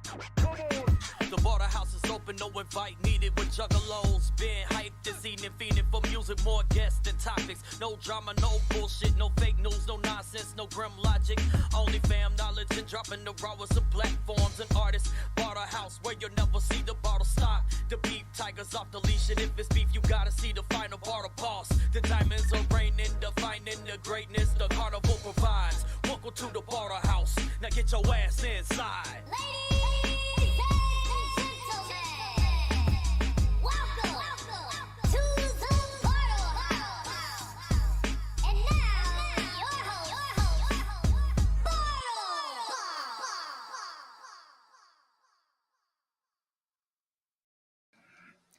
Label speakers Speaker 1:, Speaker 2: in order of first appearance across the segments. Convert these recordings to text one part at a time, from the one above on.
Speaker 1: The Bartlehouse is open, no invite needed with juggalos. Been hyped this evening, feeding for music, more guests than topics. No drama, no bullshit, no fake news, no nonsense, no grim logic. Only fam knowledge and dropping the rawest of platforms and artists. Bartlehouse, where you'll never see the bottle stop. The beef tigers off the leash, and if it's beef, you gotta see the final Bartle boss. The diamonds are raining, defining the greatness the carnival provides. Welcome to the Bartlehouse. Now get your ass inside.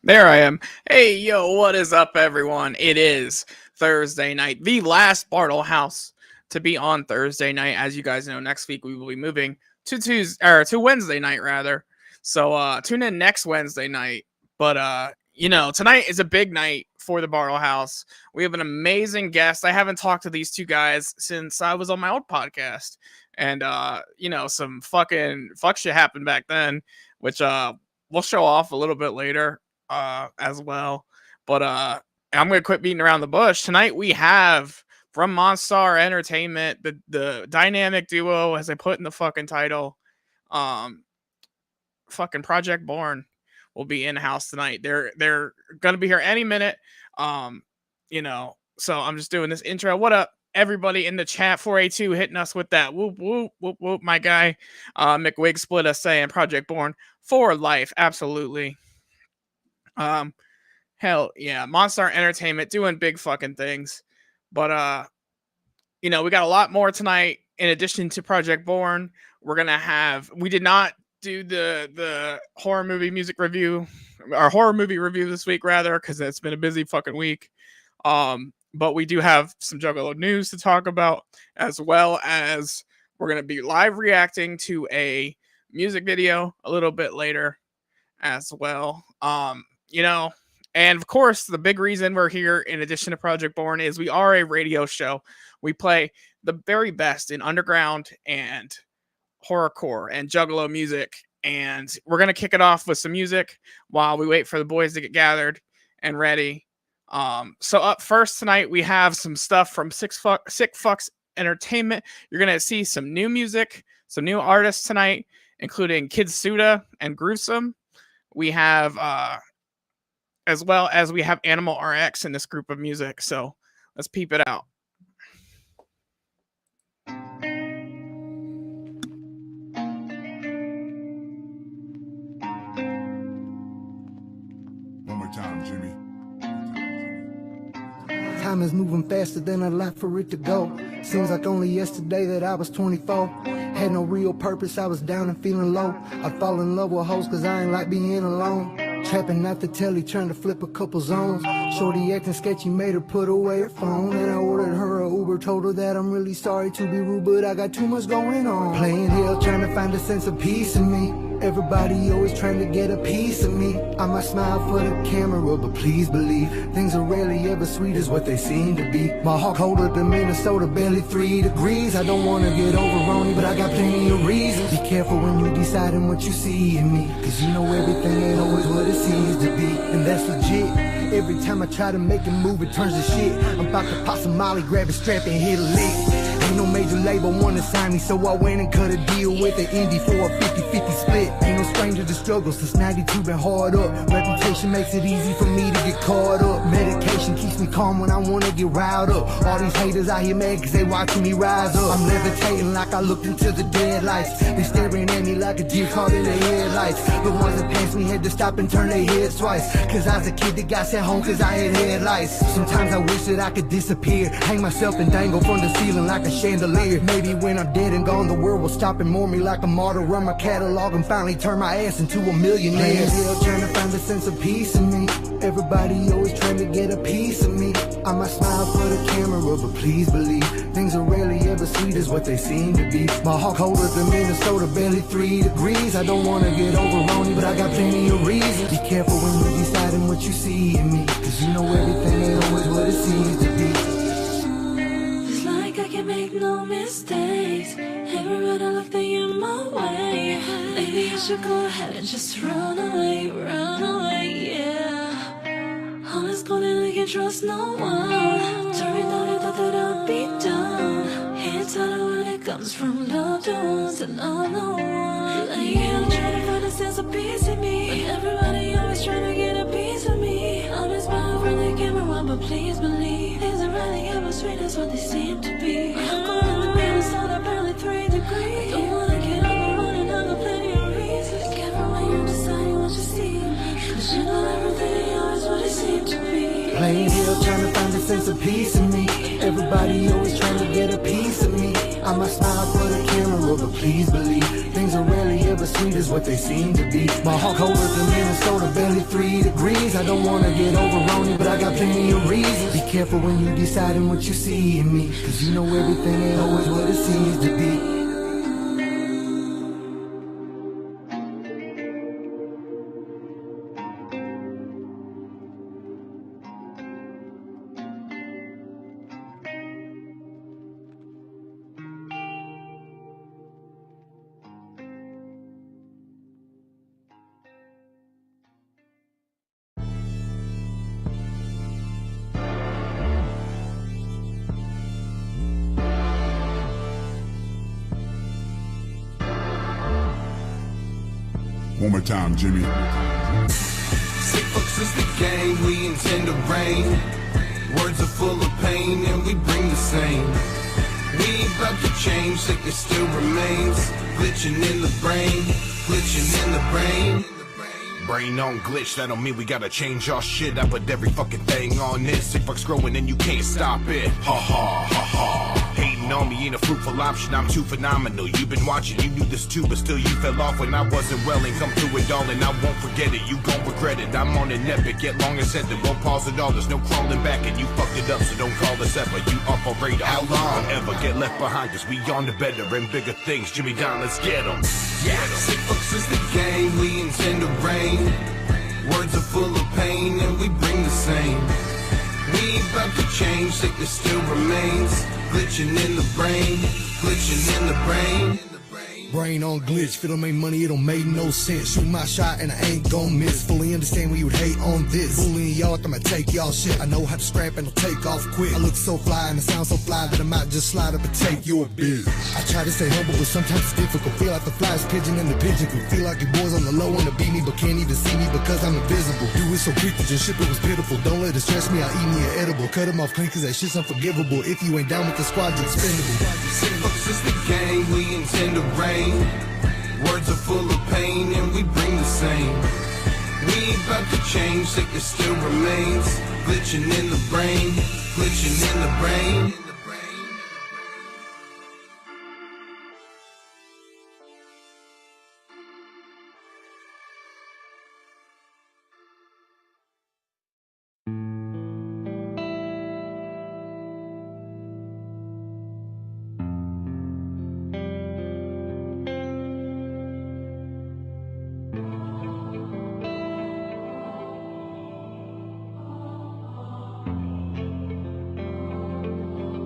Speaker 2: There I am. Hey, yo, what is up, everyone? It is Thursday night, the last Bartlehouse to be on Thursday night. As you guys know, next week we will be moving to Wednesday night, rather. So tune in next Wednesday night. But tonight is a big night for the Bartlehouse. We have an amazing guest. I haven't talked to these two guys since I was on my old podcast, and some fuck shit happened back then, which we'll show off a little bit later. As well, but I'm gonna quit beating around the bush. Tonight we have from Monstar Entertainment, the dynamic duo, as I put in the fucking title, fucking Project Born will be in house tonight. They're gonna be here any minute. So I'm just doing this intro. What up, everybody in the chat? 482 hitting us with that whoop whoop whoop whoop. My guy McWig split us saying Project Born for life. Absolutely. Hell yeah, Monstar Entertainment doing big fucking things. But we got a lot more tonight. In addition to Project Born, we did not do the horror movie music review, our horror movie review this week, rather, because it's been a busy fucking week. But we do have some Juggalo news to talk about, as well as we're gonna be live reacting to a music video a little bit later as well. And of course, the big reason we're here, in addition to Project Born, is we are a radio show. We play the very best in underground and horrorcore and juggalo music. And we're going to kick it off with some music while we wait for the boys to get gathered and ready. So up first tonight, we have some stuff from Sick Fucks Entertainment. You're going to see some new music, some new artists tonight, including Kid Suda and Gruesome. We have, as well as we have Animal RX in this group of music. So let's peep it out.
Speaker 3: One more time, Jimmy.
Speaker 4: Time is moving faster than a lot for it to go. Seems like only yesterday that I was 24. Had no real purpose, I was down and feeling low. I fall in love with hoes cause I ain't like being alone. Trapping out the telly, trying to flip a couple zones. Shorty acting sketchy, made her put away her phone. And I ordered her a Uber, told her that I'm really sorry to be rude, but I got too much going on. Playing hell, trying to find a sense of peace in me. Everybody always trying to get a piece of me. I might smile for the camera, but please believe things are rarely ever sweet as what they seem to be. My heart colder than Minnesota, barely 3 degrees. I don't want to get over on you, but I got plenty of reasons. Be careful when you deciding what you see in me, cause you know everything ain't always what it seems to be. And that's legit. Every time I try to make a move, it turns to shit. I'm about to pop some molly, grab a strap and hit a lick. Ain't no major label wanna sign me, so I went and cut a deal with the indie for a 50-50 split. Ain't no stranger to struggle, since 92 been hard up. Reputation makes it easy for me to get caught up. Medication keeps me calm when I wanna get riled up. All these haters out here mad cause they watching me rise up. I'm levitating like I looked into the deadlights. They staring at me like a deer caught in the headlights. The ones that passed me had to stop and turn their heads twice, cause I was a kid that got sent home cause I had headlights. Sometimes I wish that I could disappear, hang myself and dangle from the ceiling like a chandelier. Maybe when I'm dead and gone, the world will stop and mourn me like a martyr. Run my catalog and finally turn my ass into a millionaire. Still trying to find a sense of peace in me. Everybody always trying to get a piece of me. I might smile for the camera, but please believe things are rarely ever sweet as what they seem to be. My heart colder than Minnesota, barely 3 degrees. I don't want to get over on you, but I got plenty of reasons. Be careful when you deciding what you see in me, cause you know everything ain't always what it seems to be.
Speaker 5: It's like I
Speaker 3: can make no mistakes. Everywhere I look, they in my way. Maybe I should go ahead and just run away, yeah. All is gone and I can't trust no one. Turning out, I thought that I'd be done. It's harder when it comes from loved ones, and I'm the one. Laying here trying to find a sense of peace in me. But everybody always trying to get a piece of me. I'm just smiling from the camera, but please believe things are really ever sweet as what they seem to be. I'm going in the middle, so I'm barely 3 degrees. I don't wanna get on the road and I've got plenty of reasons. Be careful when you're deciding what you see in me, 'cause you know everything ain't always what it seems to be.
Speaker 4: Playing here, trying to find a sense of peace in me. Everybody always trying to get a piece of me. I might smile for the camera, but please believe things are rarely ever sweet as what they seem to be. My heart colder than Minnesota, barely 3 degrees. I don't wanna get over on you, but I got plenty of reasons. Be careful when you deciding what you see in me, 'cause you know everything ain't always what it seems to be.
Speaker 5: One more time, Jimmy.
Speaker 6: Sick folks is the game, we intend to reign. Words are full of pain and we bring the same. We ain't about to change, sickness still remains. Glitching in the brain, glitching in the brain. Brain on glitch, that don't mean we gotta change our shit. I put every fucking thing on this. Sick fucks growing and you can't stop it. Ha ha ha ha. Hating on me ain't a fruitful option, I'm too phenomenal. You've been watching, you knew this too, but still you fell off when I wasn't well and come through it all, and I won't forget it, you gon' regret it. I'm on an epic, yet long as said that won't pause at all. There's no crawling back and you fucked it up, so don't call us ever. You off our radar, how long ever get left behind, cause we on to better and bigger things. Jimmy Don, let's get them. Sick folks is the game, we intend to reign. Words are full of pain and we bring the same. We ain't about to change, sickness still remains. Glitching in the brain, glitching in the brain.
Speaker 4: Brain on glitch, if it don't make money, it don't make no sense. Shoot my shot and I ain't gon' miss. Fully understand when you would hate on this. Bullying y'all, I'ma take y'all shit. I know how to scrap and I'll take off quick. I look so fly and I sound so fly that I might just slide up and take your bitch. I try to stay humble, but sometimes it's difficult. Feel like the flyest pigeon and the pigeon could feel like your boys on the low wanna beat me, but can't even see me because I'm invisible. Do it so quick that your shit it was pitiful. Don't let it stress me, I'll eat me an edible. Cut them off clean cause that shit's unforgivable. If you ain't down with the squad, you're expendable.
Speaker 6: Sick folks is the game, we intend to reign. Words are full of pain and we bring the same. We ain't about to change, sickness still remains. Glitching in the brain, glitching in the brain.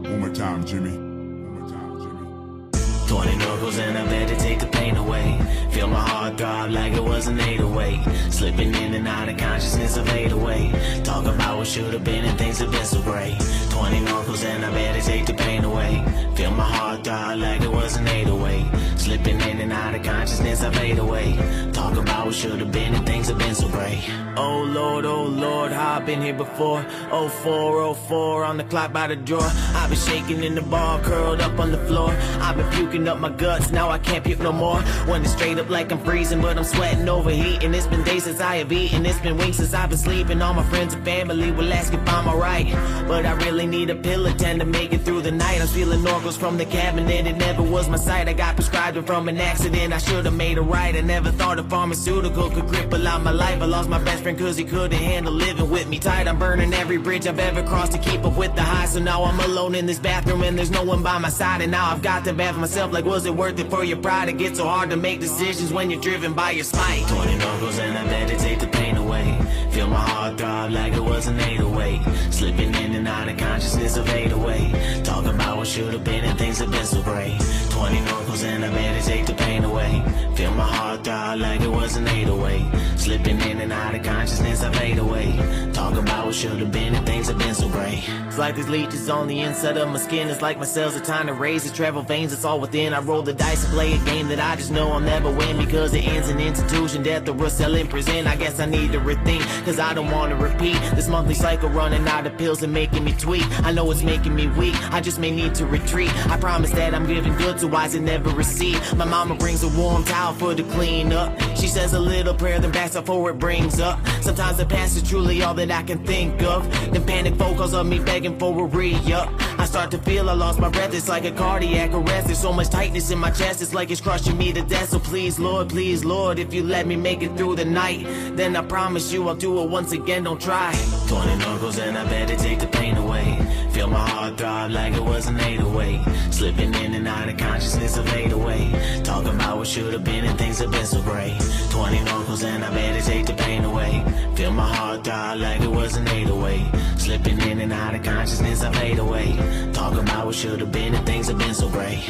Speaker 5: One more time, Jimmy. One more time, Jimmy.
Speaker 7: 20 knuckles and I better take the pain away. Feel my heart throb like it was an 808. Slipping in and out of consciousness of 808. Talk about what should have been and things have been so great. 20 knuckles and I better take the pain away. Feel my heart throb like it was an 808. Slipping in and out of consciousness of 808. Talk about what should have been and things have been so great. Oh Lord, how I've been here before. 04 on the clock by the drawer. I've been shaking in the bar, curled up on the floor. I've been puking up my guts, now I can't puke no more. When it's straight up like I'm freezing, but I'm sweating, overheating. It's been days since I have eaten, it's been weeks since I've been sleeping. All my friends and family will ask if I'm alright, but I really need a pill or 10 to make it through the night. I'm stealing oracles from the cabinet, it never was my sight. I got prescribed it from an accident, I should've made it right. I never thought a pharmaceutical could cripple out my life. I lost lost my best friend cause he couldn't handle living with me. Tired, I'm burning every bridge I've ever crossed to keep up with the high. So now I'm alone in this bathroom and there's no one by my side. And now I've got to bath myself like, was it worth it for your pride? It gets so hard to make decisions when you're driven by your spite. 20 knuckles and I better take the pain away. Feel my heart throb like it was an 808. Slipping in and out of consciousness of 808. Talking about what should have been and things have been so great. 20 knuckles and I better take the pain away. Feel my heart throb like it was an 808. Slipping in and out of consciousness of 808. Talking about what should have been and things have been so great. It's like there's leeches on the inside of my skin. It's like my cells are trying to raise the travel veins. It's all within. I roll the dice and play a game that I just know I'll never win. Because it ends in institution, death, or a cell in prison. I guess I need to rethink, cause I don't want to repeat this monthly cycle running out of pills and making me tweak. I know it's making me weak, I just may need to retreat. I promise that I'm giving good to eyes that never receive. My mama brings a warm towel for the clean up. She says a little prayer, then backs up for it brings up. Sometimes the past is truly all that I can think of. Then panic phone calls of me begging for a re-up. I start to feel I lost my breath, it's like a cardiac arrest. There's so much tightness in my chest, it's like it's crushing me to death. So please Lord, if you let me make it through the night, then I promise you I'll do it once again, don't try. 20 knuckles and I better take the pain away. Feel my heart throb like it was an 808. Slipping in and out of consciousness of 808. Talking about what should have been and things have been so great. 20 knuckles and I better take the pain away. Feel my heart throb like it was an 808. Slipping in and out of consciousness of 808. Talking about what should have been and things have been so great.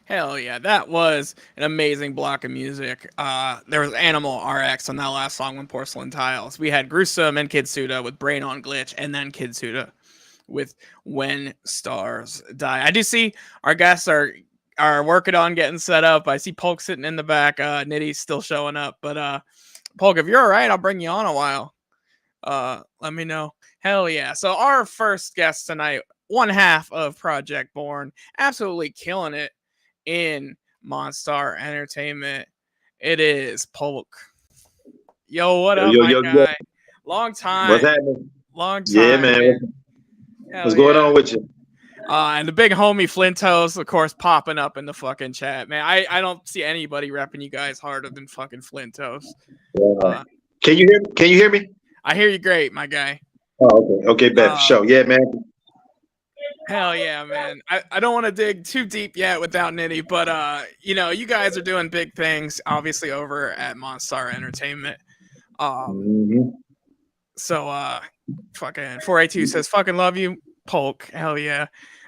Speaker 2: Hell yeah, that was an amazing block of music. There was Animal RX on that last song with Porcelain Tiles. We had Gruesome and Kidsuda with Brain on Glitch, and then Kidsuda with When Stars Die. I do see our guests are working on getting set up. I see Polk sitting in the back. Nitty's still showing up. But Polk, if you're all right, I'll bring you on a while. Let me know. Hell yeah. So our first guest tonight, one half of Project Born, absolutely killing it in Monstar Entertainment. It is Polk. Yo, what up, my guy? Long time.
Speaker 8: What's happening?
Speaker 2: Long time.
Speaker 8: Yeah, man. What's going on with you?
Speaker 2: And the big homie Flintos, of course, popping up in the fucking chat, man. I don't see anybody repping you guys harder than fucking Flintos.
Speaker 8: Can you hear me? Can you hear me?
Speaker 2: I hear you great, my guy.
Speaker 8: Oh, okay. Okay, bet. Show. Yeah, man.
Speaker 2: Hell yeah, man. I don't want to dig too deep yet without Nitty, but you know, you guys are doing big things, obviously, over at Monstar Entertainment. So fucking 482 says fucking love you, Polk. Hell yeah.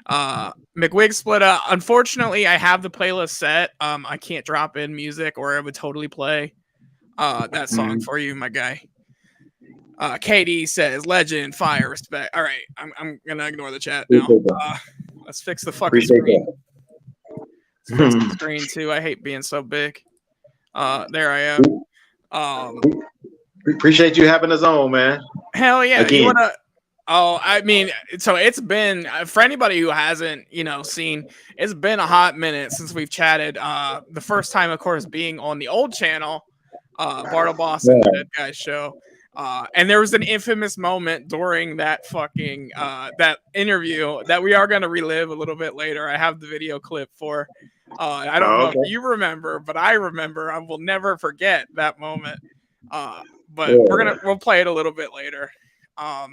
Speaker 2: McWig split up. Unfortunately, I have the playlist set. I can't drop in music or it would totally play that song for you, my guy. KD says legend, fire, respect. All right, I'm gonna ignore the chat now. Let's fix the fucking screen. Let's fix the screen too. I hate being so big. There I am.
Speaker 8: Appreciate you having us on, man.
Speaker 2: Hell yeah.
Speaker 8: Again.
Speaker 2: You wanna? Oh, I mean, so it's been, for anybody who hasn't, you know, seen, it's been a hot minute since we've chatted. The first time, of course, being on the old channel, Bartlehouse and the Dead Guys show. And there was an infamous moment during that fucking that interview that we are going to relive a little bit later. I have the video clip for. I don't know if you remember, but I remember. I will never forget that moment. But we'll play it a little bit later.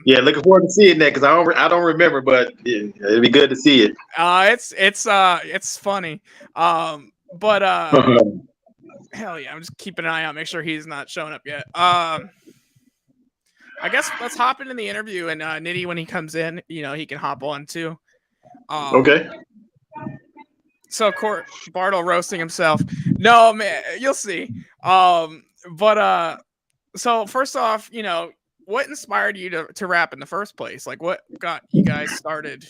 Speaker 8: Yeah, looking forward to seeing that because I don't remember, but yeah, it'd be good to see it.
Speaker 2: It's funny. But hell yeah, I'm just keeping an eye out, make sure he's not showing up yet. I guess let's hop into the interview, and Nitty, when he comes in, you know, he can hop on too.
Speaker 8: Okay.
Speaker 2: So, Bartle roasting himself. No, man, you'll see. But so first off, you know, what inspired you to rap in the first place? Like, what got you guys started?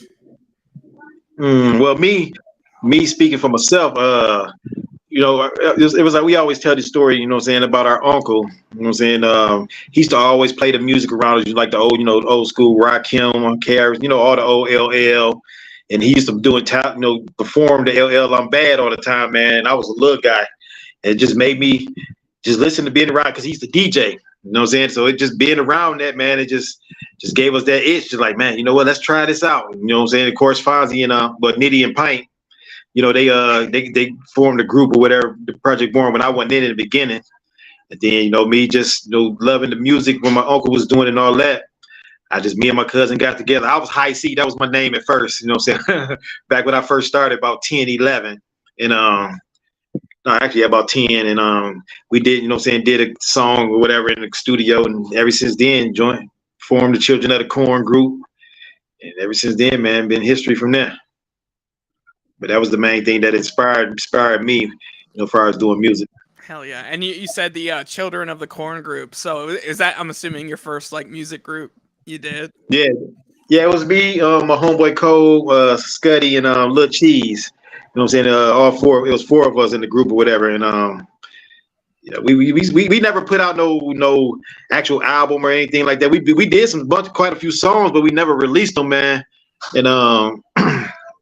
Speaker 8: Well, me speaking for myself, you know, it was like we always tell this story, you know what I'm saying, about our uncle, you know what I'm saying? He used to always play the music around us, like the old, you know, old school Rakim, Carrots, you know, all the old LL. and he used to perform the LL I'm Bad all the time, man. I was a little guy. It just made me just listen to being around because he's the DJ. You know what I'm saying? So it just being around that, man, it just gave us that itch. Just like, man, you know what? Let's try this out. You know what I'm saying? Of course, Fonzie and but Nitty and Pint, you know, they formed a group or whatever, the Project Born, when I wasn't in the beginning. And then, you know, me just, you know, loving the music when my uncle was doing it and all that. Me and my cousin got together. I was High C. That was my name at first, you know what I'm saying? Back when I first started, about 10, 11. And no, actually about 10. And we did, you know what I'm saying, did a song or whatever in the studio. And ever since then, formed the Children of the Corn group. And ever since then, man, been history from there. But that was the main thing that inspired me, you know, as far as doing music.
Speaker 2: Hell yeah. And you said the Children of the Corn group. So is that, I'm assuming, your first like music group you did?
Speaker 8: Yeah. Yeah, it was me, my homeboy Cole, Scuddy, and Lil Cheese. You know what I'm saying? It was 4 of us in the group or whatever. And yeah, we never put out no actual album or anything like that. We did quite a few songs, but we never released them, man. And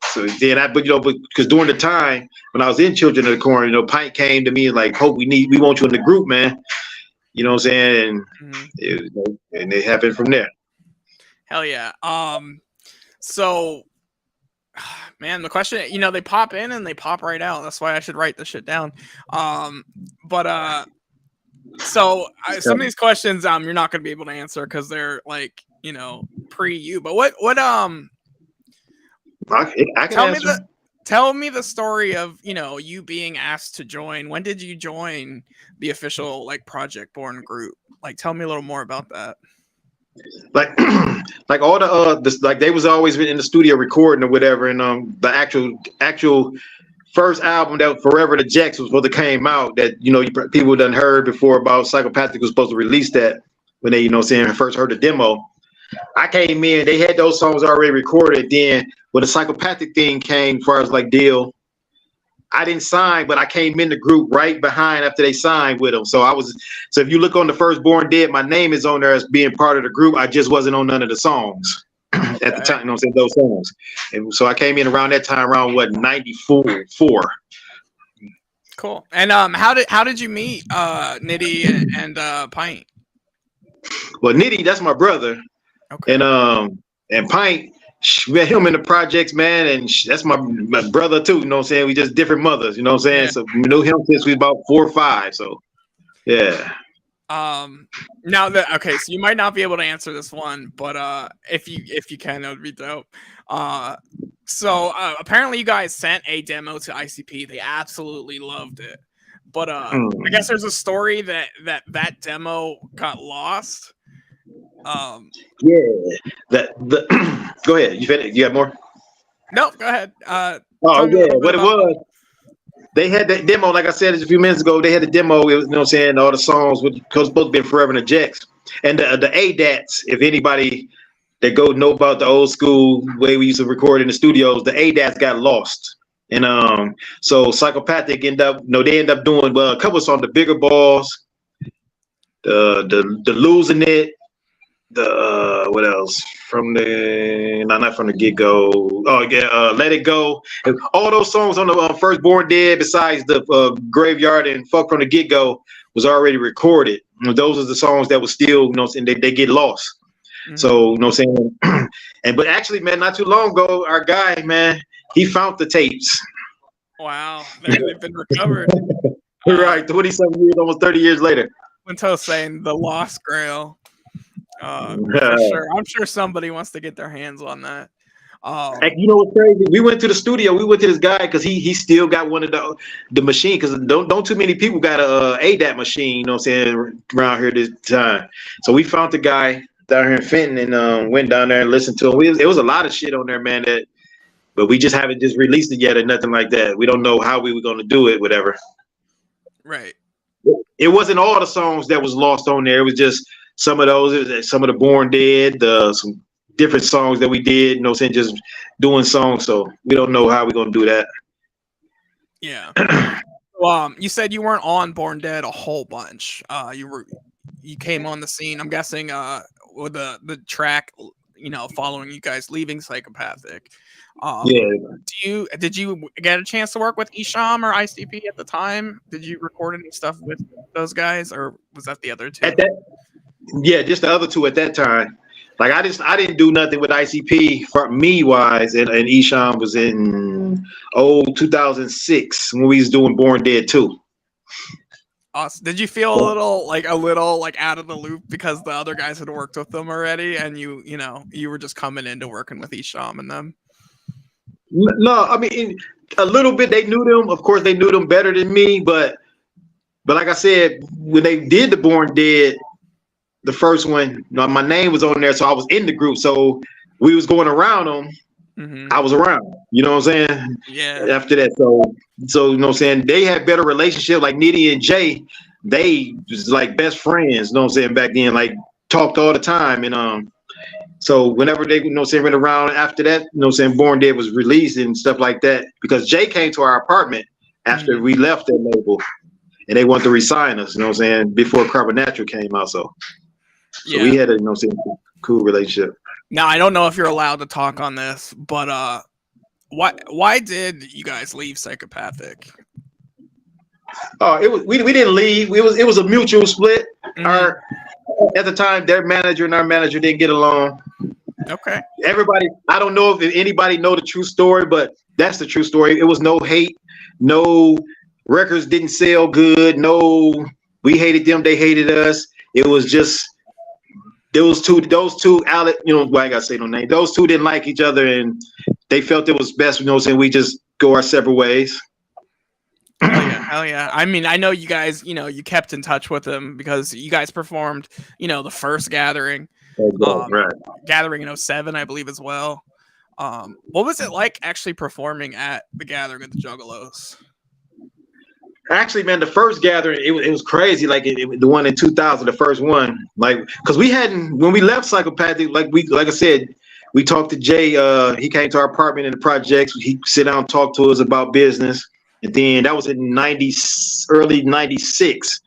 Speaker 8: so then because during the time when I was in Children of the Corn, you know, Pint came to me and like, Hope, we want you in the group, man. You know what I'm saying? And and it happened from there.
Speaker 2: Hell yeah. So, man, the question, you know, they pop in and they pop right out. That's why I should write this shit down. So some of these questions, you're not going to be able to answer because they're like, you know, pre you. But
Speaker 8: I can
Speaker 2: tell me the story of, you know, you being asked to join. When did you join the official like Project Born group? Like, tell me a little more about that.
Speaker 8: Like all like they was always in the studio recording or whatever, and the actual first album that Forever the Jacks was supposed to came out, that, you know, people done heard before about Psychopathic was supposed to release that when they, you know, saying first heard the demo. I came in, they had those songs already recorded. Then when the Psychopathic thing came, as far as like deal, I didn't sign, but I came in the group right behind after they signed with them. So if you look on the first Born Dead, my name is on there as being part of the group. I just wasn't on none of the songs at the time, you know what I'm saying, those songs. And so I came in around that time, around 94.
Speaker 2: Cool. And how did you meet Nitty and Pint?
Speaker 8: Well, Nitty, that's my brother.
Speaker 2: Okay.
Speaker 8: And Pint, met him in the projects, man, and that's my brother too, you know what I'm saying? We just different mothers, you know what I'm saying? Yeah. So we knew him since we was about 4 or 5, so yeah.
Speaker 2: Okay, so you might not be able to answer this one, but if you can, that would be dope. So apparently you guys sent a demo to ICP. They absolutely loved it. But I guess there's a story that demo got lost.
Speaker 8: Yeah, go ahead. You got more?
Speaker 2: No, go ahead.
Speaker 8: What it was, they had that demo, like I said a few minutes ago. They had the demo. It was, you know what I'm saying, all the songs was supposed to be Forever the Jacks, and the ADATs. If anybody that know about the old school way we used to record in the studios, the ADATs got lost, and so Psychopathic ended up doing a couple of songs, the Bigger Balls, the Losing It. What else not from the get-go. Oh yeah, Let It Go. And all those songs on the first Born Dead, besides the Graveyard and Fuck from the Get-Go, was already recorded. Those are the songs that was still, you know, and they get lost. Mm-hmm. So, you know what I'm saying? But actually, man, not too long ago, our guy, man, he found the tapes.
Speaker 2: Wow, they've been recovered.
Speaker 8: Right, 27 years, almost 30 years later.
Speaker 2: Until saying the Lost Grail. For sure. I'm sure somebody wants to get their hands on that.
Speaker 8: You know what's crazy? We went to the studio. We went to this guy because he still got one of the machine, because don't too many people got a ADAT machine, you know what I'm saying, around here this time. So we found the guy down here in Fenton and went down there and listened to him. It was a lot of shit on there, man, but we just haven't just released it yet or nothing like that. We don't know how we were going to do it, whatever.
Speaker 2: Right.
Speaker 8: It wasn't all the songs that was lost on there. It was just some of those, some of the Born Dead, some different songs that we did, you know what I'm saying, just doing songs. So we don't know how we're going to do that.
Speaker 2: Yeah. You said you weren't on Born Dead a whole bunch. You came on the scene, I'm guessing, with the track, following you guys leaving Psychopathic.
Speaker 8: Yeah.
Speaker 2: Did you get a chance to work with Isham or ICP at the time? Did you record any stuff with those guys, or was that the other two?
Speaker 8: Just the other two at that time. Like I didn't do nothing with ICP for me wise, and Isham was in 2006 when we was doing Born Dead 2.
Speaker 2: Awesome. Did you feel a little out of the loop because the other guys had worked with them already, and you were just coming into working with Isham and them?
Speaker 8: No, I mean a little bit. They knew them, of course. They knew them better than me, but like I said, when they did the Born Dead, the first one, my name was on there, so I was in the group. So we was going around them. Mm-hmm. I was around. You know what I'm saying?
Speaker 2: Yeah.
Speaker 8: After that, so you know what I'm saying? They had better relationship. Like Nitty and Jay, they was like best friends. You know what I'm saying? Back then, like talked all the time, and so whenever they went around after that, Born Dead was released and stuff like that. Because Jay came to our apartment after we left that label, and they wanted to resign us. You know what I'm saying? Before Carbon Natural came out, so we had a cool relationship.
Speaker 2: Now I don't know if you're allowed to talk on this, but why did you guys leave Psychopathic?
Speaker 8: Oh, we didn't leave. It was a mutual split. Mm-hmm. At the time, their manager and our manager didn't get along.
Speaker 2: Okay.
Speaker 8: Everybody, I don't know if anybody know the true story, but that's the true story. It was no hate, no records didn't sell good, no, we hated them, they hated us. It was just those two, Alec, I gotta say no name. Those two didn't like each other, and they felt it was best, we just go our separate ways.
Speaker 2: Hell yeah. I mean, I know you guys, you kept in touch with them because you guys performed, the first gathering.
Speaker 8: Right.
Speaker 2: Gathering in 2007, I believe, as well. What was it like actually performing at the gathering at the Juggalos?
Speaker 8: Actually, man, the first gathering, it was crazy. Like the one in 2000, the first one, like, because when we left Psychopathic, like I said, we talked to Jay. He came to our apartment in the projects. He sit down and talk to us about business. And then that was in early 96.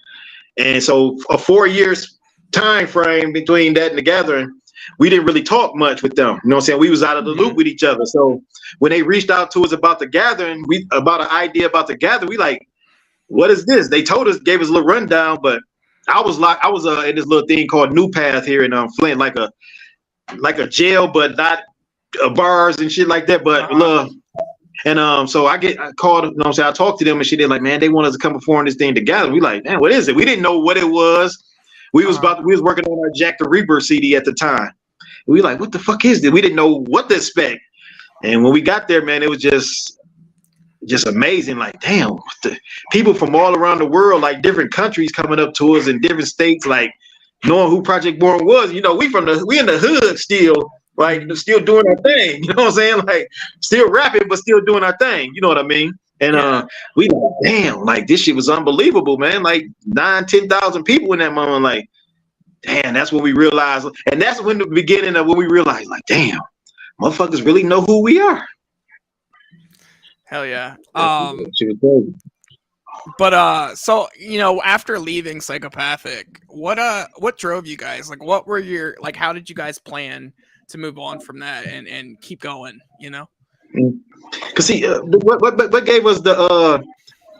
Speaker 8: And so a 4 years time frame between that and the gathering, we didn't really talk much with them. You know what I'm saying? We was out of the loop with each other. So when they reached out to us about the gathering, about an idea about the gathering, we like, what is this? They told us, gave us a little rundown, but I was in this little thing called New Path here in Flint, like a jail, but not bars and shit like that, but and so I called, I talked to them and they're like, man, they want us to come perform this thing together. We like, man, what is it? We didn't know what it was. We was working on our Jack the Reaper CD at the time. We like, what the fuck is this? We didn't know what to expect. And when we got there, man, it was just amazing. Like, damn, the people from all around the world, like different countries coming up to us in different states, like knowing who Project Born was. We in the hood still, like still doing our thing. You know what I'm saying? Like still rapping, but still doing our thing. You know what I mean? And we like, damn, like this shit was unbelievable, man. Like 9,000-10,000 people in that moment. Like, damn, that's when we realized, and that's when the beginning of when we realized, like, damn, motherfuckers really know who we are.
Speaker 2: Hell yeah. But so after leaving Psychopathic, what drove you guys? Like, what were your how did you guys plan to move on from that and keep going?
Speaker 8: Because see, what gave us the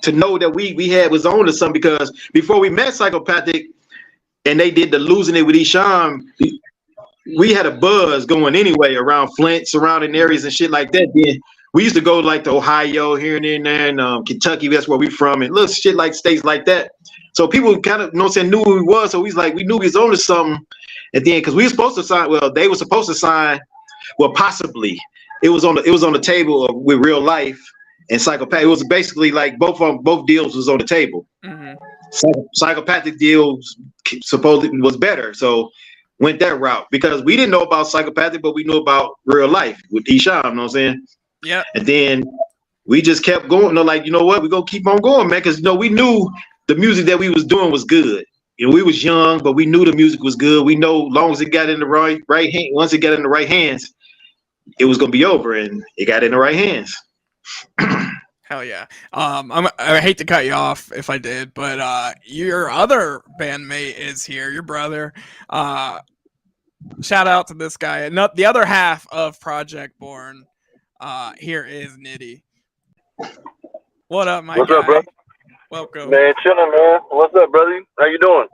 Speaker 8: to know that we was on to something, because before we met Psychopathic and they did the Losing It with Isham, we had a buzz going anyway around Flint, surrounding areas and shit like that. Then we used to go like to Ohio here and there, and Kentucky, that's where we from, and little shit like states like that. So people kind of knew who we was. So we knew we was on to something. And then because we were supposed to sign, they were supposed to sign, possibly. It was on the table with Real Life and Psychopathic. It was basically like both deals was on the table. Mm-hmm. Psychopathic deal supposedly was better, so went that route because we didn't know about Psychopathic, but we knew about Real Life with Isham. You know what I'm saying?
Speaker 2: Yeah.
Speaker 8: And then we just kept going. Like, you know what? We're gonna keep on going, man, because we knew the music that we was doing was good. We was young, but we knew the music was good. We know long as it got in the right hand, once it got in the right hands, it was gonna be over, and it got in the right hands.
Speaker 2: Hell yeah. I hate to cut you off if I did, but your other bandmate is here, your brother. Shout out to this guy. And the other half of Project Born. Here is Nitty. What up, my
Speaker 9: What's
Speaker 2: guy?
Speaker 9: up, bro?
Speaker 2: Welcome.
Speaker 9: Man, chilling, man. What's up, brother? How you doing?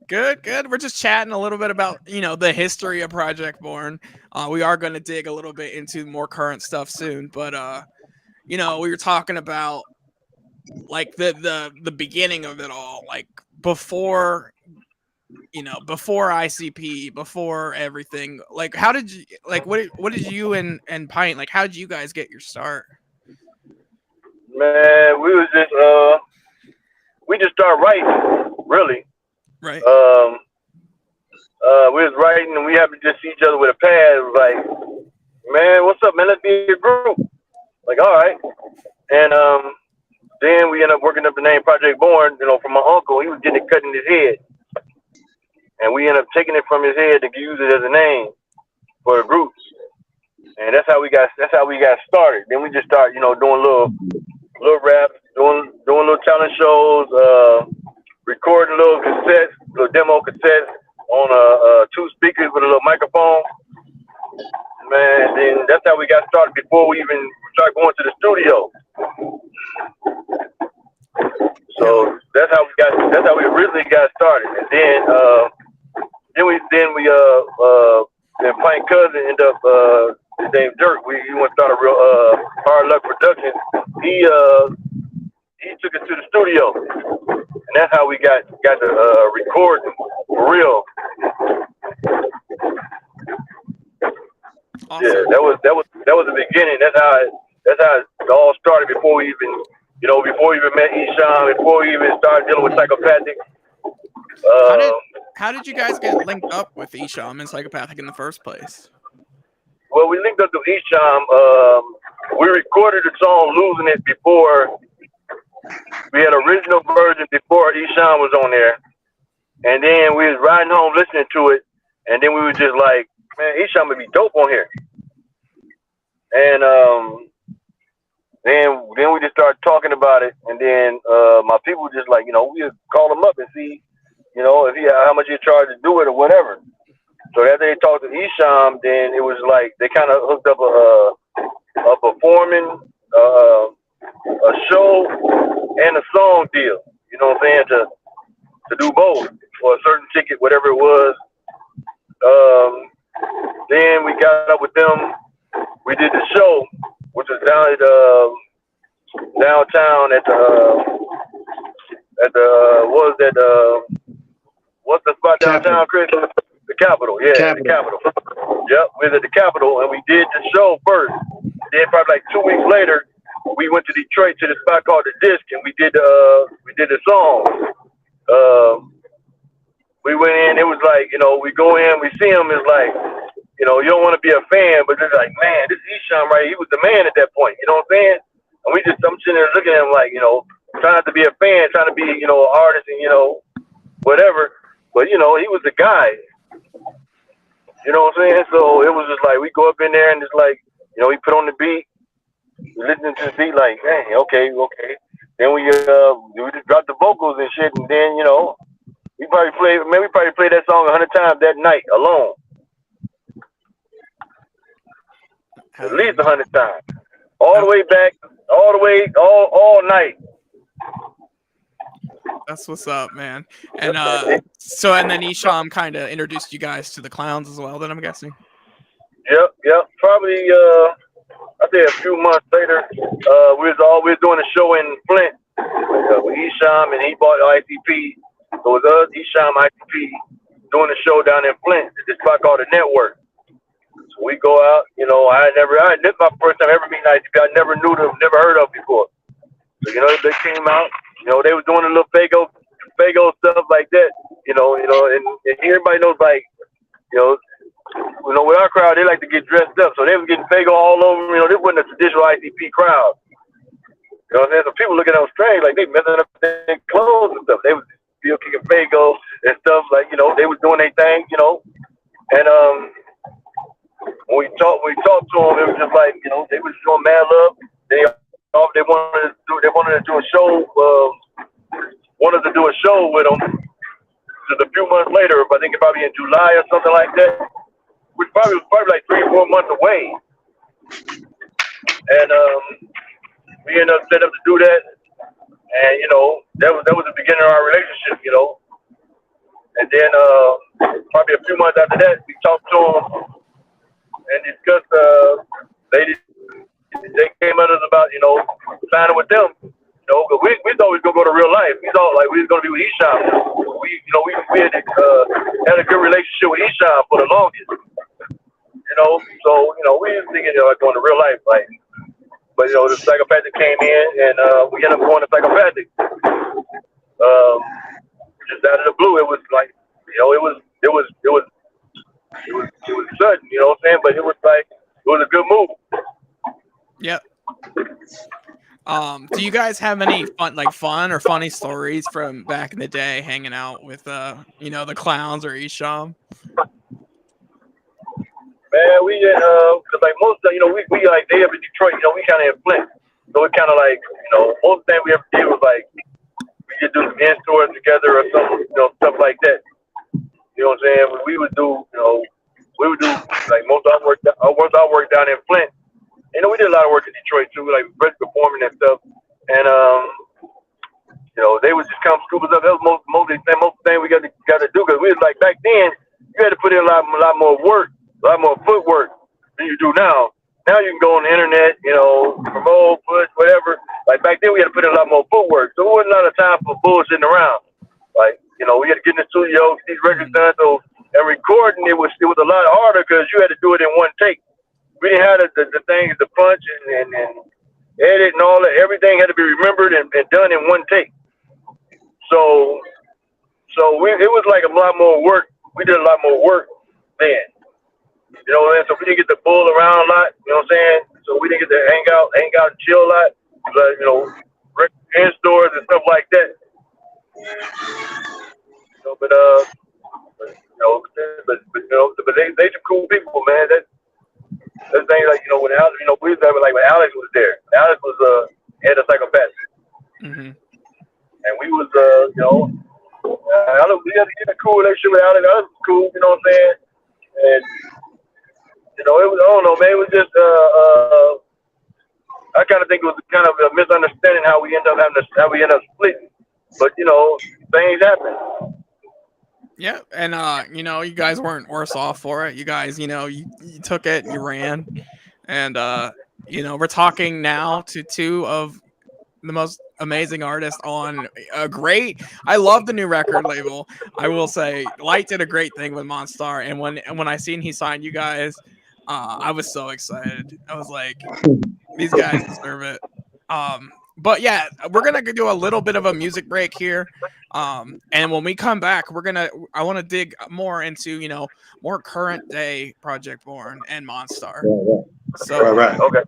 Speaker 2: Good, good. We're just chatting a little bit about, the history of Project Born. We are going to dig a little bit into more current stuff soon, but we were talking about like the beginning of it all, like before ICP, before everything. Like, how did you what did you and Pint, like, how did you guys get your start?
Speaker 9: Man, we just started writing, really.
Speaker 2: Right.
Speaker 9: We was writing and we happened to just see each other with a pad. It was like, man, what's up, man? Let's be a group. Like, all right. And then we ended up working up the name Project Born, from my uncle. He was getting it cut in his head. And we ended up taking it from his head to use it as a name for the group. And that's how we got started. Then we just started, doing little raps, doing little talent shows, recording little cassettes, little demo cassettes on 2 speakers with a little microphone. Man, then that's how we got started before we even started going to the studio. So that's how we originally got started. And then Pint cousin ended up his name Dirk. He went to start a real Hard Luck Production. He took us to the studio, and that's how we got to recording for real.
Speaker 2: Awesome.
Speaker 9: Yeah, that was the beginning. That's how it all started before we even met Esham, before we even started dealing with psychopathic.
Speaker 2: How did you guys get linked up with Esham and Psychopathic in the first place?
Speaker 9: Well, we linked up to Esham. We recorded the song "Losing It" before. We had an original version before Esham was on there, and then we was riding home listening to it, and then we were just like, man, Esham would be dope on here. And then we just started talking about it, and then my people just like, we would call him up and see, if he how much he charged to do it or whatever. So after they talked to Esham, then it was like they kind of hooked up a performing, a show and a song deal. You know what I'm saying? To do both for a certain ticket, whatever it was. Then we got up with them. We did the show, which was down at downtown at what's the spot downtown, Chris? The Capitol. Yeah,
Speaker 8: Capitol.
Speaker 9: The Capitol. Yep, we was at the Capitol, and we did the show first. Then probably like 2 weeks later, we went to Detroit to the spot called The Disc, and we did the song. We went in. It was like, we go in, we see him. It's like, you don't want to be a fan, but it's like, man, this Esham, right? He was the man at that point. You know what I'm saying? And I'm sitting there looking at him like, trying to be a fan, trying to be, an artist and, whatever. But, he was the guy. You know what I'm saying? So it was just like, we go up in there and it's like, he put on the beat. We listening to the beat like, hey, okay. Then we just dropped the vocals and shit. And then, we probably played that song 100 times that night alone. At least 100 times. All the way back, all night.
Speaker 2: That's what's up, man. And and then Esham kind of introduced you guys to the Clowns as well, then I'm guessing.
Speaker 9: Yep. Probably I say a few months later, we was always doing a show in Flint with Esham, and he bought ICP. So it was us, Esham, ICP, doing a show down in Flint at this spot called The Network. So we go out, this is my first time ever meeting ICP. I never knew them, never heard of before. So, they came out, they were doing a little Fago stuff like that, and everybody knows, like, with our crowd, they like to get dressed up. So they was getting Fago all over, this wasn't a traditional ICP crowd. You know what I'm saying? So people looking at them strange, like they messing up their clothes and stuff. They was still kicking Fago and stuff, like, they was doing their thing, and when we talked to them, it was just like, they was showing mad love. They wanted to do a show. Wanted to do a show with them. Just a few months later, I think probably in July or something like that. probably like 3 or 4 months away, and we ended up set up to do that, and that was the beginning of our relationship, and then probably a few months after that, we talked to him and discussed. They came at us about signing with them. But we thought we was gonna go to real life. We thought like we was gonna be with Esham. We had a good relationship with Esham for the longest. So we didn't think like going to real life, like. But the psychopathic came in, and we ended up going to psychopathic. Just out of the blue, it was like it was sudden. You know what I'm saying? But it was a good move.
Speaker 2: Yep. Do you guys have any fun or funny stories from back in the day hanging out with the clowns or Esham?
Speaker 9: Man, we didn't cause like most of we like they up in Detroit, we kinda in Flint. So it kinda like, most of the thing we ever did was like we could do some in-stores together or something, stuff like that. You know what I'm saying? We would do like most of our work down in Flint. We did a lot of work in Detroit too, like performing and stuff. And they would just come scoop us up. That was most of the thing we got to do, because we was like back then you had to put in a lot more work, a lot more footwork than you do now. Now you can go on the internet, promote, push, whatever. Like back then we had to put in a lot more footwork. So it wasn't a lot of time for bullshitting around. Like, we had to get in the studio, get these records done. So and recording it was a lot harder because you had to do it in one take. We didn't have the things to punch and edit and all that. Everything had to be remembered and done in one take. So it was like a lot more work. We did a lot more work then. So we didn't get to bull around a lot. You know what I'm saying? So we didn't get to hang out and chill a lot. But, in stores and stuff like that. But they some cool people, man. That's thing like when Alex, we was there like when Alex was there. Alex was head of psychopath, and we was we had to get a cool relationship with Alex. Alex was cool, you know what I'm saying? And it was, I don't know, man. It was just I kind of think it was kind of a misunderstanding how we end up splitting. But things happen.
Speaker 2: Yeah, and you guys weren't worse off for it. You guys, you took it, you ran, and we're talking now to two of the most amazing artists on a great. I love the new record label. I will say, Light did a great thing with Monstar, and when I seen he signed you guys, I was so excited. I was like, these guys deserve it. But yeah, we're gonna do a little bit of a music break here, and when we come back, I want to dig more into more current day Project Born and Monstar. So
Speaker 8: right.
Speaker 9: Okay.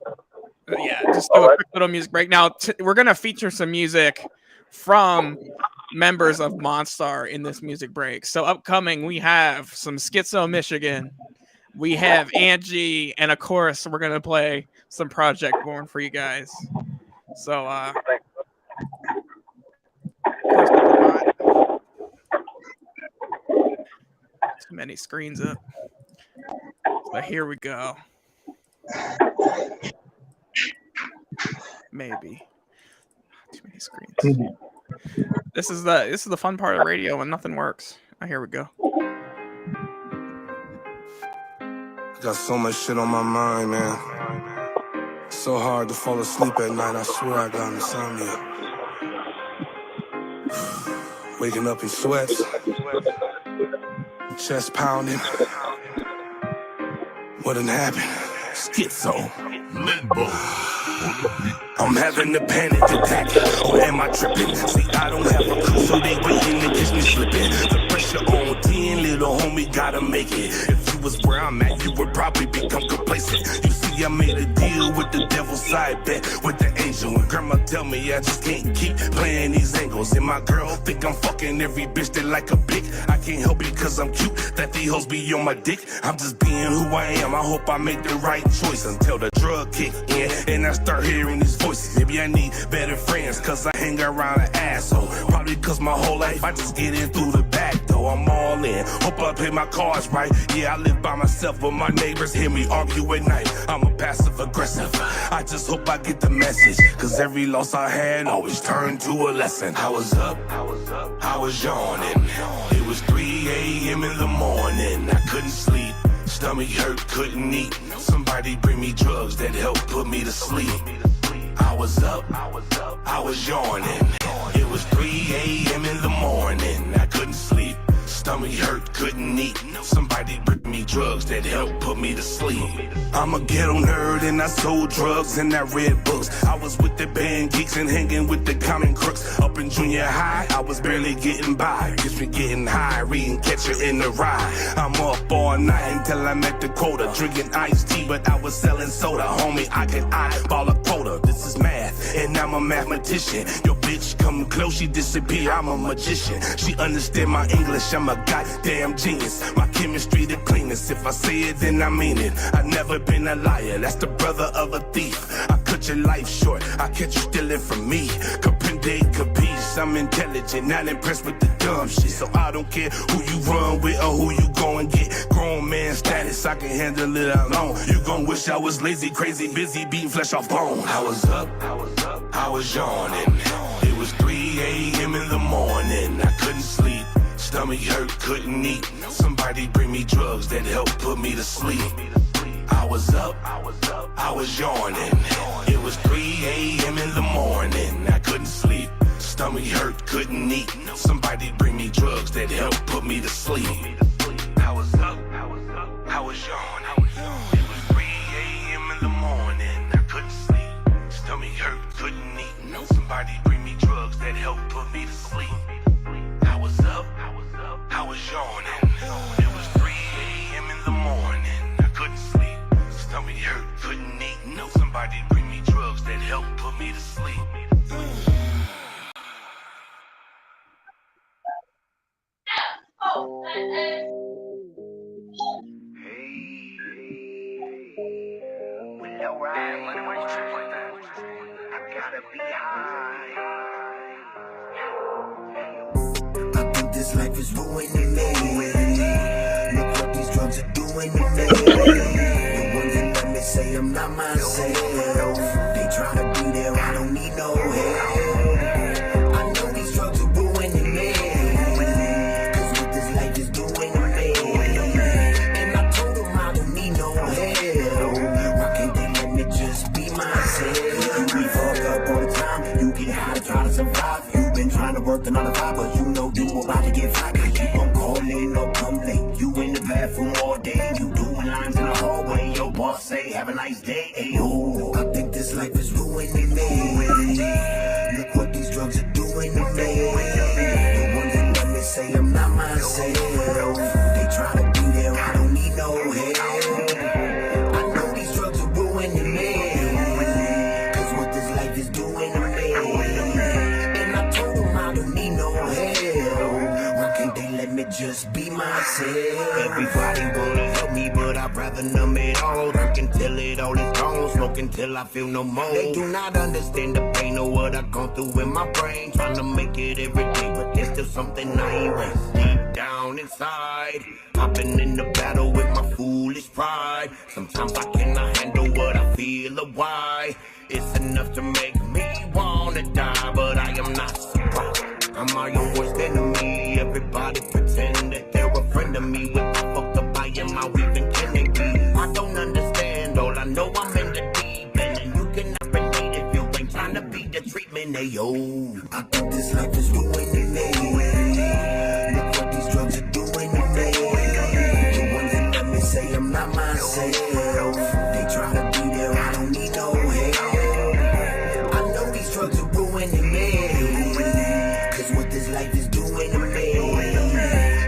Speaker 2: Yeah, just do a quick little music break. Now we're gonna feature some music from members of Monstar in this music break. So upcoming, we have some Schizo Michigan, we have Angie, and of course, we're gonna play some Project Born for you guys. So, too many screens up. So here we go. Maybe too many screens. This is the fun part of radio when nothing works. Oh, here we go.
Speaker 6: Got so much shit on my mind, man. So hard to fall asleep at night, I swear I got insomnia. Waking up in sweats, chest pounding. What done happened? Schizo. Limbo. I'm having a panic attack, or am I tripping? See, I don't have a clue, so they waiting to catch me slipping. The pressure on 10, little homie, gotta make it. If you was where I'm at, you would probably become complacent. You see, I made a deal with the devil's side bet with the angel. And grandma tell me I just can't keep playing these angles. And my girl think I'm fucking every bitch that like a bitch. I can't help it cause I'm cute, that these hoes be on my dick. I'm just being who I am, I hope I make the right choice until the drug kick in and I start hearing these voices. Maybe I need better friends cause I hang around an asshole. Probably cause my whole life I just get in through the
Speaker 10: back though, I'm all in. Hope I play my cards right. Yeah, I live by myself, but my neighbors hear me argue at night. I'm a passive aggressive. I just hope I get the message, cause every loss I had always turned to a lesson. I was up, I was yawning. It was 3 a.m. in the morning. I couldn't sleep, stomach hurt, couldn't eat. Somebody bring me drugs that help put me to sleep. I was up, I was yawning. It was 3 a.m. in the morning. I couldn't sleep, stomach hurt, couldn't eat. Somebody bring me drugs that help put me to sleep. I'm a ghetto nerd and I sold drugs and I read books. I was with the band geeks and hanging with the common crooks. Up in junior high, I was barely getting by. Just me getting high, reading Catcher in the Rye. I'm up all night until I met the quota. Drinking iced tea, but I was selling soda. Homie, I can eyeball a quota. This is math, and I'm a mathematician. Your bitch come close, she disappear. I'm a magician. She understand my English, I'm a goddamn genius. My chemistry the cleanest. If I say it, then I mean it. I've never been a liar, that's the brother of a thief. I cut your life short, I catch you stealing from me. Comprende, capiche, I'm intelligent, not impressed with the dumb shit. So I don't care who you run with or who you go and get. Grown man status, I can handle it alone. You gon' wish I was lazy, crazy, busy, beating flesh off bone. I was up, I was yawning. It was 3 a.m. in the morning. I couldn't sleep, stomach hurt, couldn't eat. Somebody bring me drugs that help put me to sleep. I was up, I was yawning. It was 3 a.m. in the morning. I couldn't sleep, stomach hurt, couldn't eat. Somebody bring me drugs that help put me to sleep. I was up, I was yawning. It was 3 a.m. in the morning. I couldn't sleep, stomach hurt, couldn't eat. Somebody bring me drugs that help put me to sleep. I was up, I was yawning. It was 3 a.m. in the morning. I couldn't sleep, stomach hurt, couldn't eat. Somebody bring me drugs that help put me to sleep.
Speaker 6: I think this life is ruining me. Look what these drugs are doing to me. The ones that let me say I'm not myself. They try to be there, I don't need no help. I know these drugs are ruining me, cause what this life is doing to me. And I told them I don't need no help. Why can't they let me just be myself? We fuck up all the time, you get high to try to survive. You've been trying to work the 9 to 5, but you know you about to get fired. Keep on calling or come late. You in the bathroom all day. You doing lines in the hallway. Your boss say, have a nice day. Ayo, I think this life is ruining me. Look what these drugs are doing to me. The ones that let me say I'm not myself. They try to be there, I don't need no help. I know these drugs are ruining me, cause what this life is doing to me. And I told them I don't need no help. Why can't they let me just be myself? Everybody wanna help me, but I'd rather numb it all. Drinking till it all is gone, smoking till I feel no more. They do not understand the pain of what I've gone through in my brain. Trying to make it every day, but there's still something I erase deep down inside. I've been in the battle with my foolish pride. Sometimes I cannot handle what I feel or why. It's enough to make me wanna die, but I am not surprised. I'm my own worst enemy. Everybody pretend that they're a friend of me. When I fucked up, I am out even killing me. I don't understand, all I know I'm in the deep end. And you cannot relate if you ain't trying to be the treatment. Ayo, I think this life is ruining me. Look what these drugs are doing to me. The ones that let me say I'm not myself. They try to be there, I don't need no help. I know these drugs are ruining me, cause what this life is doing to me.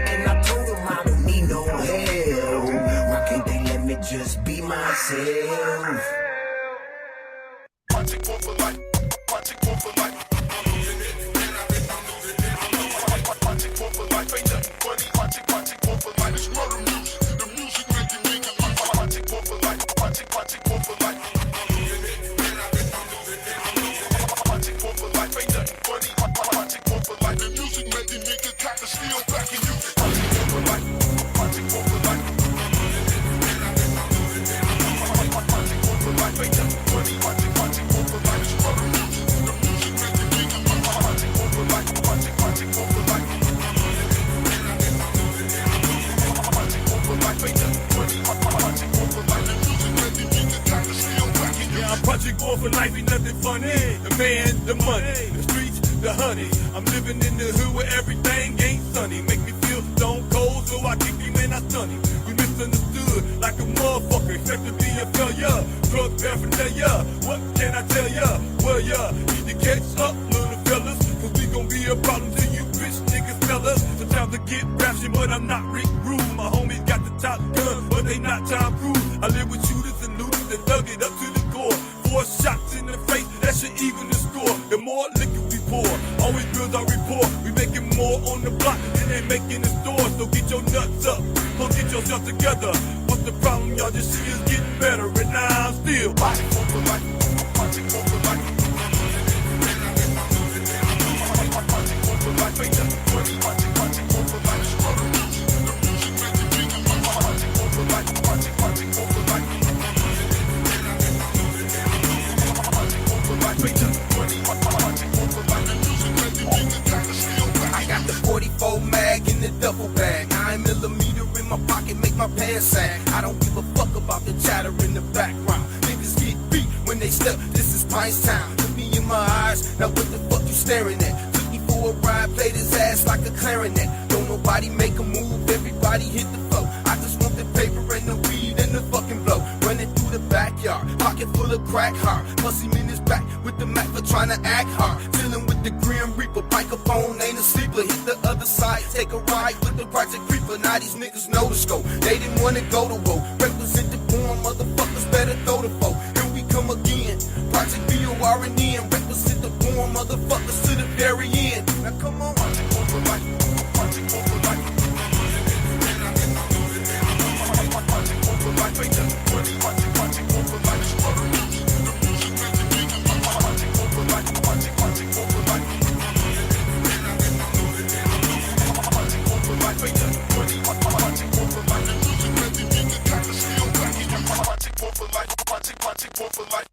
Speaker 6: And I told them I don't need no help. Why can't they let me just be myself?
Speaker 10: Watch it go for life. Watch it go for life. Watch it go for life. Ain't nothing funny. Watch it go for life. It's murder music. The music making niggas. Watch it go for life. Watch it go for life. Watch it go for life. Ain't nothing funny. Watch it go for life. The music making niggas got to steal back in War for life ain't nothing funny. The man, the money, the streets, the honey. I'm living in the hood where everything ain't sunny. Make me feel stone cold, so I kick him and I stun him. We misunderstood like a motherfucker, expect to be a failure. Drug paraphernalia, what can I tell ya? Well, ya need to catch up, little fellas, cause we gon' be a problem to you bitch niggas fellas. Sometimes I get rapture, but I'm not Rick Rude. My homies got the top gun, but they not Tom Cruise. I live with shooters and looters that dug it up to the core. 4 shots in the face, that should even the score. The more liquor we pour, always build our rapport. We making more on the block than they make in the stores. So get your nuts up, go get yourself together. What's the problem, y'all? This shit is getting better, and now I'm still fighting for life. Fighting for life.
Speaker 6: I got the 44 mag in the duffel bag. 9mm in my pocket, make my pants sag. I don't give a fuck about the chatter in the background. Niggas get beat when they step. This is Pines Town. Look me in my eyes. Now what the fuck you staring at? Took me for a ride, played his ass like a clarinet. Don't nobody make a move, everybody hit the flow. I just want the paper and the weed and the fucking blow. Running through the backyard, pocket full of crack hard. Plus him in his back with the Mac for trying to act hard. Dealing with the Grim Reaper, microphone ain't a sleeper. Hit the other side, take a ride with the Project Creeper. Now these niggas know the scope. They didn't wanna go to war. Represent the born motherfuckers, better throw the foe. Here we come again. Project B-O-R-N-E and represent the born motherfuckers to the very end. Now come on. Project Born for life. Project Born for life. Project Born for life. Project Born for life.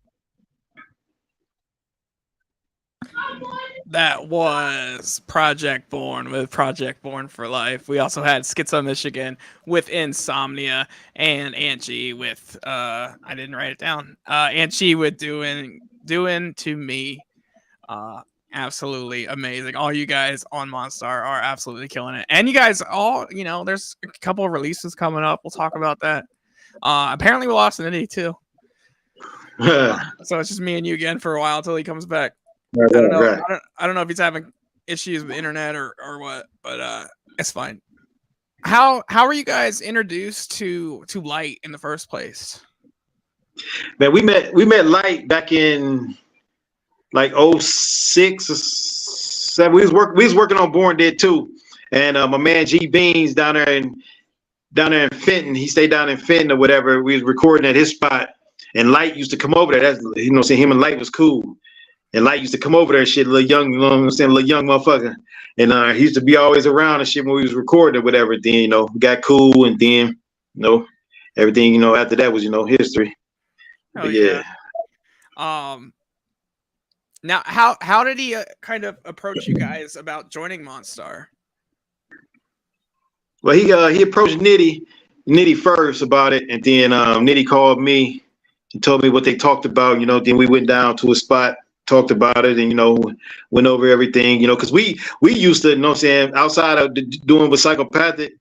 Speaker 2: That was Project Born with Project Born for Life. We also had Schizo Michigan with Insomnia and Angie with I didn't write it down. Angie with doing to me. Absolutely amazing. All you guys on Monstar are absolutely killing it. And you guys all, there's a couple of releases coming up. We'll talk about that. Apparently we lost Nitty too. So it's just me and you again for a while until he comes back. I don't know. Right. I don't know if he's having issues with the internet or what, but it's fine. How were you guys introduced to Light in the first place?
Speaker 8: Man, we met Light back in like 06 or 7. We was working on Born Dead 2, and my man G Beans down there in Fenton. He stayed down in Fenton or whatever. We was recording at his spot, and Light used to come over there. That's him and Light was cool. And Light used to come over there and shit, little young, little young motherfucker. And he used to be always around and shit when we was recording or whatever. Then, we got cool, and then, everything, after that was, history.
Speaker 2: Oh, yeah. Now, how did he kind of approach you guys about joining Monstar?
Speaker 8: Well, he approached Nitty first about it, and then Nitty called me and told me what they talked about. Then we went down to a spot, talked about it, and went over everything. Because we used to, outside of doing with psychopathic,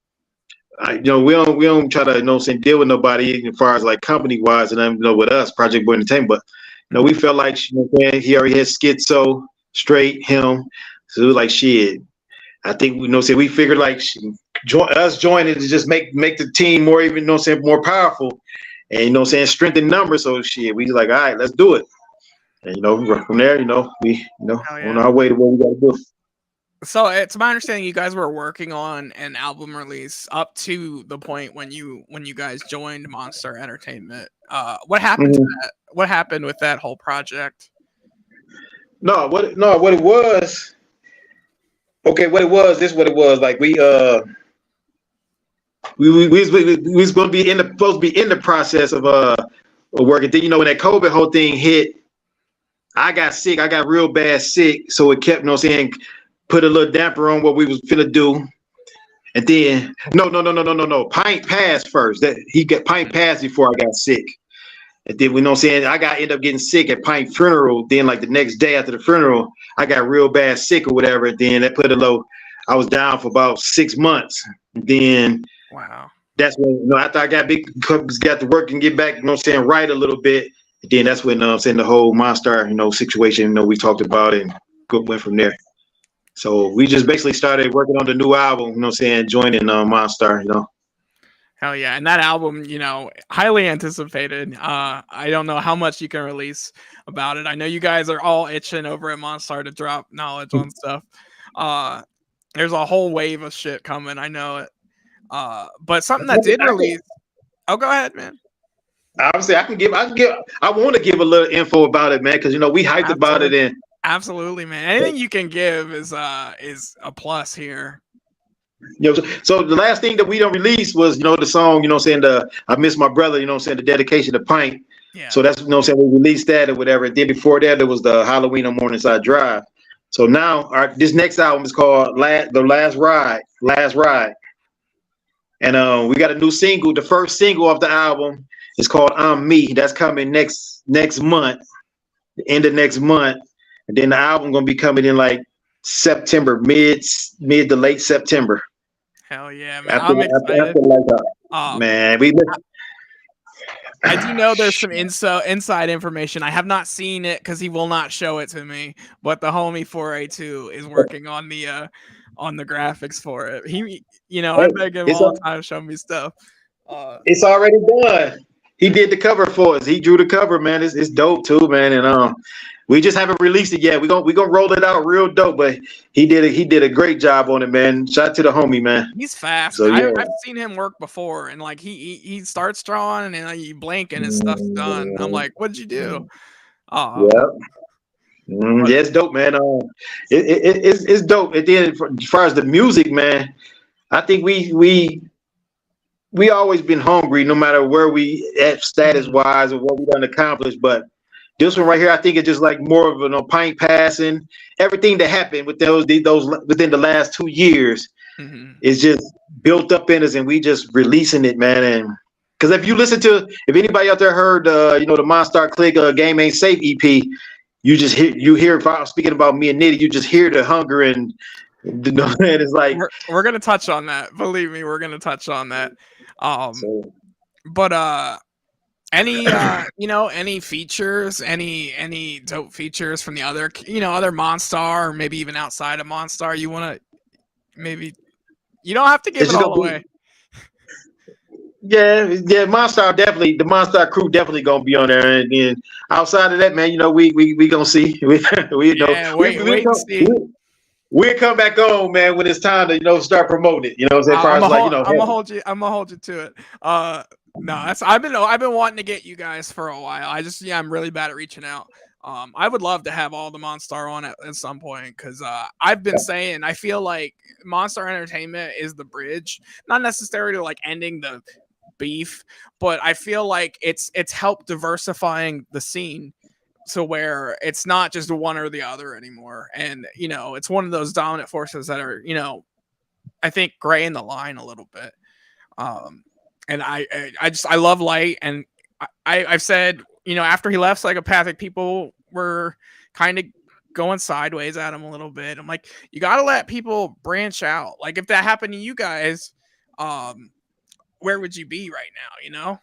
Speaker 8: we don't try to deal with nobody as far as like company wise, and with us Project Boy Entertainment. But we felt like he already had Schizo, straight him, so it was like shit. I think we figured like us joining to just make the team more even more powerful, and strengthen numbers. So shit, we like, all right, let's do it. And from there, we on our way to what we got to do.
Speaker 2: So it's my understanding you guys were working on an album release up to the point when you guys joined Monstar Entertainment. What happened to that? What happened with that whole project?
Speaker 8: What it was. Okay, what it was. This is what it was. Like we was supposed to be in the process of working. Then when that COVID whole thing hit, I got sick. I got real bad sick, so it kept put a little damper on what we was finna do. And then no. Pint passed first. Pint passed before I got sick. And then, you know what I'm saying, I got end up getting sick at Pint funeral. Then like the next day after the funeral, I got real bad sick or whatever. Then that put a low. I was down for about 6 months. Then
Speaker 2: Wow.
Speaker 8: that's when, you know, after I got to work and get back, you know what I'm saying, right a little bit. Then that's when I'm saying the whole Monstar, you know, situation, you know, we talked about it and went from there. So we just basically started working on the new album, you know what I'm saying, joining Monstar, you know.
Speaker 2: Hell yeah. And that album, you know, highly anticipated. I don't know how much you can release about it. I know you guys are all itching over at Monstar to drop knowledge on stuff. There's a whole wave of shit coming. I know it. But something that did release. Oh, go ahead, man.
Speaker 8: Obviously, I want to give a little info about it, man, because, you know, we hyped about it. And
Speaker 2: absolutely, man. Anything you can give is a plus here.
Speaker 8: You know, so the last thing that we don't release was, you know, the song, you know what I'm saying, I Miss My Brother, you know what I'm saying, the dedication to Pint.
Speaker 2: Yeah.
Speaker 8: So that's, you know what I'm saying, we released that or whatever. And then before that, there was the Halloween on Morningside Drive. So now this next album is called The Last Ride. And we got a new single. The first single of the album is called I'm Me. That's coming next month, the end of next month. And then the album gonna be coming in like September, mid to late September.
Speaker 2: Hell yeah, man. I'm excited.
Speaker 8: Man,
Speaker 2: I do know there's some inside information. I have not seen it because he will not show it to me. But the homie 482 is working on the graphics for it. He, you know, I beg him all the time to show me stuff.
Speaker 8: It's already done. He did the cover for us. He drew the cover, man. It's dope too, man. And we just haven't released it yet. We're gonna roll it out real dope. But he did a great job on it, man. Shout out to the homie, man.
Speaker 2: He's fast.
Speaker 8: So, yeah.
Speaker 2: I've seen him work before, and like he starts drawing, and then like, you blink, and his stuff's done. I'm like, what'd you do?
Speaker 8: Yeah. Yeah, it's dope, man. It's dope. And then as far as the music, man, I think we always been hungry, no matter where we at status wise or what we done accomplished. But this one right here, I think it's just like more of a Pint passing. Everything that happened with those within the last 2 years is just built up in us, and we just releasing it, man. And because if anybody out there heard, you know, the Monstar Click Game Ain't Safe EP, you hear if I'm speaking about me and Nitty, you just hear the hunger and it's like
Speaker 2: we're gonna touch on that. Believe me, we're gonna touch on that. But any you know, any features, any dope features from the other Monstar, or maybe even outside of Monstar, you want to maybe, you don't have to give it all away.
Speaker 8: Yeah, Monstar definitely, the Monstar crew definitely gonna be on there, and then outside of that, man, you know, we gonna see. We'll come back on, man, when it's time to, you know, start promoting it. You know what I'm saying?
Speaker 2: I'm gonna hold you to it. No, I've been wanting to get you guys for a while. I'm really bad at reaching out. I would love to have all the Monstar on at some point, because I've been saying, I feel like Monstar Entertainment is the bridge, not necessarily like ending the beef, but I feel like it's helped diversifying the scene, so where it's not just one or the other anymore. And, you know, it's one of those dominant forces that are, you know, I think graying the line a little bit. And I love Light, and I've said, you know, after he left Psychopathic, people were kind of going sideways at him a little bit. I'm like, you got to let people branch out. Like, if that happened to you guys, where would you be right now, you know?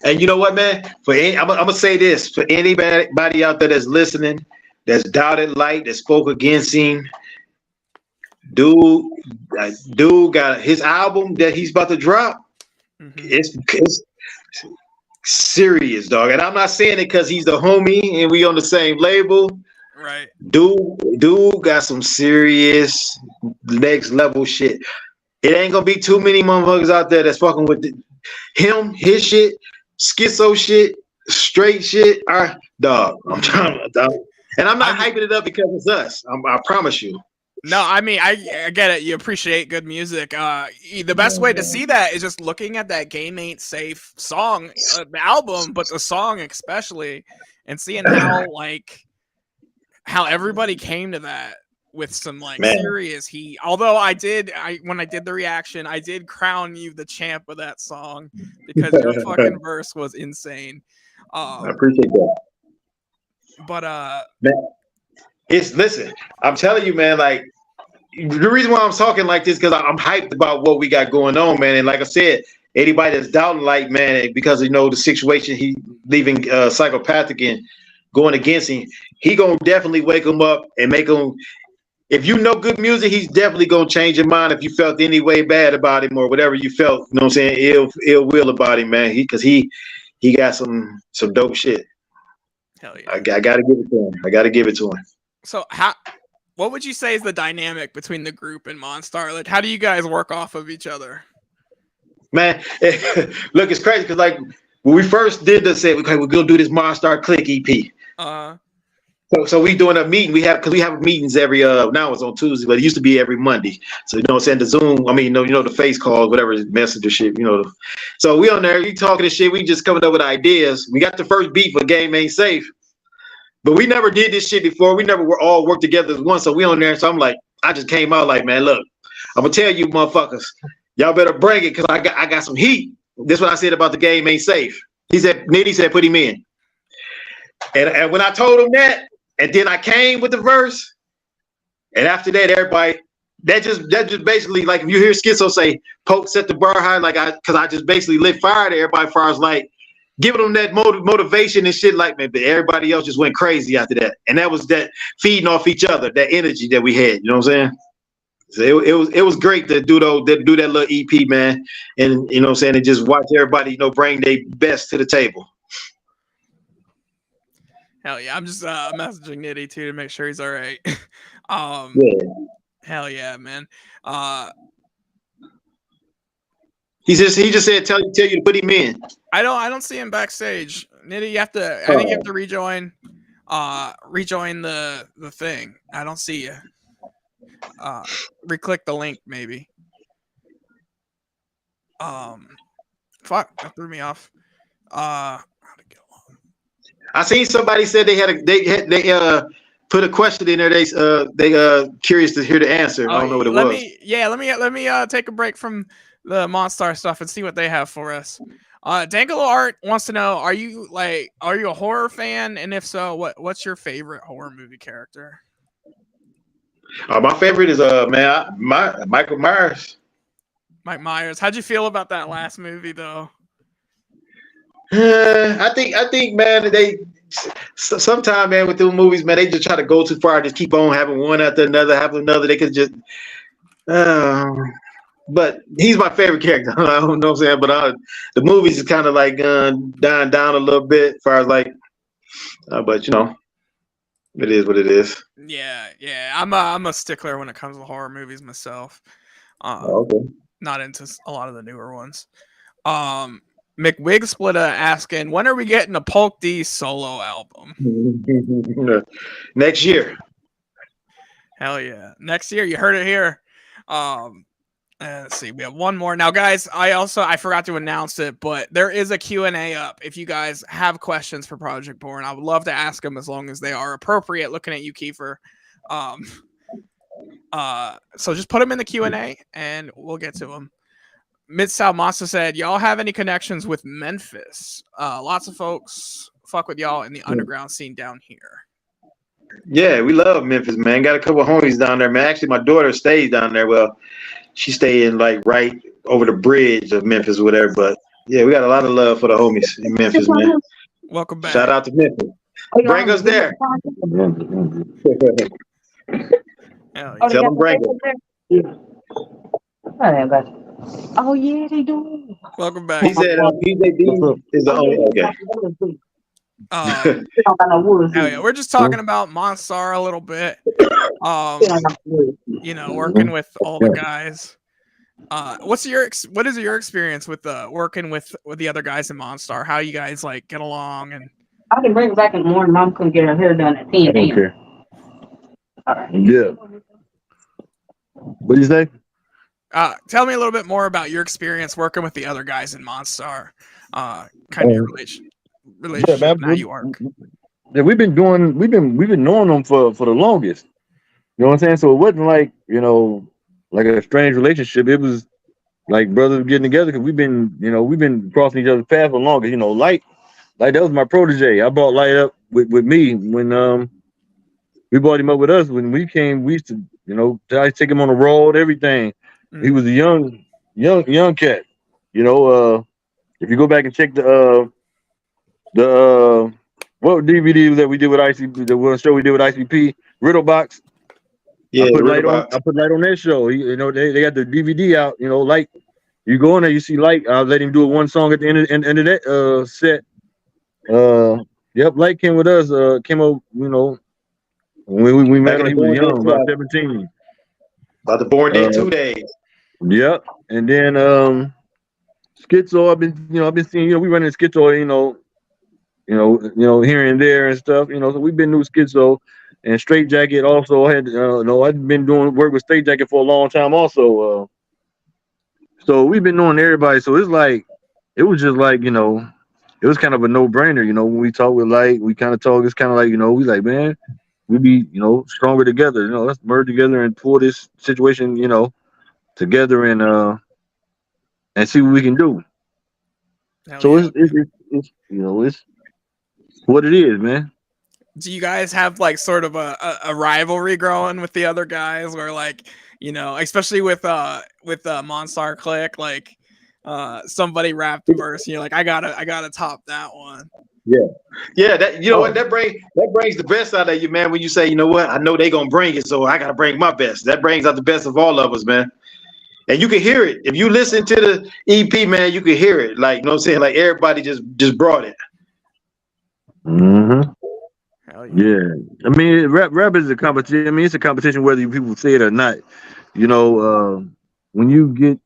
Speaker 8: And you know what, man? I'm gonna say this for anybody out there that's listening, that's doubted Light, that spoke against him. Dude got his album that he's about to drop. It's serious, dog. And I'm not saying it because he's the homie and we on the same label.
Speaker 2: Right.
Speaker 8: Dude got some serious next level shit. It ain't gonna be too many motherfuckers out there that's fucking with him, his shit, schizo shit, straight shit. Dog, I'm trying to, dog. And I'm not hyping it up because it's us. I promise you.
Speaker 2: No, I mean, I get it. You appreciate good music. The best way to see that is just looking at that Game Ain't Safe song, album, but the song especially, and seeing how everybody came to that with some like
Speaker 8: Man.
Speaker 2: serious heat. Although when I did the reaction, I did crown you the champ of that song because your fucking verse was insane.
Speaker 8: I appreciate that.
Speaker 2: But
Speaker 8: man, listen, I'm telling you, man, like the reason why I'm talking like this because I'm hyped about what we got going on, man. And like I said, anybody that's doubting, like, man, because the situation he leaving psychopathic and going against him, he gonna definitely wake him up and make him. If you know good music, he's definitely gonna change your mind if you felt any way bad about him or whatever you felt, you know what I'm saying, ill will about him, man. Because he got some dope shit.
Speaker 2: Hell yeah.
Speaker 8: I gotta give it to him. I gotta give it to him.
Speaker 2: So what would you say is the dynamic between the group and Monstar? Like, how do you guys work off of each other?
Speaker 8: Man, look, it's crazy because like when we first did this, say, okay, we're gonna do this Monstar Click EP. So we doing a meeting. We have meetings every now it's on Tuesday, but it used to be every Monday. So send the Zoom. I mean, the face calls, whatever messenger shit. So we on there, we talking and shit. We just coming up with ideas. We got the first beat for Game Ain't Safe, but we never did this shit before. We never were all worked together as one. So we on there. So I'm like, I just came out like, man, look, I'm gonna tell you, motherfuckers, y'all better bring it because I got some heat. This is what I said about the Game Ain't Safe. Nitty said, put him in. And when I told him that. And then I came with the verse, and after that, everybody that just basically like if you hear Schizo say Polk set the bar high, like because I just basically lit fire to everybody as far as like giving them that motivation and shit like man, but everybody else just went crazy after that, and that was that feeding off each other, that energy that we had. You know what I'm saying? So it was great to do that little EP, man, and you know what I'm saying, and just watch everybody bring their best to the table.
Speaker 2: Hell yeah, I'm just messaging Nitty too to make sure he's all right.
Speaker 8: Yeah.
Speaker 2: Hell yeah, man.
Speaker 8: He just said tell you to put him in.
Speaker 2: I don't see him backstage. Nitty, you have to. I think you have to rejoin the thing. I don't see you. Reclick the link maybe. Fuck, that threw me off.
Speaker 8: I seen somebody said they put a question in there. They curious to hear the answer. I don't know what it was.
Speaker 2: Let me take a break from the Monstar stuff and see what they have for us. Dangalo Art wants to know: Are you a horror fan? And if so, what's your favorite horror movie character?
Speaker 8: My favorite is Michael Myers.
Speaker 2: Mike Myers. How'd you feel about that last movie though?
Speaker 8: I think, man, they sometimes, man, with the movies, man, they just try to go too far. Just keep on having one after another. They could just, but he's my favorite character. I don't know what I'm saying, but the movies is kind of like dying down a little bit, as far as like, but it is what it is.
Speaker 2: Yeah. I'm a stickler when it comes to horror movies myself.
Speaker 8: Okay.
Speaker 2: Not into a lot of the newer ones. McWigsplitter asking, when are we getting a Polk D solo album?
Speaker 8: Next year.
Speaker 2: Hell yeah. Next year. You heard it here. Let's see. We have one more. Now, guys, I forgot to announce it, but there is a Q&A up. If you guys have questions for Project Born, I would love to ask them as long as they are appropriate. Looking at you, Kiefer. So just put them in the Q&A and we'll get to them. Mid-South Monster said, y'all have any connections with Memphis? Lots of folks fuck with y'all in the underground scene down here.
Speaker 8: Yeah, we love Memphis, man. Got a couple of homies down there, man. Actually, my daughter stays down there. Well, she staying like right over the bridge of Memphis or whatever. But yeah, we got a lot of love for the homies in Memphis, man.
Speaker 2: Welcome back.
Speaker 8: Shout out to Memphis. Bring us there. Tell them bring us.
Speaker 11: Oh yeah, they do.
Speaker 2: Welcome back.
Speaker 8: He said PJD is the only. Okay.
Speaker 2: Hell yeah. We're just talking about Monstar a little bit. Working with all the guys. What is your experience with working with the other guys in Monstar? How you guys like get along? And
Speaker 11: I can bring it back in the morning. Mom couldn't get her hair done at 10 a.m.
Speaker 12: Yeah. What do you say?
Speaker 2: Tell me a little bit more about your experience working with the other guys in Monstar. Kind of your relationship.
Speaker 12: Yeah, man,
Speaker 2: how you work.
Speaker 12: Yeah, we've been knowing them for the longest. know what I'm saying? So it wasn't like, like a strange relationship. It was like brothers getting together because we've been crossing each other's path for longer. Light, that was my protege. I brought Light up with me when we brought him up with us when we came. We used to, I take him on the road, everything. He was a young cat. If you go back and check the what DVD that we did with ICP, the one show we did with ICP, Riddle Box.
Speaker 8: Yeah,
Speaker 12: I put
Speaker 8: Riddle
Speaker 12: Light on.
Speaker 8: Box.
Speaker 12: I put Light on that show. They got the DVD out. Light. You go in there, you see Light. I'll let him do one song at the end of that set. Yep, Light came with us. Came up, when we met
Speaker 8: Back
Speaker 12: him,
Speaker 8: in the
Speaker 12: he was
Speaker 8: born
Speaker 12: young,
Speaker 8: days,
Speaker 12: about 17.
Speaker 8: about the born day 2 days.
Speaker 12: Yep, and then Schizo. I've been seeing. We run in Schizo. Here and there and stuff. So we've been doing Schizo, and Straight Jacket also had. I've been doing work with Straight Jacket for a long time also. So we've been knowing everybody. So it's like, it was just like, it was kind of a no brainer. When we talk with Light, we kind of talk. It's kind of like, we like, man, we be, stronger together. Let's merge together and pull this situation, together and see what we can do.
Speaker 2: Hell
Speaker 12: So
Speaker 2: yeah.
Speaker 12: it's what it is, man.
Speaker 2: Do you guys have like sort of a rivalry growing with the other guys, or like, especially with Monstar Click, like somebody rapped a verse, you're like, I gotta top that one.
Speaker 8: Yeah, that what that brings the best out of you, man. When you say, you know what, I know they gonna bring it, so I gotta bring my best. That brings out the best of all of us, man. And you can hear it if you listen to the EP, man. You can hear it, like, I'm saying, like everybody just brought it.
Speaker 12: Mm-hmm.
Speaker 2: Hell
Speaker 12: Yeah, I mean, rap is a competition. I mean, it's a competition whether people say it or not. When you get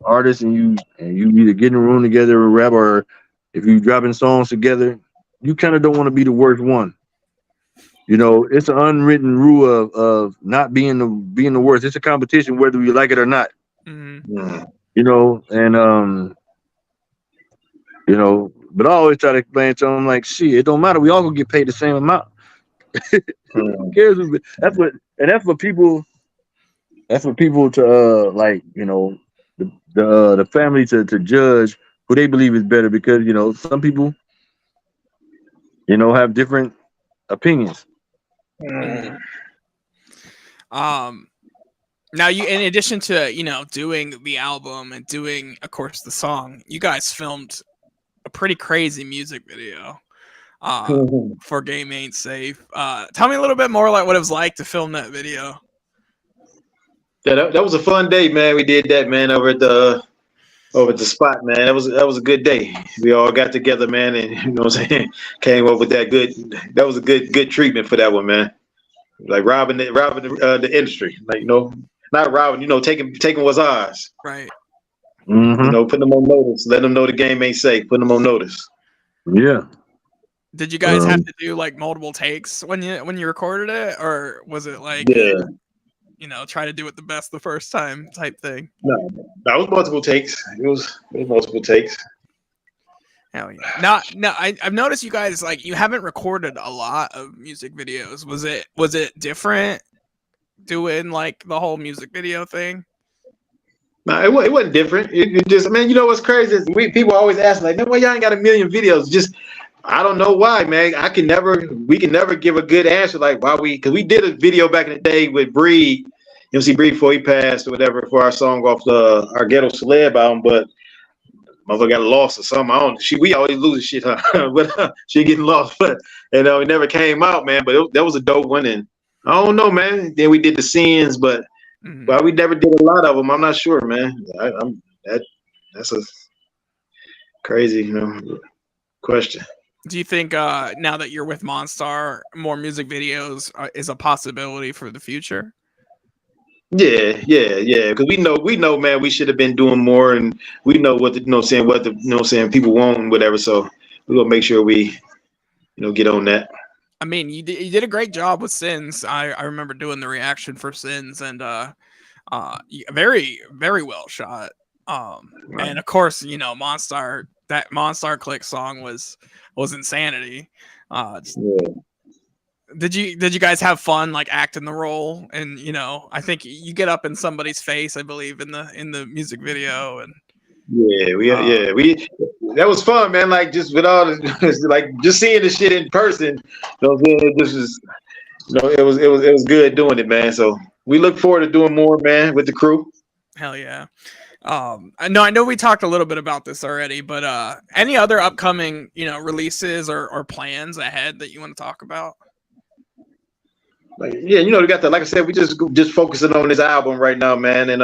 Speaker 12: artists and you either get in a room together or rap, or if you dropping songs together, you kind of don't want to be the worst one. It's an unwritten rule of not being the worst. It's a competition whether you like it or not.
Speaker 2: Mm-hmm.
Speaker 12: And but I always try to explain to them like, shit, it don't matter. We all gonna get paid the same amount. Who cares? That's for people. That's for people to the family to judge who they believe is better, because some people have different opinions.
Speaker 2: Mm-hmm. Now you, in addition to doing the album and doing, of course, the song, you guys filmed a pretty crazy music video for Game Ain't Safe. Tell me a little bit more like what it was like to film that video.
Speaker 8: Yeah, that was a fun day, man. We did that, man, over at the spot, man. That was a good day. We all got together, man, and what I'm saying, came up with that was a good treatment for that one, man. Like robbing the industry, like, not robbing, taking what's ours.
Speaker 2: Right.
Speaker 12: Mm-hmm.
Speaker 8: Putting them on notice, letting them know the game ain't safe, putting them on notice.
Speaker 12: Yeah.
Speaker 2: Did you guys have to do like multiple takes when you recorded it, or was it like try to do it the best the first time type thing?
Speaker 8: No, that was multiple takes. It was multiple takes.
Speaker 2: Hell yeah. No, I've noticed you guys, like, you haven't recorded a lot of music videos. Was it different doing like the whole music video thing?
Speaker 8: No, it wasn't different. It just, man, what's crazy is people always ask, like, man, why y'all ain't got a million videos? Just, I don't know why, man. We can never give a good answer, like, why because we did a video back in the day with Breed, see Breed before he passed or whatever, for our song off our Ghetto Celeb album, but motherfucker got lost or something. We always losing shit, huh? But she getting lost, but it never came out, man. But that was a dope one, and I don't know, man. Then we did the Sins, but we never did a lot of them. I'm not sure, man. That's a crazy, question.
Speaker 2: Do you think now that you're with Monstar, more music videos is a possibility for the future?
Speaker 8: Yeah. Because we know, man. We should have been doing more, and we know what people want and whatever. So we're gonna make sure we, get on that.
Speaker 2: I mean, you did a great job with Sins. I remember doing the reaction for Sins, and very, very well shot. And of course, Monstar, that Monstar Click song was insanity. did you guys have fun like acting the role? And I think you get up in somebody's face, I believe, in the music video. And
Speaker 8: we that was fun, man. Like just with all the like just seeing the shit in person. This was it was good doing it, man. So we look forward to doing more, man, with the crew.
Speaker 2: Hell yeah. I know we talked a little bit about this already, but any other upcoming releases or plans ahead that you want to talk about?
Speaker 8: Like we got the, like I said, we just focusing on this album right now, man, and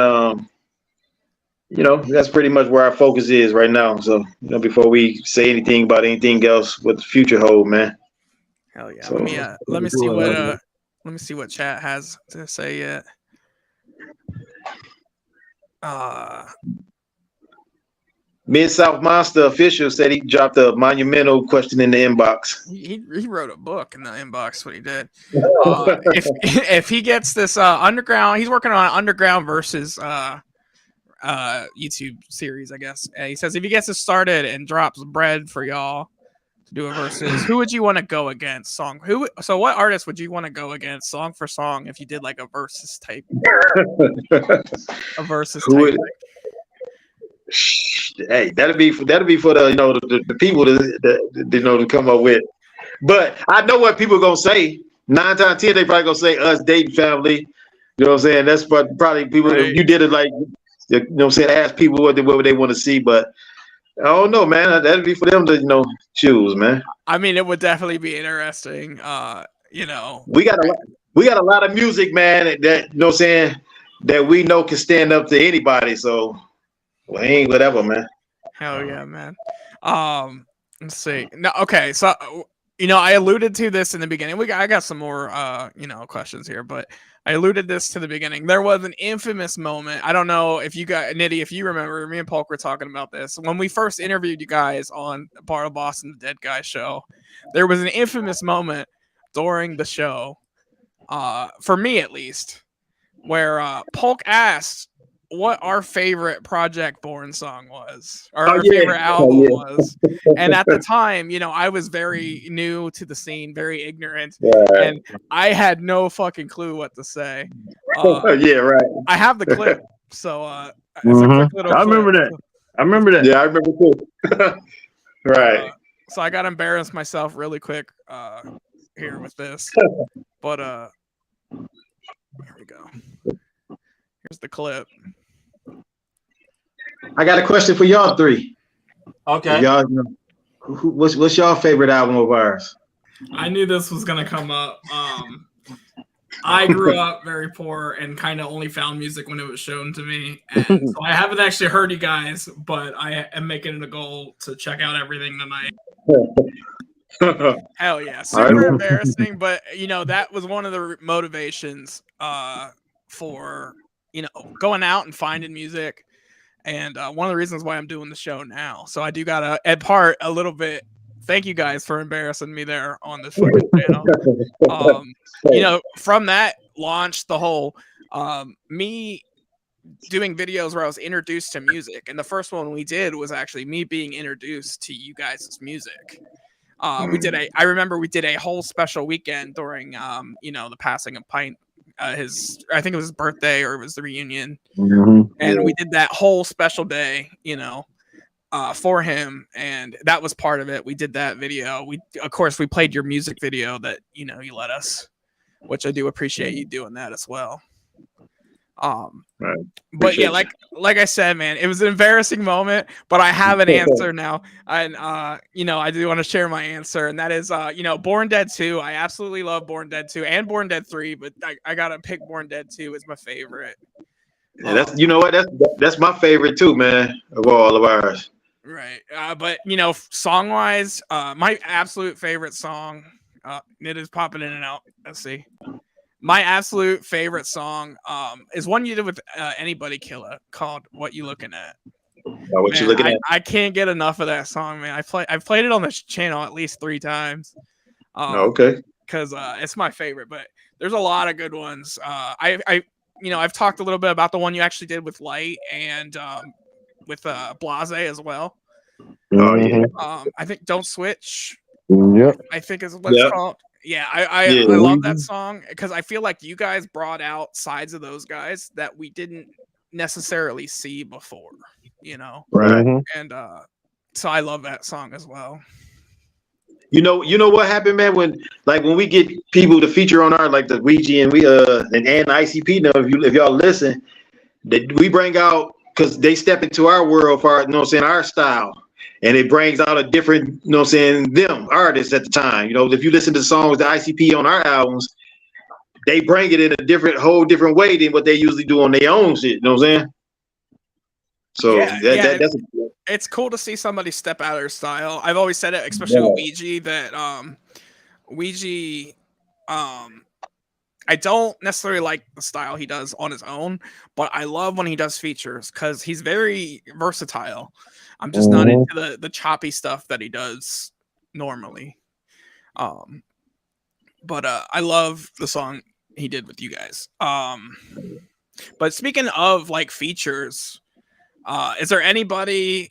Speaker 8: that's pretty much where our focus is right now. So before we say anything about anything else, what the future hold, man.
Speaker 2: Hell yeah. So, let me see what chat has to say yet.
Speaker 8: Mid-South Monster official said he dropped a monumental question in the inbox.
Speaker 2: He wrote a book in the inbox. What he did. If he gets this underground, he's working on underground versus YouTube series, I guess. He says if he gets this started and drops bread for y'all to do a versus, who would you want to go against? So what artist would you want to go against song for song if you did like a versus type? A versus type.
Speaker 8: Hey, that'd be for the the people to come up with. But I know what people are gonna say. 9 times out of 10, they probably gonna say us dating family. You know what I'm saying? That's probably people. Right. You did it like ask people what they want to see, but I don't know, man. That'd be for them to choose, man.
Speaker 2: I mean, it would definitely be interesting.
Speaker 8: We got a lot of music, man. That that we know can stand up to anybody. So. Well, ain't whatever, man.
Speaker 2: Hell yeah, man. Let's see. No, okay. So, I alluded to this in the beginning. I got some more, questions here, but I alluded this to the beginning. There was an infamous moment. I don't know if you got Nitty, if you remember, me and Polk were talking about this when we first interviewed you guys on Bartlehouse and the Dead Guy show. There was an infamous moment during the show, for me at least, where Polk asked what our favorite Project Born song was, or our favorite album was. And at the time, I was very new to the scene, very ignorant, and I had no fucking clue what to say.
Speaker 8: Right.
Speaker 2: I have the clip, so
Speaker 12: it's a quick little I remember that. I remember that.
Speaker 8: Yeah, I remember too. Right.
Speaker 2: So I got to embarrass myself really quick here with this, but here we go. Here's the clip.
Speaker 8: I got a question for y'all three.
Speaker 13: Okay.
Speaker 8: Y'all, what's y'all favorite album of ours?
Speaker 2: I knew this was gonna come up. I grew up very poor and kind of only found music when it was shown to me, and so I haven't actually heard you guys, but I am making it a goal to check out everything tonight. Hell yeah, super embarrassing, but that was one of the motivations for going out and finding music. And one of the reasons why I'm doing the show now. So I do got to impart a little bit. Thank you guys for embarrassing me there on this fucking channel. From that launched the whole me doing videos where I was introduced to music. And the first one we did was actually me being introduced to you guys' music. I remember we did a whole special weekend during, the passing of Pint. I think it was his birthday or it was the reunion, and we did that whole special day, for him, and that was part of it. We did that video. We played your music video that you let us, which I do appreciate you doing that as well.
Speaker 8: Right.
Speaker 2: But yeah, like I said, man, it was an embarrassing moment, but I have an answer now. And I do want to share my answer, and that is Born Dead 2. I absolutely love Born Dead 2 and Born Dead 3, but I gotta pick Born Dead 2 as my favorite.
Speaker 8: Yeah, that's my favorite too, man, of all of ours.
Speaker 2: Right. But song wise, my absolute favorite song, it is popping in and out. Let's see. My absolute favorite song is one you did with Anybody Killer called "What You Looking At."
Speaker 8: What you looking at? I
Speaker 2: can't get enough of that song, man. I've played it on this channel at least 3 times.
Speaker 8: Okay.
Speaker 2: Because it's my favorite, but there's a lot of good ones. I've talked a little bit about the one you actually did with Light and with Blase as well.
Speaker 8: Oh yeah.
Speaker 2: I think "Don't Switch."
Speaker 12: Yep.
Speaker 2: I think is what it's called. Yeah, I
Speaker 8: Yeah.
Speaker 2: love that song because I feel like you guys brought out sides of those guys that we didn't necessarily see before, you know.
Speaker 8: Right.
Speaker 2: And so I love that song as well.
Speaker 8: You know what happened, man? When we get people to feature on our like the Ouija and and ICP now, if y'all listen, that we bring out because they step into our world for our, our style. And it brings out a different, them artists at the time. If you listen to the songs, the ICP on our albums, they bring it in a whole different way than what they usually do on their own shit. You know what I'm saying? So that's
Speaker 2: it's cool to see somebody step out of their style. I've always said it, especially with Ouija, that Ouija, I don't necessarily like the style he does on his own, but I love when he does features because he's very versatile. I'm just not into the choppy stuff that he does normally. But I love the song he did with you guys. But speaking of like features, is there anybody,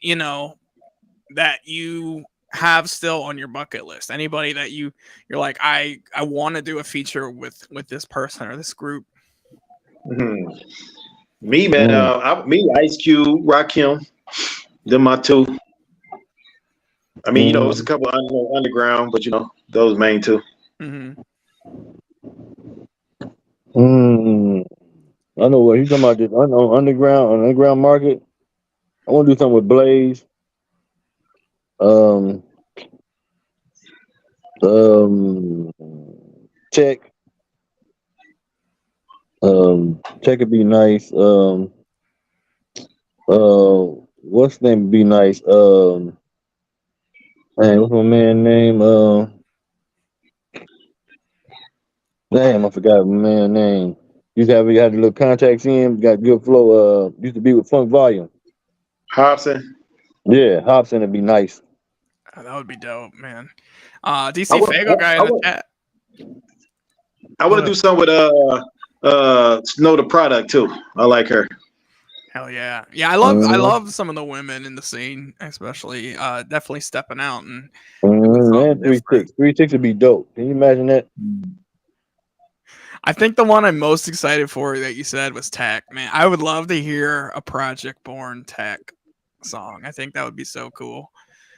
Speaker 2: that you have still on your bucket list? Anybody that you're like, I want to do a feature with this person or this group?
Speaker 8: Me, man. Me, Ice Cube, Rakim. Them my two. I mean, it's a couple underground, but those main two.
Speaker 12: I know what you're talking about. This underground market. I want to do something with Blaze. Tech. Tech would be nice. What's the name would be nice? Man, what's my man name? Damn, I forgot my man name. We had the little contacts in, got good flow. Used to be with Funk Volume.
Speaker 8: Hobson.
Speaker 12: Yeah, Hobson would be nice.
Speaker 2: Oh, that would be dope, man. DC Fago guy in the chat.
Speaker 8: I want to do something with Snow the Product too. I like her.
Speaker 2: Hell yeah. Yeah, I love some of the women in the scene, especially definitely stepping out and
Speaker 12: 3-6 would be dope. Can you imagine that?
Speaker 2: I think the one I'm most excited for that you said was Tech, man. I would love to hear a Project Born Tech song. I think that would be so cool.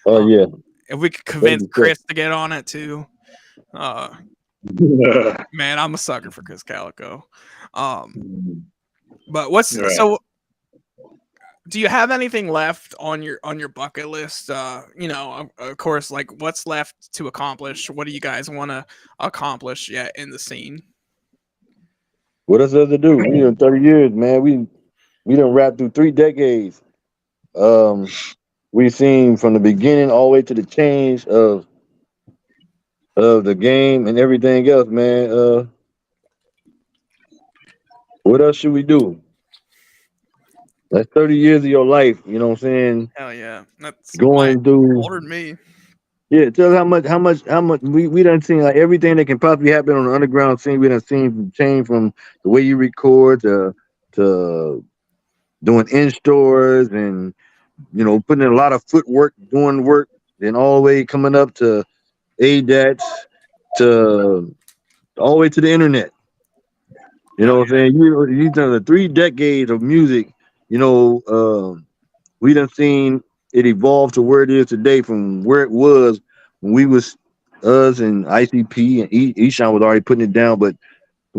Speaker 12: Oh yeah.
Speaker 2: If we could convince Chris to get on it too. Man, I'm a sucker for Chris Calico. But so do you have anything left on your bucket list? Of course, like what's left to accomplish? What do you guys want to accomplish yet in the scene?
Speaker 12: What else to do? We in 30 years, man. We done wrapped through 3 decades. We've seen from the beginning all the way to the change of the game and everything else, man. What else should we do? That's 30 years of your life, you know what I'm saying?
Speaker 2: Hell yeah. That's
Speaker 12: going through
Speaker 2: older than me.
Speaker 12: Yeah, tell us how much we done seen, like everything that can possibly happen on the underground scene. We done seen change from the way you record to doing in stores and putting in a lot of footwork, doing work, then all the way coming up to ADATs to all the way to the internet. You know what I'm saying? You done the 3 decades of music. We done seen it evolved to where it is today from where it was when we was us and ICP and Eshawn was already putting it down, but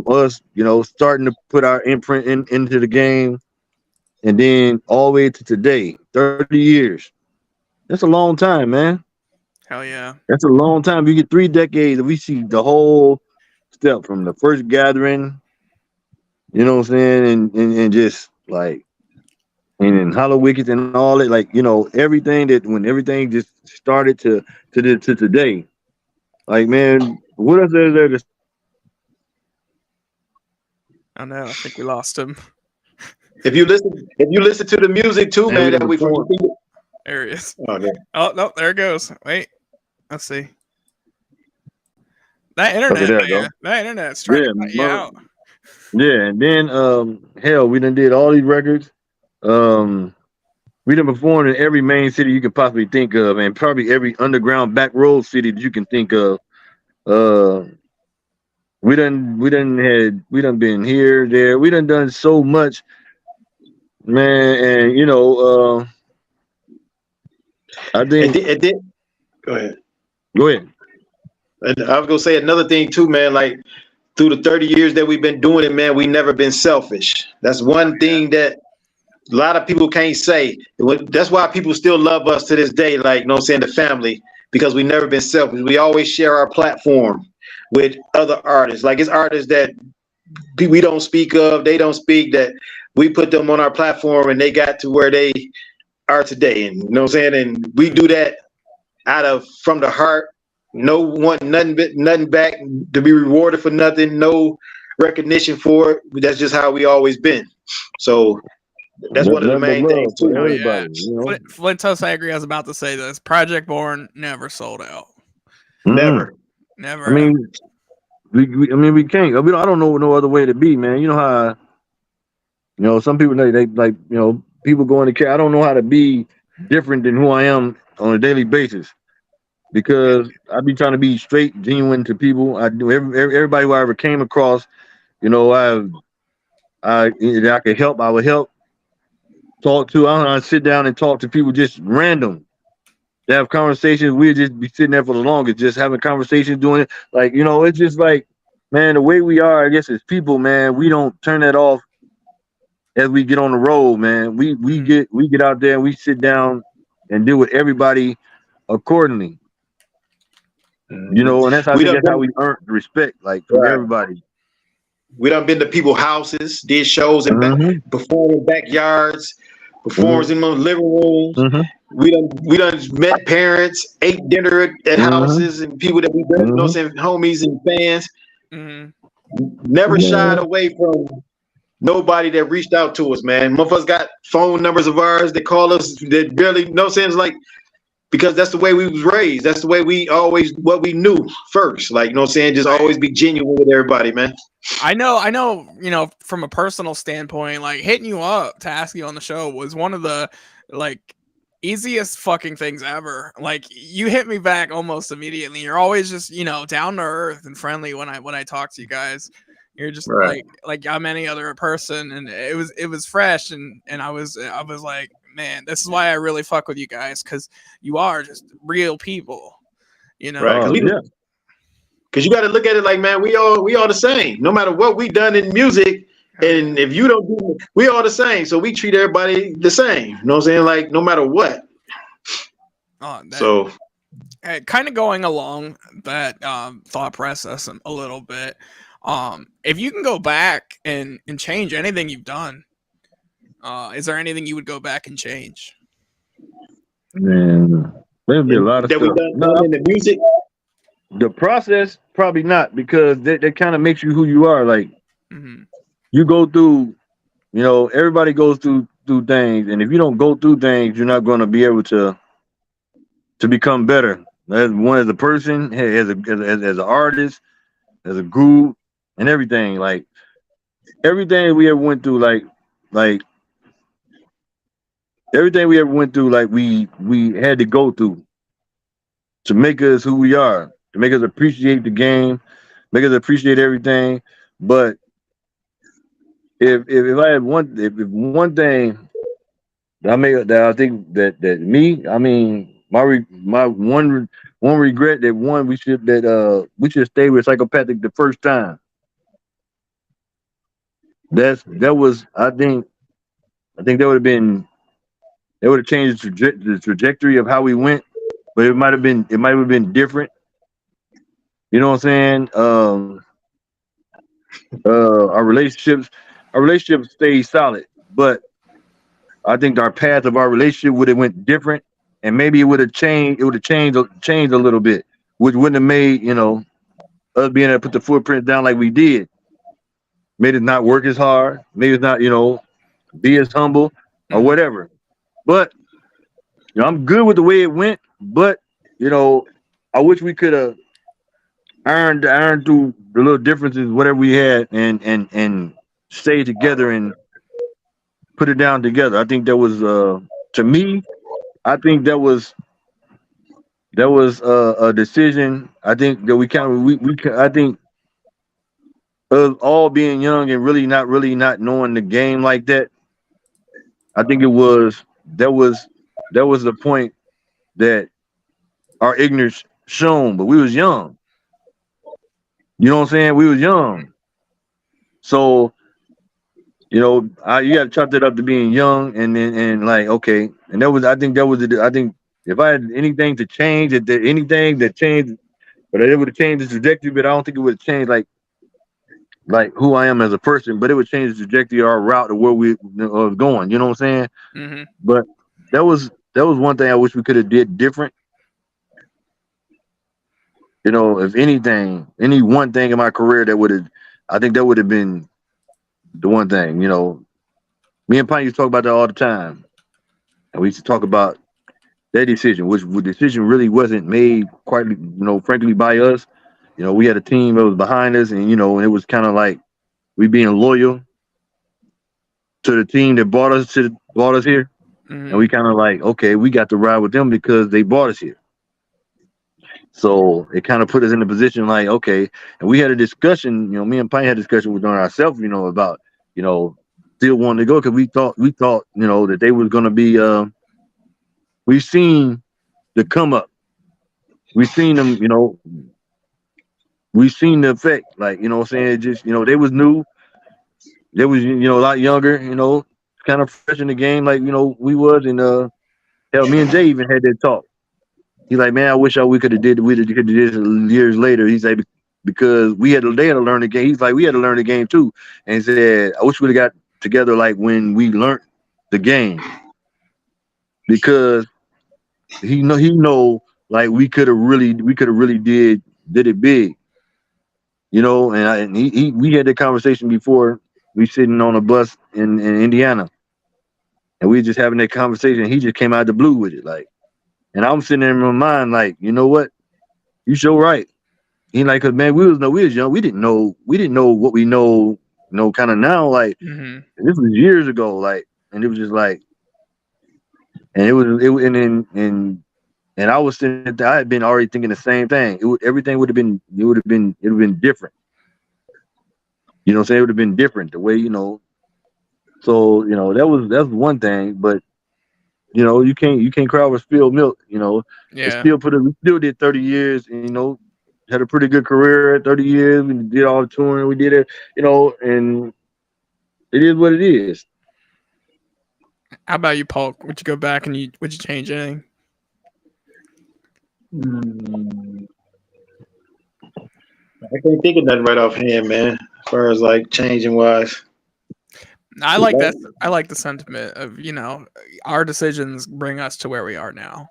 Speaker 12: us, starting to put our imprint into the game, and then all the way to today, 30 years. That's a long time, man.
Speaker 2: Hell yeah.
Speaker 12: That's a long time. You get 3 decades and we see the whole step from the first gathering, you know what I'm saying, and just like and then Hollow Wickets and all it, like, everything that when everything just started to today. Like, man, what else is there to
Speaker 2: I know, I think we lost him.
Speaker 8: If you listen to the music too, man, that we from
Speaker 2: there he is.
Speaker 8: Oh, yeah.
Speaker 2: Oh no, there it goes. Wait. Let's see. That internet's trying to cut you out.
Speaker 12: Yeah, and then hell, we done did all these records. We done performed in every main city you could possibly think of, and probably every underground back road city that you can think of. we done been here, there. We done so much, man. And I think.
Speaker 8: Go ahead.
Speaker 12: Go ahead.
Speaker 8: And I was gonna say another thing too, man. Like through the 30 years that we've been doing it, man, we never been selfish. That's one thing that a lot of people can't say. That's why people still love us to this day. Like, you know what I'm saying, the family, because we never been selfish. We always share our platform with other artists. Like it's artists that we don't speak of, they don't speak, that we put them on our platform and they got to where they are today. And you know what I'm saying? And we do that from the heart. No one, nothing back to be rewarded for nothing, no recognition for it. That's just how we always been. So that's one of the main things too.
Speaker 12: Everybody,
Speaker 2: Flintos, I agree. I was about to say this. Project Born never sold out.
Speaker 8: Never.
Speaker 2: Never.
Speaker 12: I mean, we can't. I don't know no other way to be, man. You know how, some people they like, people go into care. I don't know how to be different than who I am on a daily basis, because I be trying to be straight, genuine to people. I do everybody who I ever came across. I could help. I would help. Talk to. I sit down and talk to people just random. To have conversations. We'd just be sitting there for the longest, just having conversations, doing it. Like, it's just like, man, the way we are, I guess, as people, man, we don't turn that off as we get on the road, man. We get out there and we sit down and deal with everybody accordingly. And that's how we earn respect, like, from everybody.
Speaker 8: We done been to people's houses, did shows and performed in backyards, performs in the living rooms. We done met parents, ate dinner at houses, and people that we know, homies and fans. Never shied away from nobody that reached out to us, man. Most of us got phone numbers of ours that call us that barely no sense, like, because that's the way we was raised. That's the way we always what we knew first. Like, just always be genuine with everybody, man.
Speaker 2: I know, from a personal standpoint, like hitting you up to ask you on the show was one of the easiest fucking things ever. Like, you hit me back almost immediately. You're always just, down to earth and friendly when I talk to you guys. You're just like I'm any other person, and it was fresh, and I was like, man, this is why I really fuck with you guys, because you are just real people,
Speaker 8: Right? Because you got to look at it like, man, we all the same. No matter what we done in music, and if you don't do it, we all the same. So we treat everybody the same. You know what I'm saying? Like, no matter what. So,
Speaker 2: kind of going along that thought process a little bit. If you can go back and change anything you've done, is there anything you would go back and change?
Speaker 12: Man, there'd be a lot of
Speaker 8: that
Speaker 12: stuff.
Speaker 8: We done in the music.
Speaker 12: The process, probably not, because that kind of makes you who you are. Like, you go through, everybody goes through things, and if you don't go through things, you're not going to be able to become better. As a person, as an artist, as a group, and everything. Like, everything we ever went through, like everything we ever went through, like we had to go through to make us who we are, to make us appreciate the game, make us appreciate everything. But if I had one thing that I think that me, I mean, my one regret that we should stay with Psychopathic the first time. That was I think that would have changed the trajectory of how we went, but it might have been different. You know what I'm saying? Our relationships stayed solid, but I think our path of our relationship would have went different, and maybe it would have changed. It would have changed a little bit, which wouldn't have made us being able to put the footprint down like we did. Made it not work as hard. Made it not be as humble or whatever. But I'm good with the way it went. But I wish we could have ironed through the little differences, whatever we had, and stay together and put it down together. I think that was to me. I think that was a decision. I think that I think Us all being young and really not knowing the game like that. I think that was the point that our ignorance shown, but we was young. You know what I'm saying? We was young. So, you got to chalk that up to being young and like, okay. And I think if I had anything to change, anything that changed, but it would have changed the trajectory, but I don't think it would have changed like who I am as a person, but it would change the trajectory or our route to where we was going. You know what I'm saying?
Speaker 2: Mm-hmm.
Speaker 12: But that was one thing I wish we could have did different. If anything, any one thing in my career I think that would have been the one thing. Me and Pine used to talk about that all the time, and we used to talk about that decision, which the decision really wasn't made quite, frankly, by us. We had a team that was behind us, and and it was kind of like we being loyal to the team that brought us here,
Speaker 2: Mm-hmm.
Speaker 12: and we kind of like, okay, we got to ride with them because they brought us here. So it kind of put us in a position like, okay, and we had a discussion. Me and Pine had a discussion with ourselves, about still wanting to go because we thought that they was gonna be. We've seen the come up. We've seen them, we've seen the effect. Like, what I'm saying? Just, they was new. They was, a lot younger, kind of fresh in the game like, we was. And hell, me and Jay even had that talk. He's like, man, I wish we could have did this years later. He's like, because they had to learn the game. He's like, we had to learn the game too. And he said, I wish we would have got together like when we learned the game. Because he know like we could have really did it big. And we had that conversation before. We sitting on a bus in Indiana. And we just having that conversation. He just came out of the blue with it. Like, and I'm sitting there in my mind, like, you know what? You sure right. He like, cause man, we was young. We didn't know what we know, kind of now. Like,
Speaker 2: Mm-hmm.
Speaker 12: this was years ago. Like, and it was just like, and and I was sitting there, I had been already thinking the same thing. Everything would have been different. You know what I'm saying? It would have been different the way, So, that's one thing, but you can't cry over spilled milk,
Speaker 2: Yeah.
Speaker 12: We still did 30 years, and, had a pretty good career at 30 years. We did all the touring, we did it, and it is what it is.
Speaker 2: How about you, Polk? Would you go back and would you change anything?
Speaker 8: I can't think of nothing right offhand, man. As far as like changing wise.
Speaker 2: I like that. I like the sentiment of, our decisions bring us to where we are now.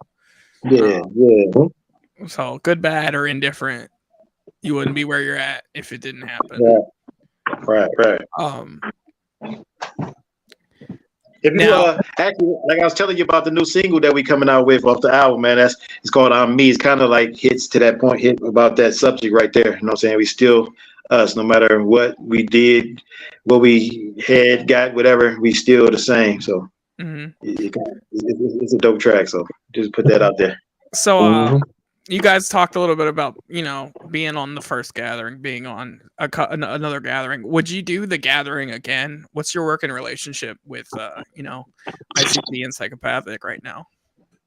Speaker 8: Yeah.
Speaker 2: So good, bad, or indifferent, you wouldn't be where you're at if it didn't happen.
Speaker 8: Yeah. Right. If you actually, like I was telling you about the new single that we coming out with off the album, man, it's called "I'm Me." It's kind of like hits to that point, hit about that subject right there. You know what I'm saying? We still us, no matter what we did, what we had, got, whatever, we still the same. So it's a dope track. So just put that out there.
Speaker 2: So you guys talked a little bit about, being on the first gathering, being on another gathering. Would you do the gathering again? What's your working relationship with, ICP and Psychopathic right now?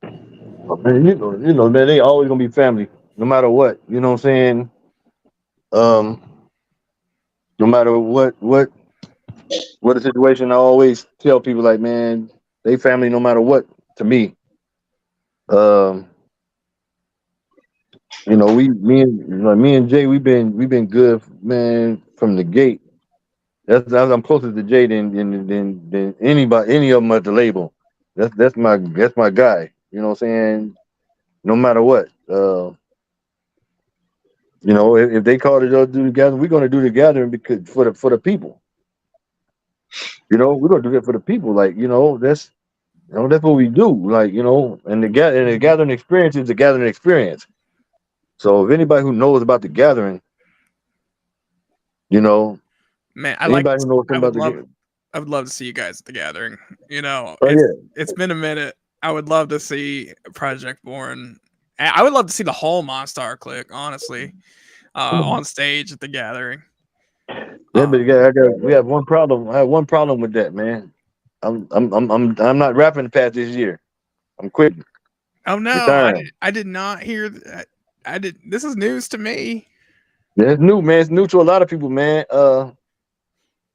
Speaker 12: Man, man, they always gonna be family, no matter what. You know what I'm saying? No matter what the situation, I always tell people like, man, they family no matter what to me. Me and Jay, we've been good, man, from the gate. I'm closer to Jay than anybody, any of them at the label. That's my guy. You know what I'm saying? No matter what. If they call it do the gathering, we're gonna do the gathering because for the people. We're gonna do that for the people. Like, that's what we do. Like, and the gathering experience is a gathering experience. So if anybody who knows about the gathering,
Speaker 2: man, I would love to see you guys at the gathering. It's been a minute. I would love to see Project Born. I would love to see the whole Monstar clique, honestly, on stage at the gathering.
Speaker 12: Yeah, but we have one problem. I have one problem with that, man. I'm not rapping past this year. I'm quitting.
Speaker 2: Oh no,
Speaker 12: Retiring.
Speaker 2: I did not hear that. I did. This is news to me.
Speaker 12: Yeah, it's new, man. It's new to a lot of people, man.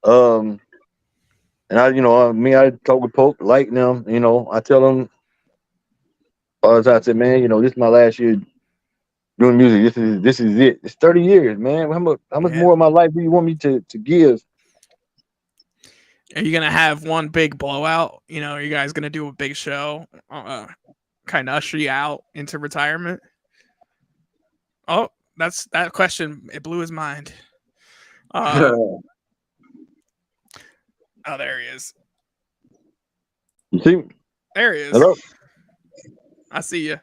Speaker 12: And I talk with Polk, like them. I tell them all the time. I said, man, this is my last year doing music. This is it. It's 30 years, man. How much more of my life do you want me to give?
Speaker 2: Are you gonna have one big blowout? Are you guys gonna do a big show? Kind of usher you out into retirement? Oh, that question. It blew his mind. Oh, there he is.
Speaker 12: You see?
Speaker 2: There he is.
Speaker 12: Hello.
Speaker 2: I see you.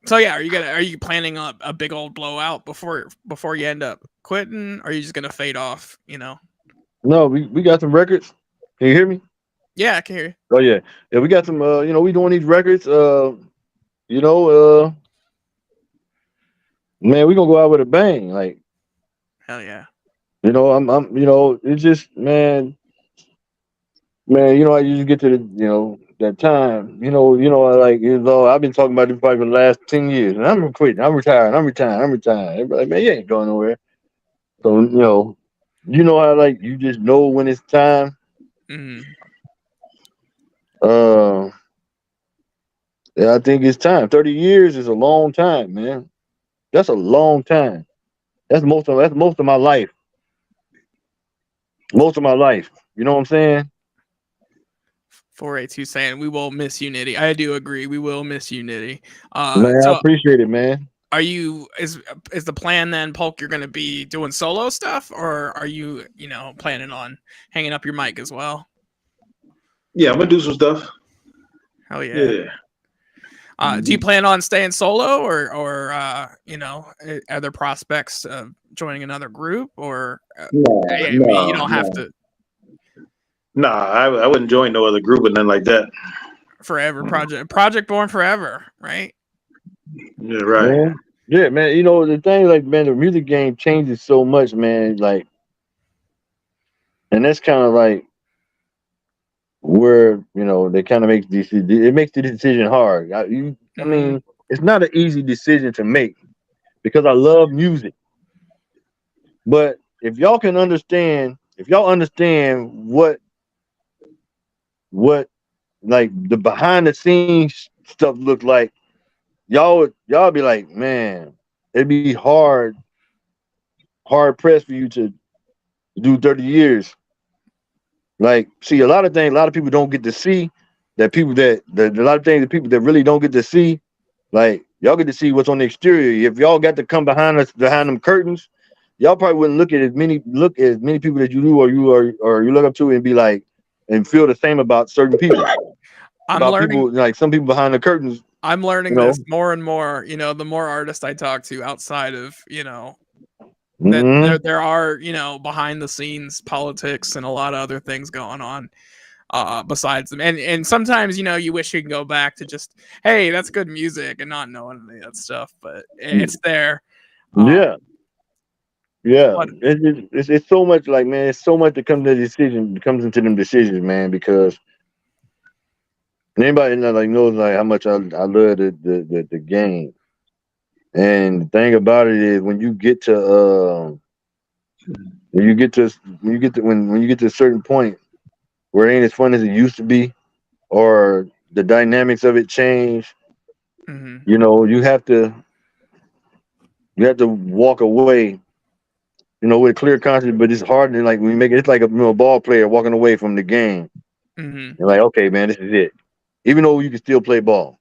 Speaker 2: So yeah, are you planning a big old blowout before you end up quitting? Or are you just gonna fade off?
Speaker 12: No, we got some records. Can you hear me?
Speaker 2: Yeah, I can hear you.
Speaker 12: Oh yeah, we got some. We doing these records. Man, we gonna go out with a bang. Like,
Speaker 2: hell yeah.
Speaker 12: It's just, man. I usually get to that time. I've been talking about this probably for the last 10 years, and I'm quitting. I'm retiring. Everybody, like, man, you ain't going nowhere. So how you just know when it's time.
Speaker 2: Mm-hmm.
Speaker 12: Yeah, I think it's time. 30 years is a long time, man. That's a long time. That's most of my life. Most of my life. You know what I'm saying?
Speaker 2: 482 saying we will miss you, Nitty. I do agree. We will miss you, Nitty.
Speaker 12: Man, I appreciate it, man.
Speaker 2: Are you is the plan then, Polk? You're going to be doing solo stuff, or are you planning on hanging up your mic as well?
Speaker 8: Yeah, I'm gonna do some stuff.
Speaker 2: Hell yeah. Do you plan on staying solo, or are there prospects of joining another group, or you don't have to?
Speaker 8: Nah, I wouldn't join no other group or nothing like that.
Speaker 2: Forever Project Born forever, right?
Speaker 8: Yeah, right.
Speaker 12: Man. Yeah, man. The thing, like, man, the music game changes so much, man. Like, and that's kind of like where they kind of make it makes the decision hard. I mean, it's not an easy decision to make because I love music. But if y'all understand what like the behind the scenes stuff look like, y'all be like, man, it'd be hard pressed for you to do 30 years. Like, see, a lot of people don't get to see that a lot of things that people that really don't get to see, like, y'all get to see what's on the exterior. If y'all got to come behind them curtains, y'all probably wouldn't look at as many people that you do or you look up to and be like and feel the same about certain people. People, like some people behind the curtains.
Speaker 2: I'm learning this more and more. The more artists I talk to outside of that there are behind the scenes politics and a lot of other things going on besides them, and sometimes you wish you can go back to just, hey, that's good music, and not knowing any of that stuff, but it's there.
Speaker 12: Yeah. It's so much, like, man, it's so much that comes into them decisions, man, because anybody knows like how much I love the game. And the thing about it is when you get to a certain point where it ain't as fun as it used to be, or the dynamics of it change, you have to walk away, with a clear conscience. But it's hard, and like when you make it, it's like a ball player walking away from the game. You're like, okay, man, this is it. Even though you can still play ball.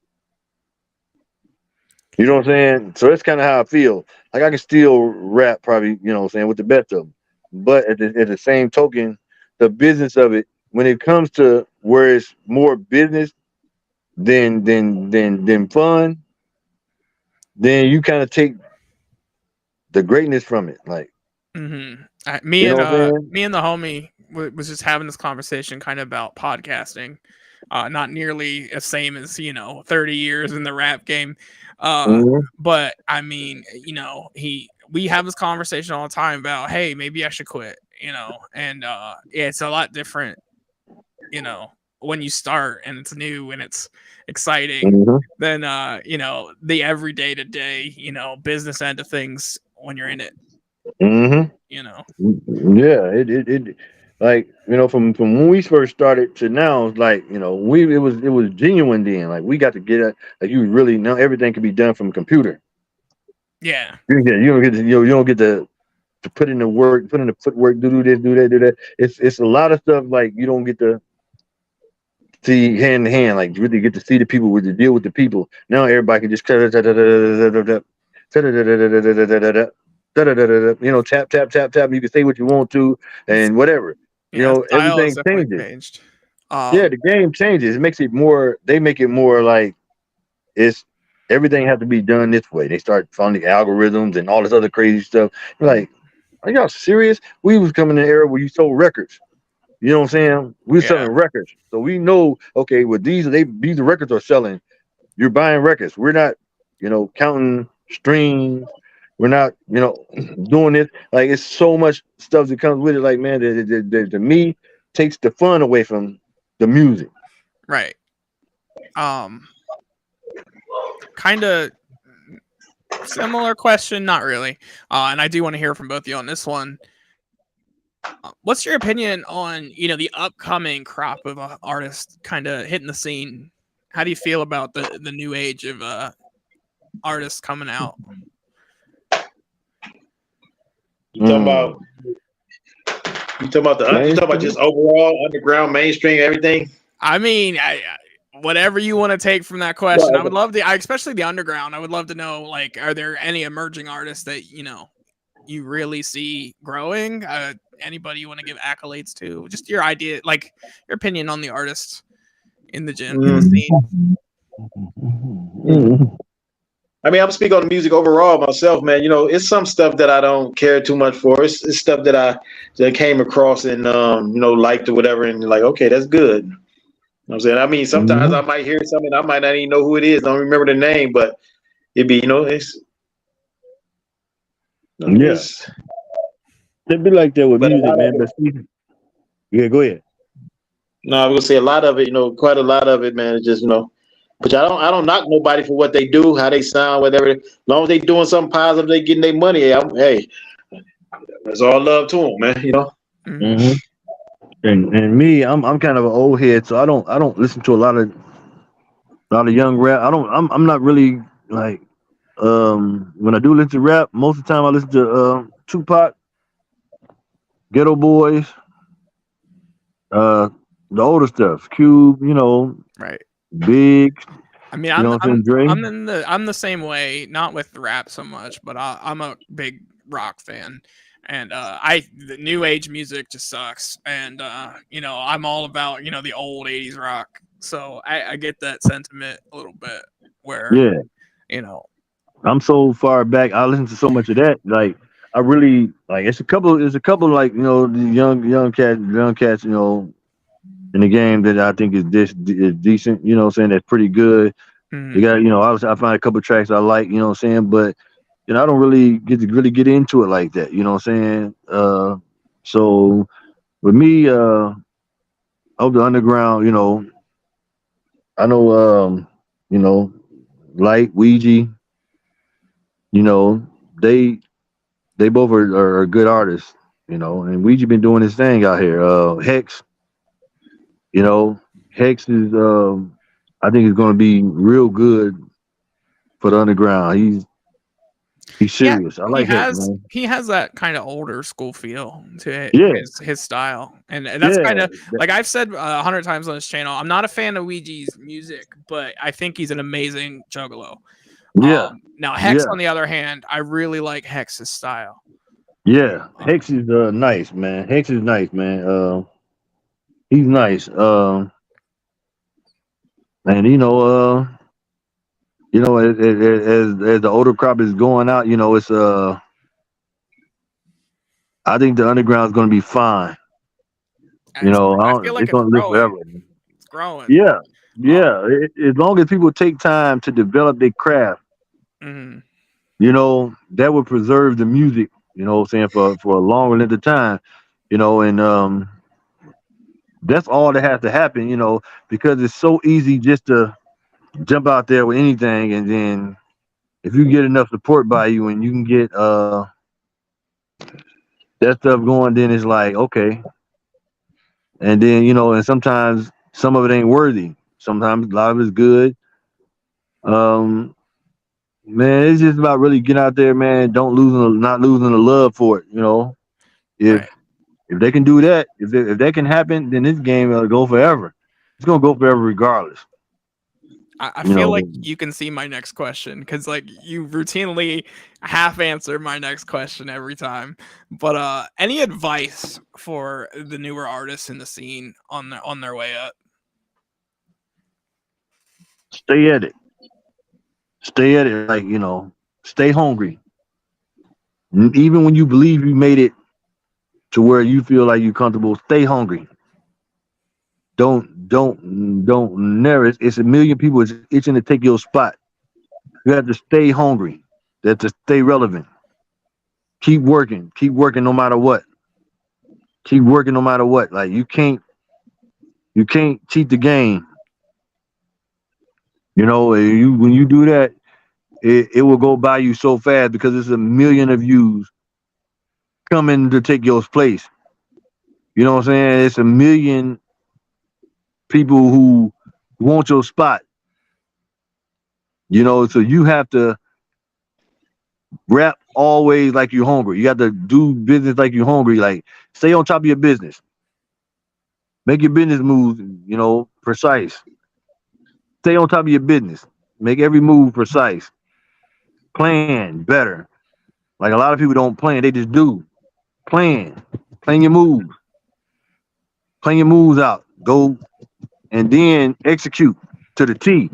Speaker 12: You know what I'm saying? So that's kind of how I feel. Like, I can still rap probably, with the best of them. But at the same token, the business of it, when it comes to where it's more business than fun, then you kind of take the greatness from it. Like,
Speaker 2: me and the homie was just having this conversation kind of about podcasting. Not nearly the same as 30 years in the rap game, but I mean, we have this conversation all the time about, hey, maybe I should quit, and yeah, it's a lot different, when you start and it's new and it's exciting than the everyday to day, business end of things when you're in it.
Speaker 12: Yeah, it like from when we first started to now, it's like it was genuine then. Like we got to get it. Like you really know everything can be done from a computer.
Speaker 2: Yeah,
Speaker 12: you don't get to put in the work, put in the footwork, do this, do that, do that. It's a lot of stuff like you don't get to see hand in hand. Like you really get to see the people with to deal with the people. Now everybody can just tap tap tap tap. You can say what you want to and whatever. Everything changes.
Speaker 2: Changed.
Speaker 12: Yeah, the game changes. It makes it more. They make it more like it's everything has to be done this way. They start finding algorithms and all this other crazy stuff. You're like, are y'all serious? We was coming in an era where you sold records. You know what I'm saying? We were selling records, so we know. Okay, with these records are selling. You're buying records. We're not, counting streams. We're not, doing this. Like it's so much stuff that comes with it. Like man, to me, takes the fun away from the music.
Speaker 2: Right. Kind of similar question, not really. And I do want to hear from both of you on this one. What's your opinion on, the upcoming crop of artists kind of hitting the scene? How do you feel about the new age of artists coming out?
Speaker 8: You talking about just overall underground, mainstream, everything?
Speaker 2: I mean, whatever you want to take from that question. Well, I would love especially the underground. I would love to know, like, are there any emerging artists that you really see growing? Anybody you want to give accolades to? Just your idea, like your opinion on the artists in the scene.
Speaker 8: I mean, I'm speaking on the music overall myself, man. It's some stuff that I don't care too much for. It's stuff that I came across and liked or whatever, and like, okay, that's good. You know what I'm saying? I mean, sometimes I might hear something, I might not even know who it is, don't remember the name, but it'd be,
Speaker 12: It'd be like that with music, man. But yeah, go ahead.
Speaker 8: No, I was gonna say a lot of it, quite a lot of it, man. It's just, but I don't knock nobody for what they do, how they sound, whatever. As long as they doing something positive, they getting their money. Hey, that's all love to them, man.
Speaker 12: And me, I'm kind of an old head, so I don't listen to a lot of young rap. I'm not really like when I do listen to rap, most of the time I listen to Tupac, Ghetto Boys, the older stuff, Cube,
Speaker 2: right.
Speaker 12: Big.
Speaker 2: I mean, I'm the same way, not with rap so much, but I'm a big rock fan, and the new age music just sucks, and I'm all about the old 80s rock, so I get that sentiment a little bit where
Speaker 12: I'm so far back, I listen to so much of that, like I really like it's a couple like the young cats in the game that I think is decent, saying that's pretty good. You got, I find a couple tracks I like, saying, but I don't really get into it like that, saying. So with me, of the underground, I know, Light, Ouija, they both are good artists, and Ouija been doing his thing out here. Hex. Hex is I think it's gonna be real good for the underground. He's serious. I like Hex, man.
Speaker 2: He has that kind of older school feel to his style. And that's kind of like I've said 100 times on this channel, I'm not a fan of Ouija's music, but I think he's an amazing juggalo. Now Hex on the other hand, I really like Hex's style.
Speaker 12: Hex is nice, man. He's nice. And as the older crop is going out, it's I think the underground is going to be fine. I
Speaker 2: feel like
Speaker 12: it's going to live forever.
Speaker 2: It's growing.
Speaker 12: As long as people take time to develop their craft, that would preserve the music, what I'm saying, for a longer length of time, and that's all that has to happen, because it's so easy just to jump out there with anything, and then if you get enough support by you and you can get that stuff going, then it's like, okay. And then, and sometimes some of it ain't worthy. Sometimes a lot of it's good. Man, it's just about really getting out there, man. Not losing the love for it. If
Speaker 2: Right.
Speaker 12: if they can do that, if that can happen, then this game will go forever. It's gonna go forever regardless.
Speaker 2: I feel like you can see my next question because like you routinely half answer my next question every time. But any advice for the newer artists in the scene on their way up?
Speaker 12: Stay at it. Stay at it. Like, stay hungry. Even when you believe you made it to where you feel like you're comfortable, stay hungry. Don't never. It's a million people itching to take your spot. You have to stay hungry. You have to stay relevant. Keep working no matter what. Keep working no matter what. Like you can't cheat the game. When you do that, it will go by you so fast because there's a million of yous coming to take your place. You know what I'm saying? It's a million people who want your spot. So you have to rap always like you're hungry. You got to do business like you're hungry. Like stay on top of your business. Make your business moves, precise. Stay on top of your business. Make every move precise. Plan better. Like a lot of people don't plan, they just do. Plan your moves. Plan your moves out. Go and then execute to the T.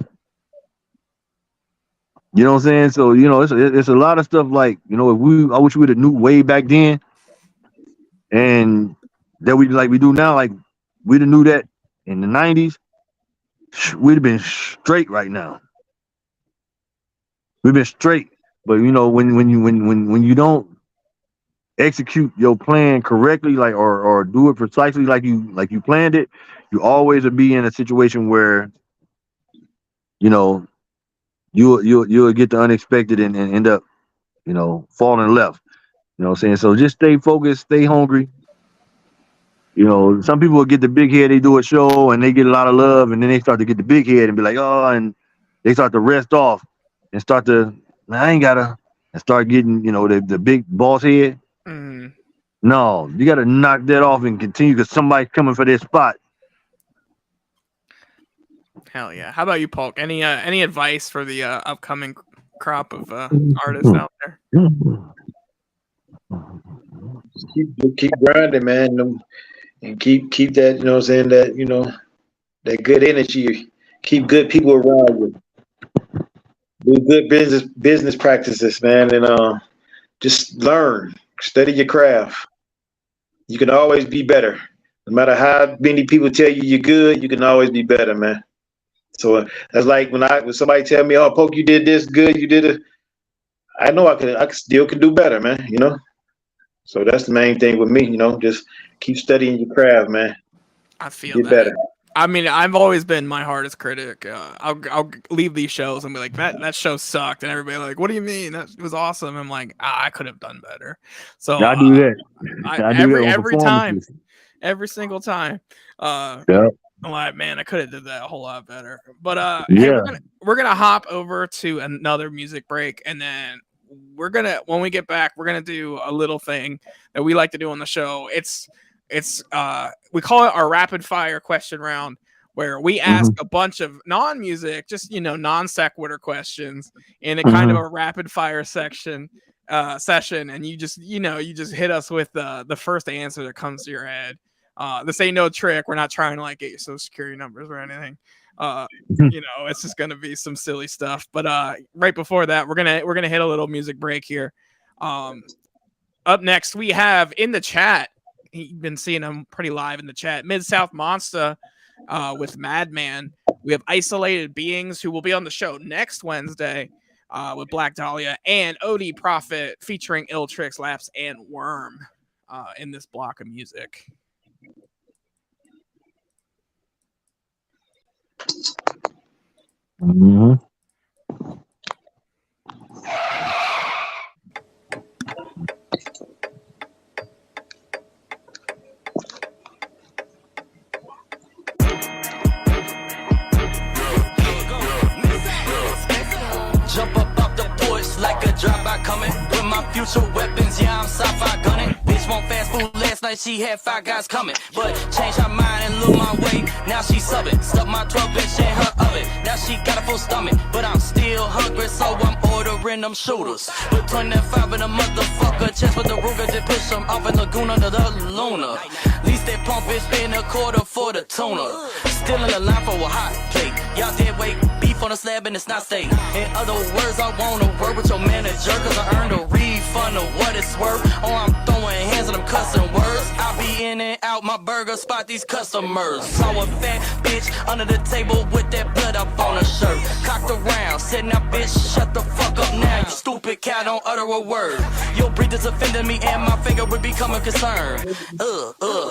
Speaker 12: You know what I'm saying? So it's a lot of stuff like I wish we would have knew way back then, and that we do now. Like we'd have knew that in the '90s, we'd have been straight right now. We've been straight, but when you don't execute your plan correctly, like or do it precisely like you planned it, you always will be in a situation where you'll get the unexpected and end up falling left. You know what I'm saying? So just stay focused, stay hungry. Some people will get the big head, they do a show and they get a lot of love, and then they start to get the big head and be like, oh, and they start to rest off and start to, I ain't gotta, and start getting, the big boss head.
Speaker 2: Mm.
Speaker 12: No, you gotta knock that off and continue because somebody's coming for their spot.
Speaker 2: Hell yeah. How about you, Polk? Any advice for the upcoming crop of artists out there?
Speaker 8: Keep grinding, man, and keep that, you know what I'm saying, that, that good energy. Keep good people around you. Do good business practices, man, and just learn. Study your craft. You can always be better. No matter how many people tell you you're good, you can always be better, man. So that's like when somebody tell me, "Oh, Poke, you did this good. You did it." I know I still can do better, man. So that's the main thing with me. Just keep studying your craft, man.
Speaker 2: I feel
Speaker 8: Get
Speaker 2: that.
Speaker 8: better.
Speaker 2: I mean, I've always been my hardest critic. I'll leave these shows and be like, that show sucked, and everybody like, what do you mean? That was awesome. I'm like, I could have done better. So
Speaker 12: I do that. I do that
Speaker 2: every time, every single time.
Speaker 12: Yeah.
Speaker 2: I'm like, man, I could have did that a whole lot better. But
Speaker 12: yeah,
Speaker 2: hey, we're gonna hop over to another music break, and then when we get back, we're gonna do a little thing that we like to do on the show. It's we call it our rapid fire question round, where we ask a bunch of non-music, just non sequitur questions in a kind of a rapid fire session, and you just hit us with the first answer that comes to your head. This ain't no trick. We're not trying to like get your social security numbers or anything. It's just gonna be some silly stuff. But right before that, we're gonna hit a little music break here. Up next, we have in the chat. You've been seeing him pretty live in the chat. Mid-South Monstar with Madman. We have Isolated Beings, who will be on the show next Wednesday. with Black Dahlia and OD Prophet featuring Ill Tricks, Laps, and Worm in this block of music.
Speaker 12: Mm-hmm.
Speaker 1: Jump up off the porch like a drive-by coming. With my future weapons, yeah, I'm sci-fi gunning. Bitch want fast food last night, she had 5 guys coming. But changed her mind and looked my way, now she subbing. Stuck my 12 bitch in her oven, now she got a full stomach. But I'm still hungry, so I'm ordering them shooters. Put 25 in a motherfucker chest with the Ruger, then push them off in Laguna to the Luna. Least that pump bitch paying a quarter for the tuna. Still in the line for a hot plate. Y'all dead weight, beef on a slab and it's not steak. In other words, I wanna work with your manager, cause I earned a refund of what it's worth. Oh, I'm throwing hands and I'm cussing words. I be in and out my burger spot, these customers. Saw a fat bitch under the table with that blood up on her shirt. Cocked around, said now bitch, shut the fuck up now. You stupid cat, don't utter a word. Your breath is offending me and my finger would become a concern.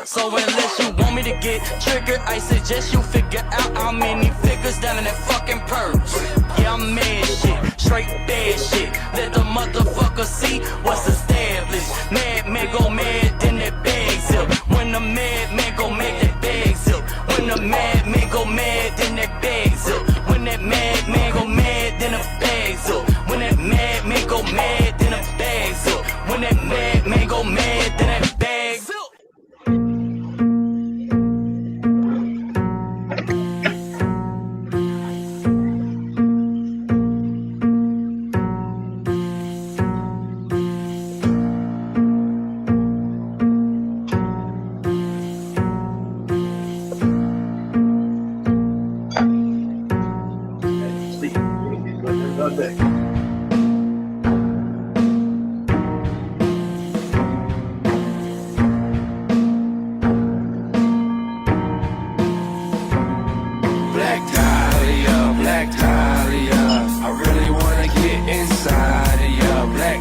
Speaker 1: So unless you want me to get triggered, I suggest you figure out how many figures down in that fucking purse. Yeah, I'm mad shit, straight bad shit. Let the motherfucker see what's established. Mad man go mad, then that bag zip. When the mad man go mad, that bag zip. When the mad man go mad, then that bag zip. When that mad man go mad, then the bag zip. When that mad man go mad, then the bag zip. When that mad man go mad, then that bag zip.
Speaker 6: Black Dahlia, I really wanna get inside of ya. Black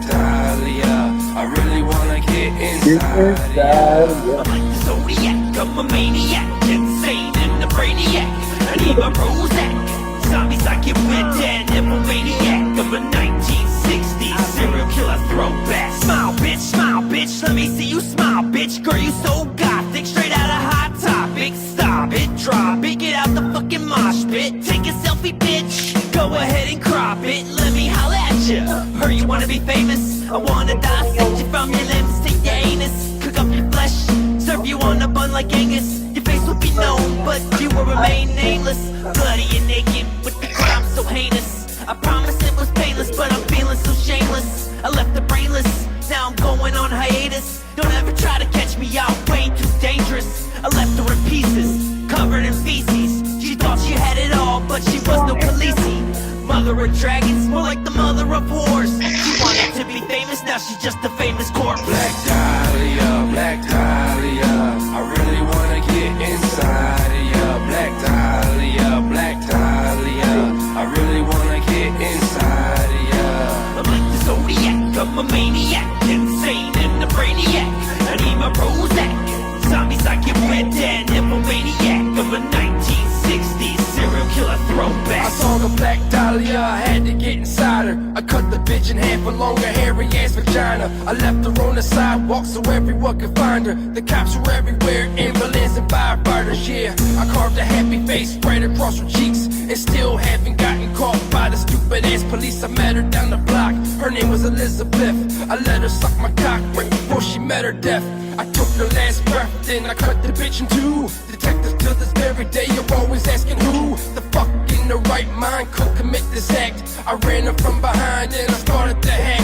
Speaker 6: Dahlia, I really wanna get inside of ya.
Speaker 7: I'm like the Zodiac, I'm a maniac, insane and a brainiac. I need my Prozac, zombies I get with dead, nymphomaniac. I'm a 1960s serial killer throwback. Smile bitch, let me see you smile bitch. Girl, you so gothic, straight out of Hot Topic. Stop it, drop it, get out the fucking mosh pit. Take a selfie bitch, go ahead and crop it. Let me holla at ya. Heard you wanna be famous, I wanna dissect you from your limbs to your anus. Cook up your flesh, serve you on a bun like Angus. Your face will be known, but you will remain nameless. Bloody and naked, with the crime so heinous. I promise it was painless, but I'm feeling so shameless. I left the brainless, now I'm going on hiatus. Don't ever try to catch me out, way too dangerous. I left her in pieces, covered in feces. She thought she had it all, but she was no Khaleesi. Mother of dragons, more like the mother of whores. She wanted to be famous, now she's just a famous corpse.
Speaker 6: Black Dahlia, I really wanna get inside of ya. Black Dahlia, I really wanna get inside of ya.
Speaker 7: I'm like the Zodiac, I'm a maniac, insane and a brainiac. I need my Prozac, zombies I get with dead, nymphomaniac. I'm a 1960s serial killer throwback.
Speaker 6: I saw the Black Dahlia, I had to get inside her. I cut the bitch in half for longer, hairy ass vagina. I left her on the sidewalk so everyone could find her. The cops were everywhere, ambulance and firefighters, yeah. I carved a happy face right across her cheeks, and still haven't gotten caught by the stupid ass police. I met her down the block, her name was Elizabeth. I let her suck my cock right before she met her death. I took her last breath, then I cut the bitch in two. Detectives to this very day are always asking who the fuck in the right mind could commit this act. I ran her from behind and I started to hack.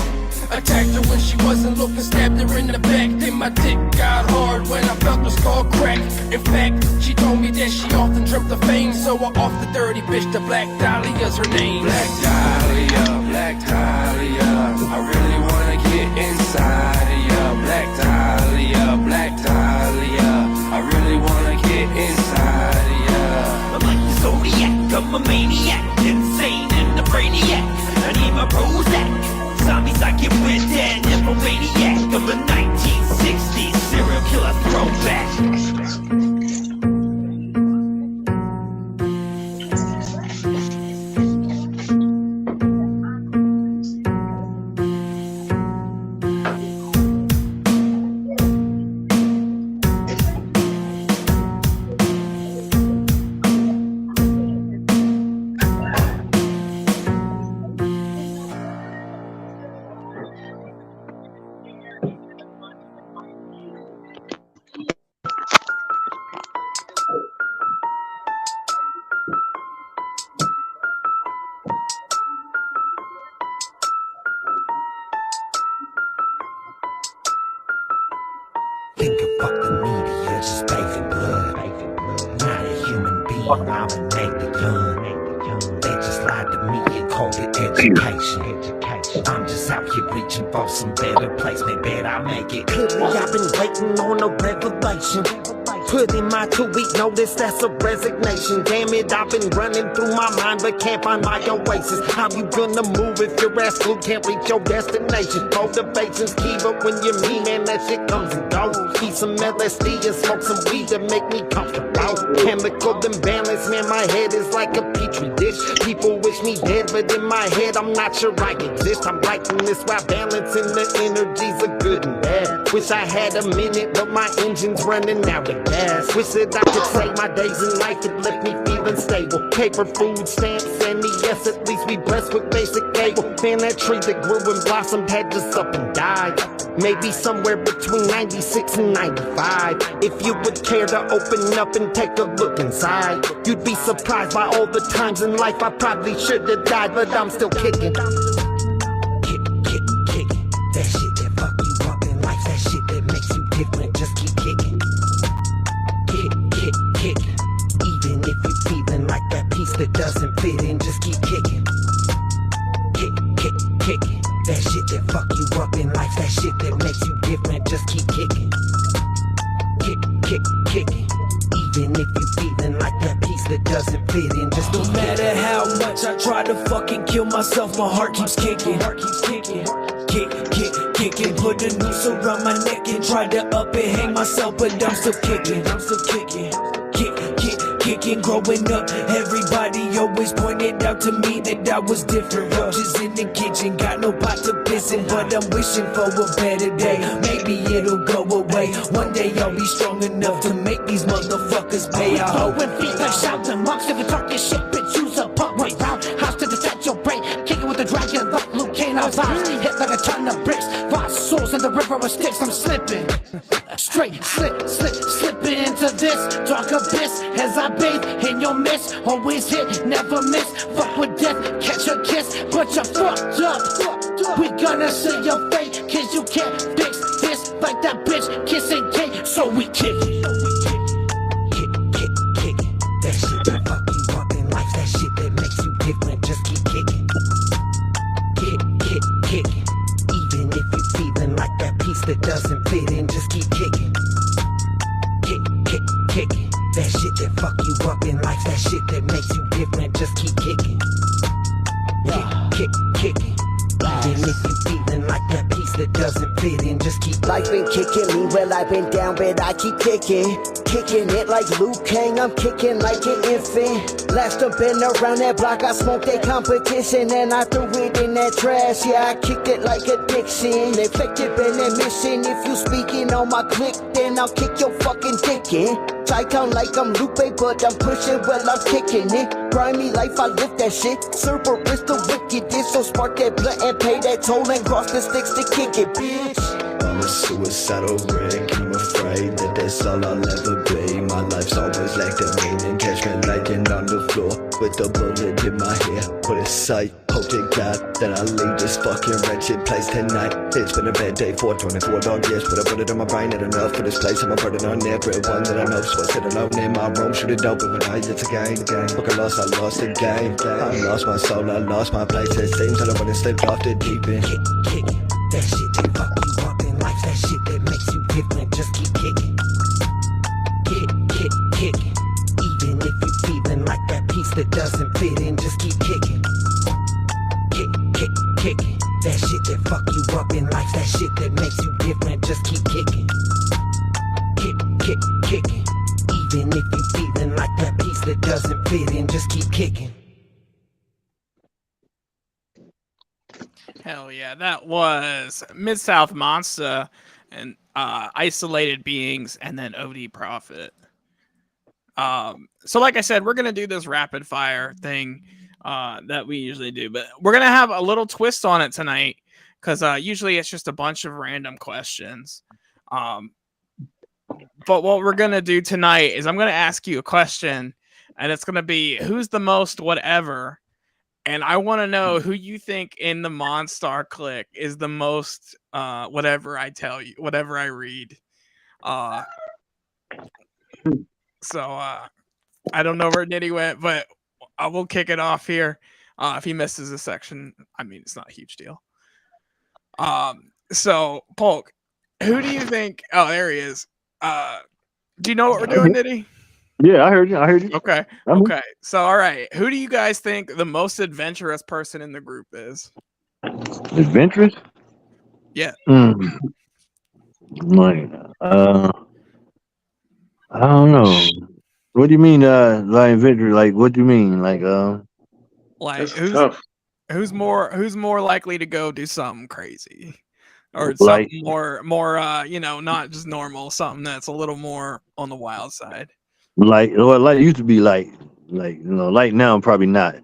Speaker 6: Attacked her when she wasn't looking, stabbed her in the back. Then my dick got hard when I felt her skull crack. In fact, she told me that she often dreamt of fame, so I off the dirty bitch to Black Dahlia's her name. Black Dahlia, I really wanna get inside of ya. Black Dahlia, I really wanna get inside of ya.
Speaker 7: I'm like the Zodiac, I'm a maniac, insane and a brainiac.
Speaker 13: my Prozac. Zombies, I get with that. Nymphomaniac, I'm a 1960s serial killer throwback.
Speaker 7: Think of fuck the media, just bathing blood. Not a human being, I'm a naked gun. They just lied to me and called it education. I'm just out here reaching for some better place, they bet I make it. Clearly I've been waiting on a revelation. Put in my 2-week notice, that's a resignation. Damn it, I've been running through my mind, but can't find my oasis. How you gonna move if your ass glue can't reach your destination? Motivation's key, but when you're me, man, that shit comes and goes. Eat some LSD and smoke some weed to make me comfortable. Chemical imbalance, man, my head is like a petri dish. People wish me dead, but in my head, I'm not sure I exist. I'm writing this while balancing the energies of good and bad. Wish I had a minute, but my engine's running out of gas. Wish that I could say my days in life had left me feeling stable. Paper, food stamps, and yes, at least we blessed with basic cable. Man, that tree that grew and blossomed had just up and died. Maybe somewhere between 96 and 95. If you would care to open up and take a look inside, you'd be surprised by all the times in life I probably should have died, but I'm still kicking. Kick. That shit that fuck you up in life, that shit that makes you different, just keep kicking. Kick. Even if you're feeling like that piece that doesn't fit in, just keep kicking. Kick. That shit that fuck you up in life, that shit that makes you different, just keep kicking. Kick. Even if you're feeling like that piece that doesn't fit in, just keep
Speaker 13: No matter how much I try to fucking kill myself, my heart keeps kicking. Kicking, put a noose around my neck and try to up and hang myself, but I'm still kicking. Kicking, growing up, everybody always pointed out to me that I was different. Roaches in the kitchen, got no pot to piss in, but I'm wishing for a better day. Maybe it'll go away. One day I'll be strong enough to make these motherfuckers pay. I hope.
Speaker 14: Throwing feet like shouting monks, if you talk this shit, bitch, use a pump right round. House to detach your brain, kicking with the dragon like Luke Kane. Our vibes hit like a ton of bricks. Lost souls in the river of sticks, I'm slipping. Straight, slipping into this dark abyss as I bathe in your mist. Always hit, never miss. Fuck with death, catch a kiss, but you're fucked up. We gonna see your fate, cause you can't fix this like that bitch kissing Kate, so we kick it.
Speaker 7: Kick. That shit that fuck you up in life, that shit that makes you different, just keep kicking. Kick. Even if you're feeling like that piece that doesn't fit in, just keep kicking. Kick. That shit that fuck you up in life, that shit that makes you different, just keep kicking. Kick. Even if you're feeling like that piece that doesn't fit in, just keep.
Speaker 15: Life been kicking me, well I've been down, but I keep kicking it like Luke Kang, I'm kicking like an infant. Last up been around that block, I smoked that competition and I threw it in that trash. Yeah, I kicked it like addiction. Effective in that mission. If you speaking on my click, then I'll kick your fucking dick in. Chi-town like I'm Lupe, but I'm pushing, well I'm kicking it. Grimy life, I live that shit. Cerberus the wickedest, so spark that blunt and pay that toll and cross the sticks to kick it, bitch.
Speaker 16: I'm a suicidal wreck, I'm afraid that that's all I'll ever be. My life's always lacked a meaning, catch me laying on the floor with a bullet in my hair. What a sight, hope to God that I leave this fucking wretched place tonight. It's been a bad day for 24 long years, but I put it on my brain and enough for this place. I'm a burden on everyone that I know, so I sit alone in my room, shoot it open when I it's a game. Fuck, I lost the game. I lost my soul, I lost my place. It seems that I wouldn't slip off the deep end.
Speaker 7: Kick. That shit that fuck you up in life, that shit that makes you different, just keep kicking. Kick. Even if you're feeling like that piece that doesn't fit in, just keep kicking. Kick.
Speaker 13: shit that makes you different. Just keep kicking. Kicking. Even if you feeling like that piece that doesn't fit in, just keep kicking.
Speaker 2: Hell yeah, that was Mid-South Monstar and Isolated Beings, and then OD Prophet. So like I said, we're gonna do this rapid fire thing that we usually do, but we're gonna have a little twist on it tonight because usually it's just a bunch of random questions. But what we're gonna do tonight is I'm gonna ask you a question, and it's gonna be who's the most whatever. And I want to know who you think in the Monstar clique is the most whatever I tell you, whatever I read. So I don't know where Nitty went, but I will kick it off here. If he misses a section, I mean, it's not a huge deal. So Polk, who do you think? Oh, there he is. Do you know what we're doing, Nitty?
Speaker 12: Yeah, I heard you.
Speaker 2: Okay. Okay. So, all right. Who do you guys think the most adventurous person in the group is?
Speaker 12: Adventurous?
Speaker 2: Yeah.
Speaker 12: Like, I don't know. What do you mean, like adventure? Like, what do you mean? Like
Speaker 2: who's more likely to go do something crazy, or
Speaker 12: Like-
Speaker 2: something more not just normal, something that's a little more on the wild side.
Speaker 12: Like it used to be like now probably not.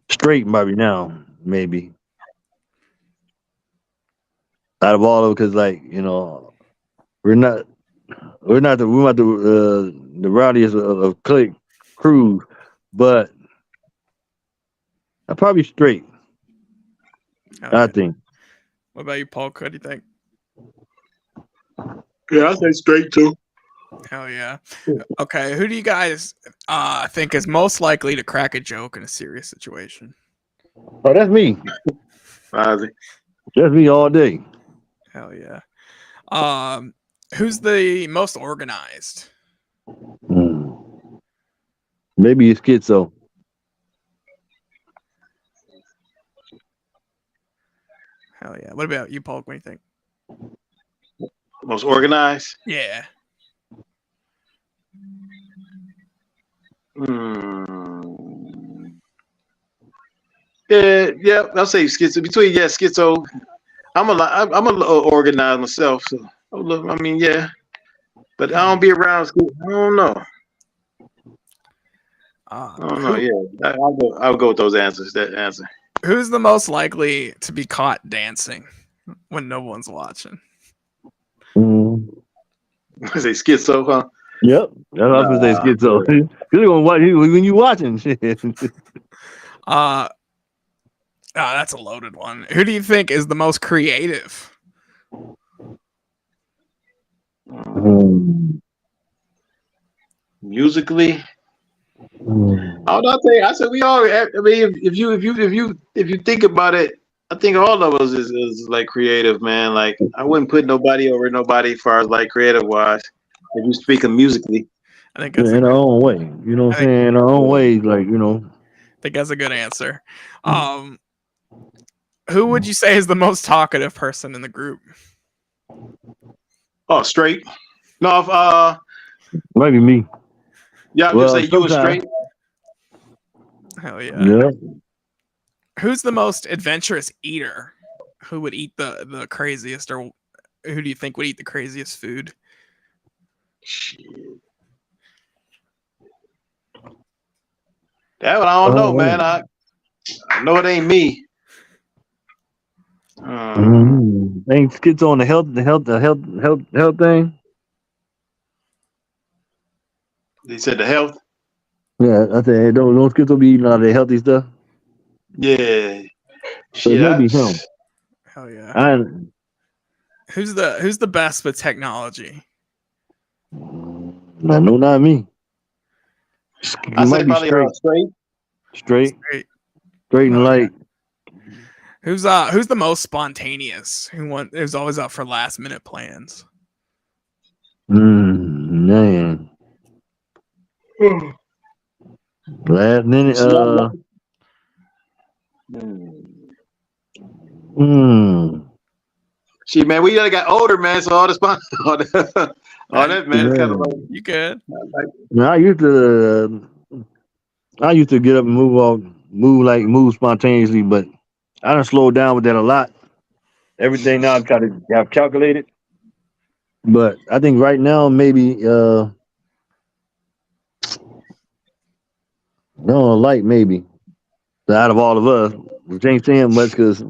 Speaker 12: Straight probably now maybe. Out of all of because we're not the rowdiest of clique crews, but I'm probably straight. I think.
Speaker 2: What about you, Paul? What do you think?
Speaker 8: Yeah, I say straight too.
Speaker 2: Hell yeah. Okay, who do you guys think is most likely to crack a joke in a serious situation?
Speaker 12: Oh, that's me.
Speaker 8: Ozzy.
Speaker 12: That's me all day.
Speaker 2: Hell yeah. Who's the most organized?
Speaker 12: Maybe it's schizo.
Speaker 2: Hell yeah. What about you, Polk? What do you think?
Speaker 8: Most organized?
Speaker 2: Yeah.
Speaker 8: Yeah, I'll say schizo. Between schizo. I'm a little organized myself, so I mean, yeah. But I don't be around school. I don't know. I don't know. Yeah, I'll go with those answers. That answer.
Speaker 2: Who's the most likely to be caught dancing when no one's watching?
Speaker 8: I say schizo, huh?
Speaker 12: Yep, that's what I was gonna say. Schizo. You're gonna watch when you watching shit.
Speaker 2: That's a loaded one. Who do you think is the most creative?
Speaker 8: Musically, I said we all. I mean, if you think about it, I think all of us is like creative, man. Like I wouldn't put nobody over nobody as far as like creative wise. If you speak of musically,
Speaker 2: I think
Speaker 12: in our own way. You know what I'm saying? In our own way, like
Speaker 2: I think that's a good answer. Who would you say is the most talkative person in the group?
Speaker 8: Oh, straight. No,
Speaker 12: maybe me.
Speaker 8: Yeah, I'm just saying you were straight.
Speaker 2: Hell yeah.
Speaker 12: Yeah.
Speaker 2: Who's the most adventurous eater? Who would eat the craziest, or who do you think would eat the craziest food?
Speaker 8: Shit. That one I don't know, man. I know it ain't me.
Speaker 12: Ain't schizo on the health thing.
Speaker 8: They said the health.
Speaker 12: Yeah, I think don't schizo be eating all the healthy stuff.
Speaker 8: Yeah.
Speaker 12: So maybe him.
Speaker 2: Hell yeah. Who's the best with technology?
Speaker 12: No, not me.
Speaker 8: I say probably straight
Speaker 12: and light.
Speaker 2: Who's the most spontaneous? Who's always up for last minute plans?
Speaker 12: Man. Last minute.
Speaker 8: Shit, man, we got older, man. So all the all that, man, it's kind of
Speaker 12: Man.
Speaker 8: like
Speaker 2: You good?
Speaker 12: Now, I used to get up and move spontaneously, but I done slowed down with that a lot. Everything now I try to have calculated. But I think right now maybe no light maybe. Out of all of us, which ain't saying much because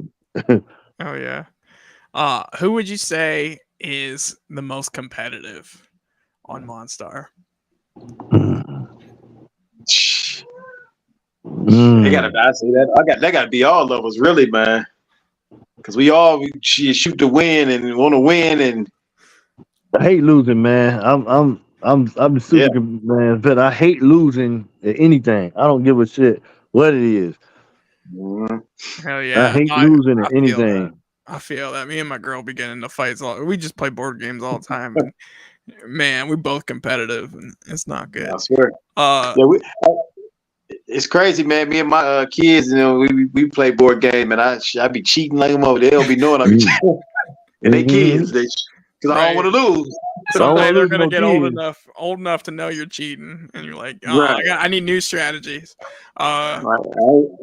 Speaker 2: Oh yeah. Who would you say is the most competitive on Monstar?
Speaker 8: They gotta. I say that. That gotta be all of us, really, man. Because we all shoot to win and want to win, and
Speaker 12: I hate losing, man. I'm super man, but I hate losing at anything. I don't give a shit what it is.
Speaker 2: Hell yeah.
Speaker 12: I hate
Speaker 2: No,
Speaker 12: losing at
Speaker 2: I feel that.
Speaker 12: anything.
Speaker 2: I feel that. Me and my girl be getting into fights. We just play board games all the time. And man, we both competitive, and it's not good.
Speaker 8: I swear. It's crazy, man. Me and my kids, you know, we play board game, and I be cheating like them over. They don't be knowing I be cheating, and they kids, because I don't want to lose.
Speaker 2: Someday they're gonna get old enough to know you're cheating, and you're like, oh,
Speaker 8: Right.
Speaker 2: I need new strategies.
Speaker 8: I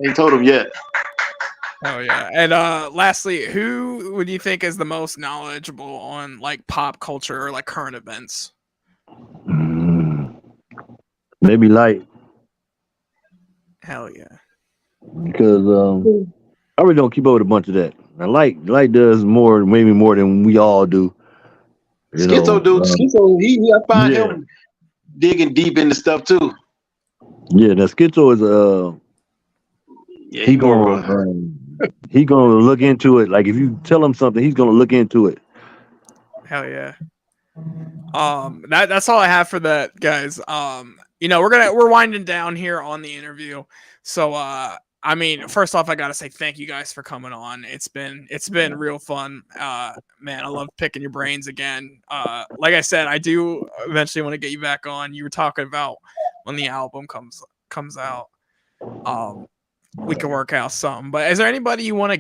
Speaker 8: ain't told them yet.
Speaker 2: Oh yeah. And lastly, who would you think is the most knowledgeable on like pop culture or like current events?
Speaker 12: Maybe light
Speaker 2: Hell yeah.
Speaker 12: because I really don't keep up with a bunch of that. Now, light does maybe more than we all do.
Speaker 8: Schizo, dude. Schizo, I find him digging deep into stuff too.
Speaker 12: Yeah, now Schizo is he gonna look into it. Like if you tell him something, he's gonna look into it.
Speaker 2: Hell yeah. That's all I have for that, guys. We're winding down here on the interview. So I mean, first off, I gotta say thank you guys for coming on. It's been real fun. Man, I love picking your brains again. Like I said, I do eventually want to get you back on. You were talking about when the album comes out. We can work out something. But is there anybody you want to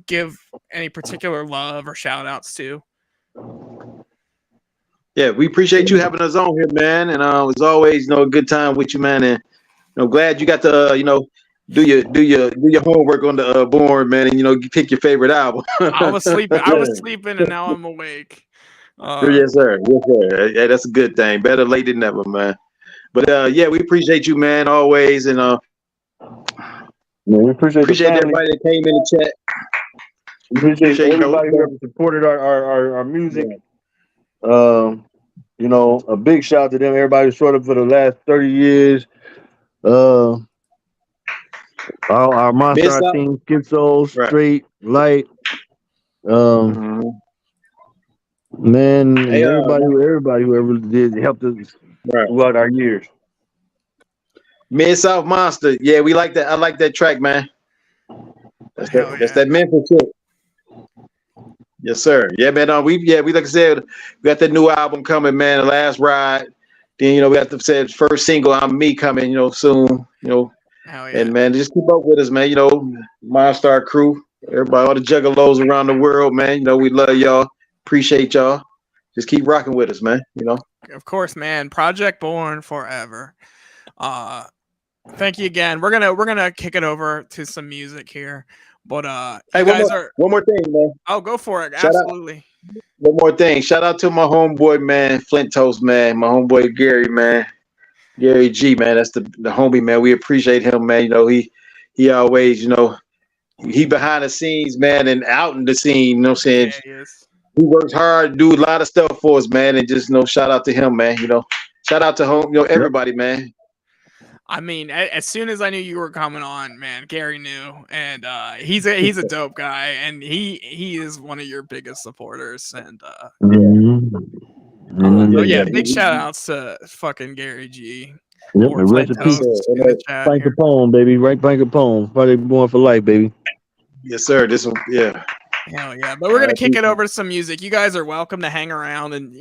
Speaker 2: give any particular love or shout outs to?
Speaker 8: Yeah, we appreciate you having us on here, man. And it's always, a good time with you, man. And glad you got to, do your homework on the board, man. And you pick your favorite album.
Speaker 2: I was sleeping, and now I'm awake.
Speaker 8: Yes, sir. Yeah, that's a good thing. Better late than never, man. But yeah, we appreciate you, man, always. And
Speaker 12: we appreciate
Speaker 8: everybody that came in the chat.
Speaker 12: We appreciate everybody who ever supported our music. A big shout out to them. Everybody who showed up for the last 30 years. Our Monstar team, Schizo, Straight, Light. Man, everybody who ever did helped us throughout our years.
Speaker 8: Mid-South Monster. Yeah, we like that. I like that track, man. That's that Memphis shit. Yes, sir. Yeah, man. We like I said, we got that new album coming, man. The Last Ride. Then we got the first single, I'm Me, coming, soon. And man, just keep up with us, man. Monstar crew, everybody, all the juggalos around the world, man. We love y'all. Appreciate y'all. Just keep rocking with us, man.
Speaker 2: Of course, man. Project Born forever. Thank you again. We're gonna kick it over to some music here. But
Speaker 8: hey, one more thing, man.
Speaker 2: Oh, go for it. Absolutely.
Speaker 8: One more thing. Shout out to my homeboy, man, Flint Toast, man. My homeboy Gary, man. Gary G, man. That's the homie, man. We appreciate him, man. He always, he behind the scenes, man, and out in the scene, what I'm saying? Yeah, he is. He works hard, do a lot of stuff for us, man, and just shout out to him, man. Shout out to everybody, man.
Speaker 2: I mean, as soon as I knew you were coming on, man, Gary knew, and he's a dope guy, and he is one of your biggest supporters, and big shout outs to fucking Gary G.
Speaker 12: Yep, and rest in peace. Frank Capone, baby, right? Frank Capone, Project Born for life, baby.
Speaker 8: Yes, sir. This one, yeah.
Speaker 2: Hell yeah. But we're going to kick it over to some music. You guys are welcome to hang around and,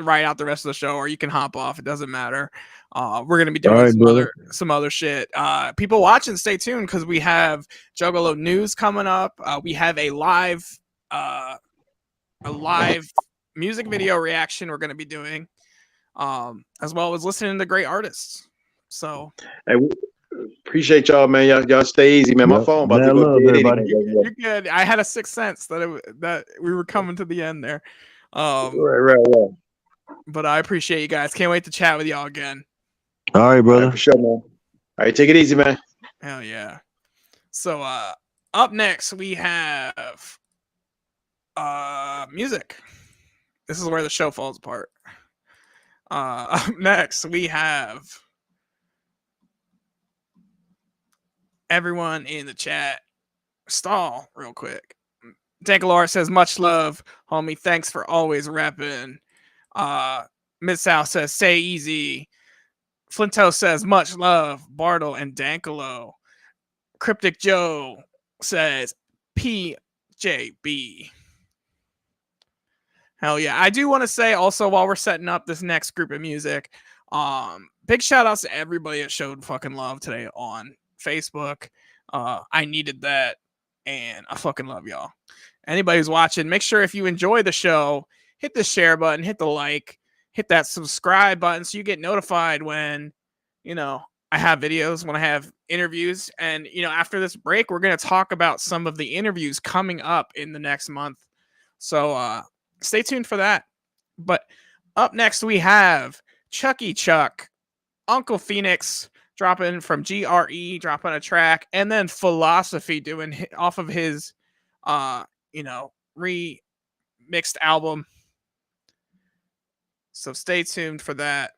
Speaker 2: ride out the rest of the show, or you can hop off. It doesn't matter. We're going to be doing some other shit. People watching, stay tuned because we have Juggalo News coming up. We have a live music video reaction we're going to be doing, as well as listening to great artists. So,
Speaker 8: hey, appreciate y'all, man. Y'all stay easy, man. My phone about to go dead anyway.
Speaker 2: You're good. I had a sixth sense that we were coming to the end there.
Speaker 8: Right.
Speaker 2: But I appreciate you guys. Can't wait to chat with y'all again.
Speaker 12: All right, brother.
Speaker 8: All right, for sure, man. All right, take it easy, man.
Speaker 2: Hell yeah. So up next we have music. This is where the show falls apart. Up next we have everyone in the chat. Stall real quick. Dankalar says much love, homie. Thanks for always repping. Mid-South says stay easy. Flinto says much love, Bartle and Dankalo. Cryptic Joe says PJB. Hell yeah. I do want to say also, while we're setting up this next group of music, big shout outs to everybody that showed fucking love today on Facebook. I needed that, and I fucking love y'all. Anybody who's watching, make sure if you enjoy the show, hit the share button, hit the like, hit that subscribe button so you get notified when, I have videos, when I have interviews. And, after this break, we're going to talk about some of the interviews coming up in the next month. So stay tuned for that. But up next, we have Chucky Chuck, Uncle Phoenix dropping from GRE, dropping a track, and then Philosophy doing off of his, remixed album. So stay tuned for that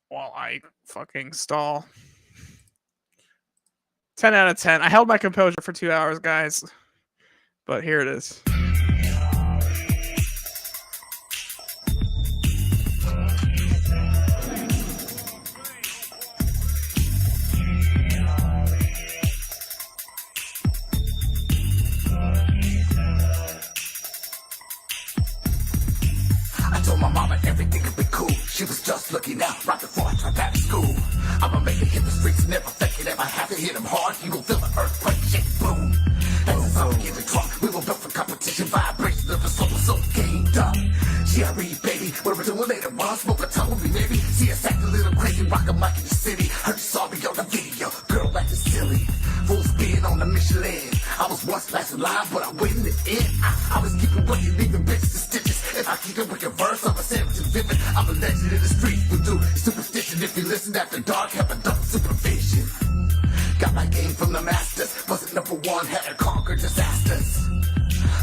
Speaker 2: while I fucking stall. 10 out of 10. I held my composure for 2 hours, guys. But here it is.
Speaker 17: She was just looking out right before I dropped out of school. I'ma make it hit the streets, never thinking if I have to hit them hard. You gon' feel the earthquake, shake, boom. And since I'm in the trunk, we were built for competition. Vibrations of the soul, so gamed up. GRE, baby, what we're doing later on. Smoke a tongue with me, maybe. See us act a little crazy, rock a mic in the city. Heard you saw me on the video, girl acting silly. Full speed on the Michelin. I was once last alive, but I win in the end. I was keeping working, leaving bitches to stitches. If I keep it with your verse, I'm a savage and vivid. I'm a legend in the streets, we do superstition. If you listen after dark, have a double supervision. Got my game from the masters. Wasn't number one, had to conquer disasters.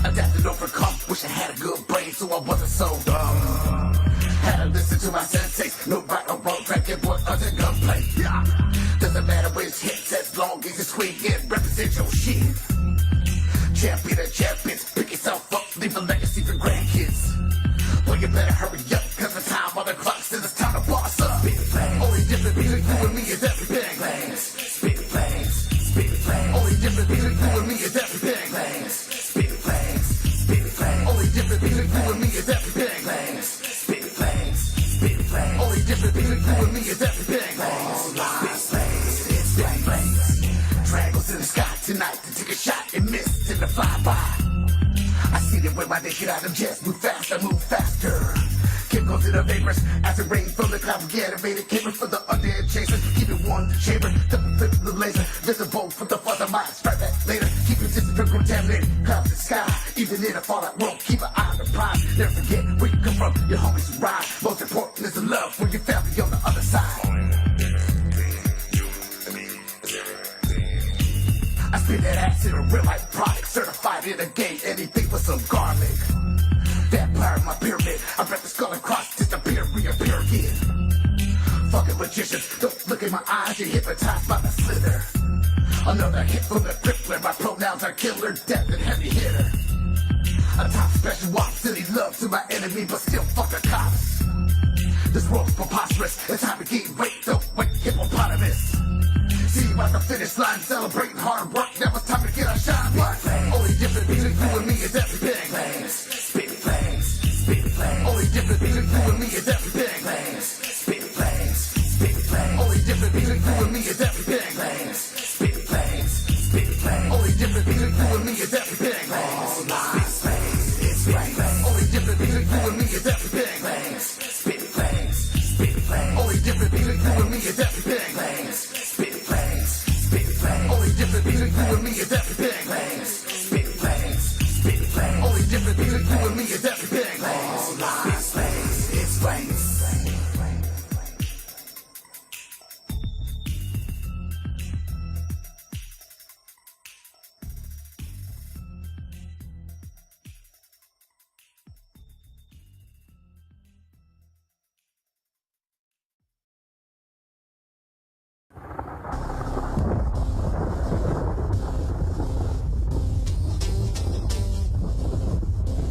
Speaker 17: Adapted, overcome, wish I had a good brain, so I wasn't so dumb. Had to listen to my senseis, no right or wrong, track it, boy, under gunplay. Yeah. Doesn't matter where it's hits, as long as it's swing and represent your shit. Champion of champions, pick yourself up, leave a legacy for grandkids. Boy, you better hurry up, cause the time on the clock says it's time to boss up. Spit flames. Only difference between you and me is everything. Flames. Spit flames. Spit flames. Only difference between you and me is everything. Flames. Spit flames. Spit flames. Only difference between you and me is everything. Flames. Spit flames. Spit flames. Only difference between you and me is everything. Flames. Spit flames. Spit flames. Triangles in the sky tonight to take a shot and miss in the flyby. I see them with my naked eye, them jets move fast, I move faster. Chemicals in the vapors, as it rains from the cloud, we animated cameras for the undead chasers. Keep it one the chamber, double flip the laser, visible from the farther mind, strike back later. Keep it distant from contaminated clouds in the sky. Even in a fallout world, keep an eye on the prize. Never forget where you come from, your homies who ride. Most important is the love for your family on the other side. I spit that ass in a real life product, certified in a game, anything with some garlic. Vampire in my pyramid, I rep the skull and cross, disappear, reappear again. Fucking magicians, don't look in my eyes, you're hypnotized by the slither. Another hit from the crippler, my pronouns are killer, death and heavy hitter. A top special ops, silly love to my enemy, but still fuck the cops. This world's preposterous, it's time to gain weight, don't wait, hippopotamus. See you at the finish line, celebrating hard work, now it's time to get our shine. Only difference between you and me is difference between you and me is everything. It's flames. Only difference between you and me is everything. Spit flames. Spit flames. Only difference between you and me is everything. Spit flames. Spit flames. Only difference between you and me is everything. Spit flames. Spit flames. Only difference between you and me is everything. Spit flames. It's flames.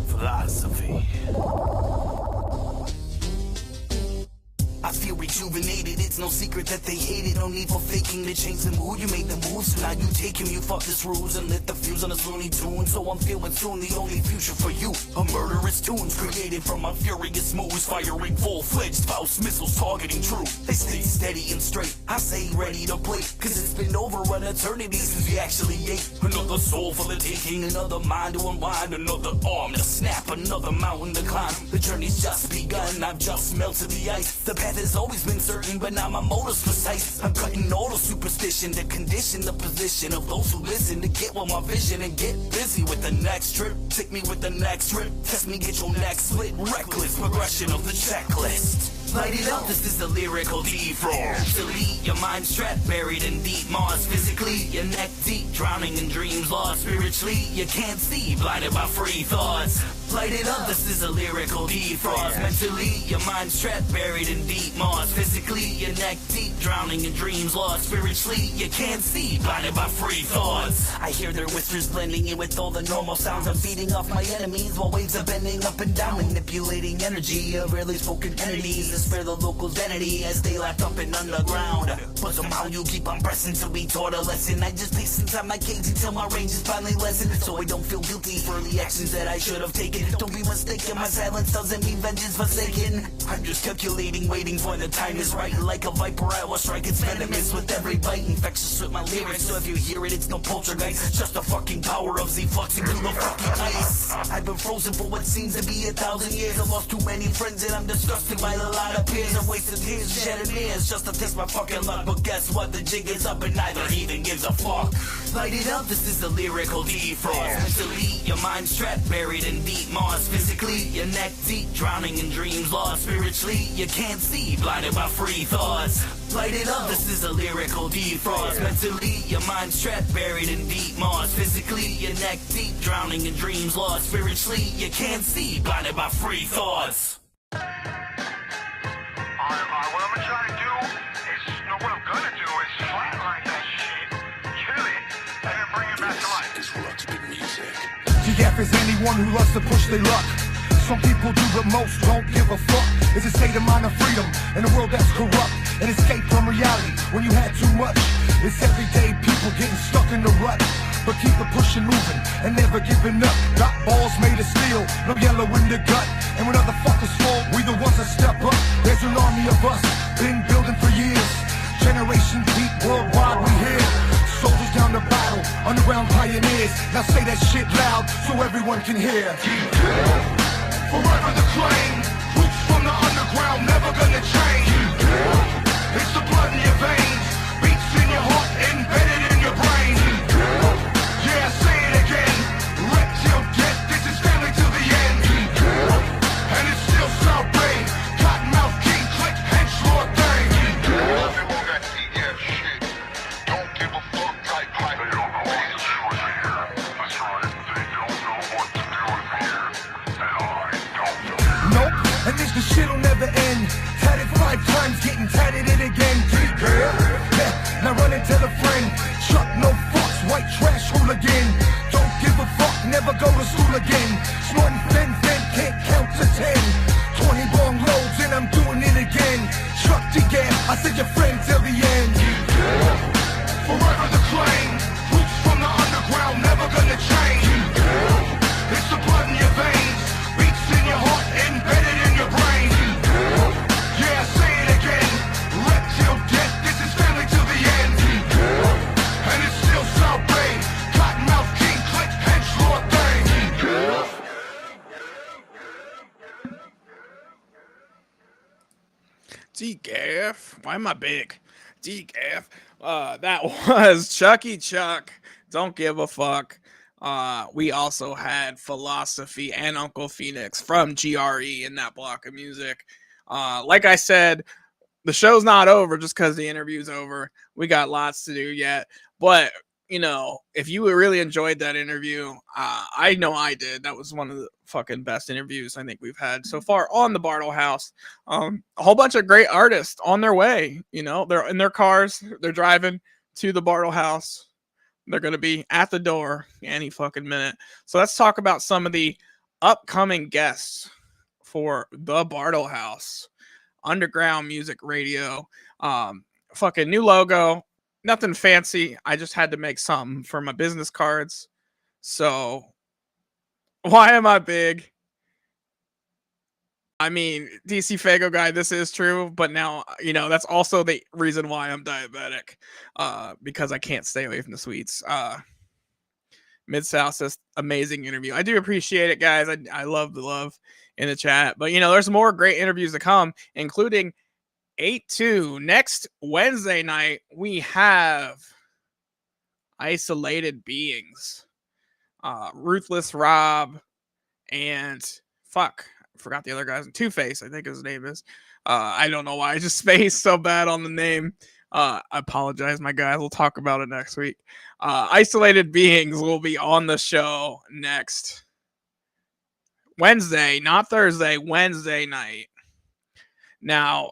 Speaker 7: Philosophy. I feel rejuvenated, it's no secret that they hate it. No need for faking to change the mood, you made the move. So now you take him, you fuck this rules and lit the fuse on this Looney Tune. So I'm feeling soon the only future for you. A murderous tunes created from my furious moves, firing full-fledged Faust missiles targeting true. They stay steady and straight, I say ready to play, cause it's been over an eternity since we actually ate. Another soul for the taking, another mind to unwind, another arm to snap, another mountain to climb. The journey's just begun, I've just melted the ice. The path has always been certain, but now my motive's precise. I'm cutting all the superstition to condition the position of those who listen to get with my vision and get busy with the next trip. Take me with the next trip, test me, get your neck split. Reckless progression of the checklist. Light it up, this is a lyrical defrost. Delete your mind's trapped, buried in deep Mars. Physically, your neck deep, drowning in dreams lost. Spiritually, you can't see, blinded by free thoughts. Light it up, this is a lyrical defrost. Mentally, your mind's trapped, buried in deep Mars. Physically, your neck deep, drowning in dreams lost. Spiritually, you can't see, blinded by free thoughts. I hear their whispers blending in with all the normal sounds. I'm feeding off my enemies while waves are bending up and down, manipulating energy of rarely spoken entities. Spare the local's vanity as they lapped up and underground. But somehow you keep on pressing to be taught a lesson. I just pace inside my cage until my range is finally lessened, so I don't feel guilty for the actions that I should have taken. Don't be mistaken, my silence doesn't mean vengeance forsaken. I'm just calculating, waiting for the time is right. Like a viper, I will strike its venomous with every bite. Infectious with my lyrics, so if you hear it, it's no poltergeist. Just the fucking power of Z fluxing through the fucking ice. I've been frozen for what seems to be 1,000 years. I've lost too many friends and I'm disgusted by the lie. Appears I wasted tears, shedding tears just to test my fucking luck. But guess what? The jig is up and neither heathen gives a fuck. Light it up, this is the lyrical defrost. Mentally, your mind's trapped, buried in deep Mars. Physically, your neck deep, drowning in dreams lost. Spiritually, you can't see, blinded by free thoughts. Light it up, this is a lyrical defrost. Mentally, your mind's trapped, buried in deep Mars. Physically, your neck deep, drowning in dreams lost. Spiritually, you can't see, blinded by free thoughts.
Speaker 18: What I'm trying to do is, what I'm gonna do is flatline that shit, kill it, and then bring it back to life.
Speaker 17: This rock's big music.
Speaker 18: GF is anyone who loves to push their luck. Some people do, but most don't give a fuck. It's a state of mind of freedom in a world that's corrupt. An escape from reality when you had too much. It's everyday people getting stuck in the rut, but keep it pushing, moving, and never giving up. Got balls made of steel, no yellow in the gut. And when other fuckers fall, we the ones that step up. There's an army of us, been building for years. Generation deep, worldwide we here. Soldiers down the battle, underground pioneers. Now say that shit loud so everyone can hear. Forever the claim, roots from the underground, never gonna change. It's the blood in your veins, beats in your heart, embedded in your brain. Yeah, say it again, let till death, this is family till the end. And it's still South Bay, Cottonmouth King, click, hench, Lord Thing. Everyone got DF shit, don't give a fuck type hype. They don't know what to do with here, that's right, they don't know what to do with here, and I don't know. Nope, and this the shit'll never end. Tatted 5 times, getting tatted it again. Deep, girl.
Speaker 2: Decaf. Why am I big? Decaf. That was Chucky Chuck. Don't give a fuck. We also had Philosophy and Uncle Phoenix from GRE in that block of music. Like I said, the show's not over just because the interview's over. We got lots to do yet. But, you know, if you really enjoyed that interview, I know I did. That was one of the fucking best interviews I think we've had so far on the Bartlehouse. A whole bunch of great artists on their way. You know, they're in their cars. They're driving to the Bartlehouse. They're going to be at the door any fucking minute. So let's talk about some of the upcoming guests for the Bartlehouse. Underground music radio. Fucking new logo. Nothing fancy. I just had to make something for my business cards. So why am I big? I mean, DC Fago guy, this is true, but now, you know, that's also the reason why I'm diabetic. Because I can't stay away from the sweets. Mid-South says amazing interview. I do appreciate it, guys. I love the love in the chat. But, you know, there's more great interviews to come, including 8/2. Next Wednesday night, we have Isolated Beings. Ruthless Rob and I forgot the other guy's Two-Face, I think his name is. I don't know why I just spaced so bad on the name. I apologize, my guys. We'll talk about it next week. Isolated Beings will be on the show next Wednesday, not Thursday, Wednesday night. Now,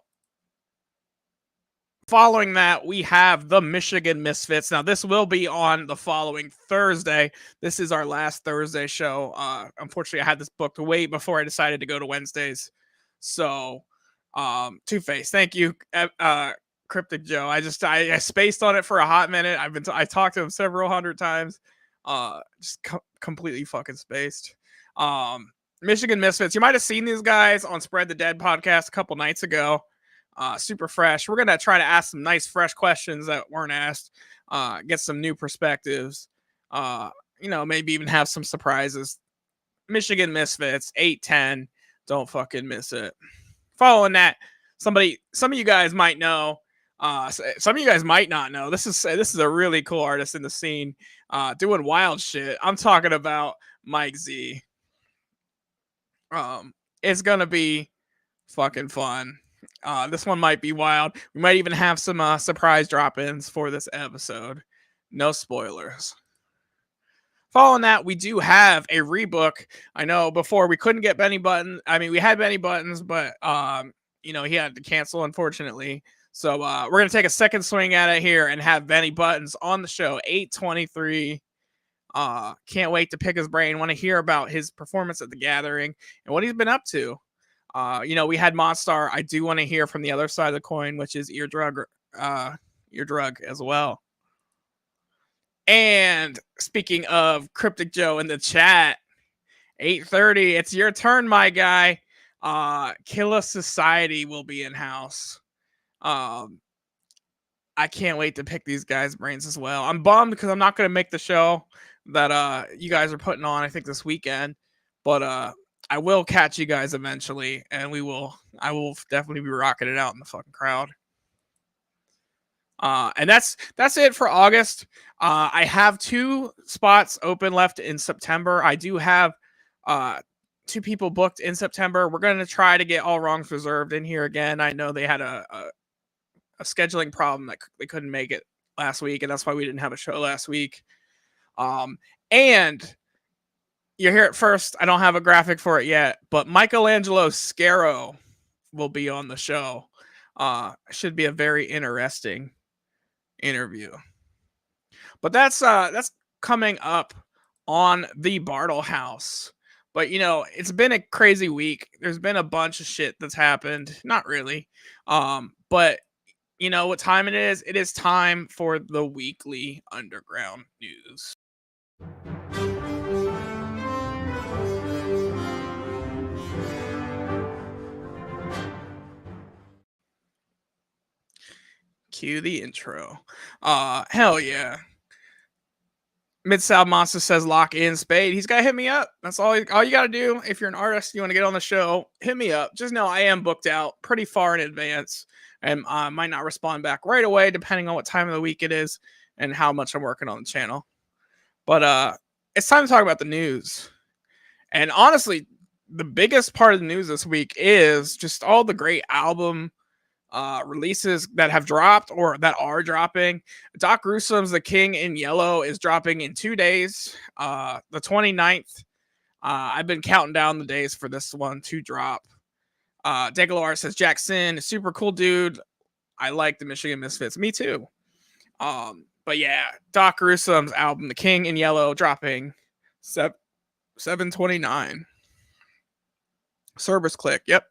Speaker 2: following that, we have the Michigan Misfits. Now, this will be on the following Thursday. This is our last Thursday show. Unfortunately, I had this booked way before I decided to go to Wednesdays. So, Two-Face, thank you, Cryptic Joe. I spaced on it for a hot minute. I talked to him several hundred times. Completely fucking spaced. Michigan Misfits. You might have seen these guys on Spread the Dead podcast a couple nights ago. Super fresh. We're going to try to ask some nice, fresh questions that weren't asked. Get some new perspectives. You know, maybe even have some surprises. Michigan Misfits, 8/10. Don't fucking miss it. Following that, some of you guys might know. Some of you guys might not know. This is a really cool artist in the scene, doing wild shit. I'm talking about Mike Z. It's gonna be fucking fun. This one might be wild. We might even have some surprise drop-ins for this episode. No spoilers. Following that, we do have a rebook. I know before we couldn't get Benny Buttons. I mean, we had Benny Buttons, but you know, he had to cancel, unfortunately. So we're gonna take a second swing at it here and have Benny Buttons on the show, 8/23. Can't wait to pick his brain. Want to hear about his performance at the Gathering and what he's been up to. You know, we had Monstar. I do want to hear from the other side of the coin, which is Eardrug as well. And speaking of Cryptic Joe in the chat, 8:30. It's your turn, my guy. Killa Society will be in house. I can't wait to pick these guys' brains as well. I'm bummed because I'm not going to make the show that you guys are putting on, I think, this weekend. But I will catch you guys eventually, and I will definitely be rocking it out in the fucking crowd. And that's it for August. I have 2 spots open left in September. I do have 2 people booked in September. We're going to try to get All Wrongs Reserved in here again. I know they had a scheduling problem that they couldn't make it last week, and that's why we didn't have a show last week. And you hear it first. I don't have a graphic for it yet, but Michelangelo Scarrow will be on the show. Should be a very interesting interview. But that's coming up on the Bartlehouse. But you know, it's been a crazy week. There's been a bunch of shit that's happened. Not really. But you know what time it is? It is time for the weekly underground news. Cue the intro. Hell yeah. Mid-South Monster says lock in Spade. He's got to hit me up. That's all you got to do. If you're an artist, you want to get on the show, hit me up. Just know I am booked out pretty far in advance, and I might not respond back right away depending on what time of the week it is and how much I'm working on the channel. But it's time to talk about the news. And honestly, the biggest part of the news this week is just all the great album releases that have dropped or that are dropping. Doc Gruesom's The King in Yellow is dropping in 2 days, the 29th. I've been counting down the days for this one to drop. Degalar says Jackson, super cool dude. I like the Michigan Misfits. Me too. But yeah, Doc Gruesom's album The King in Yellow dropping 7/29. Service Click. Yep.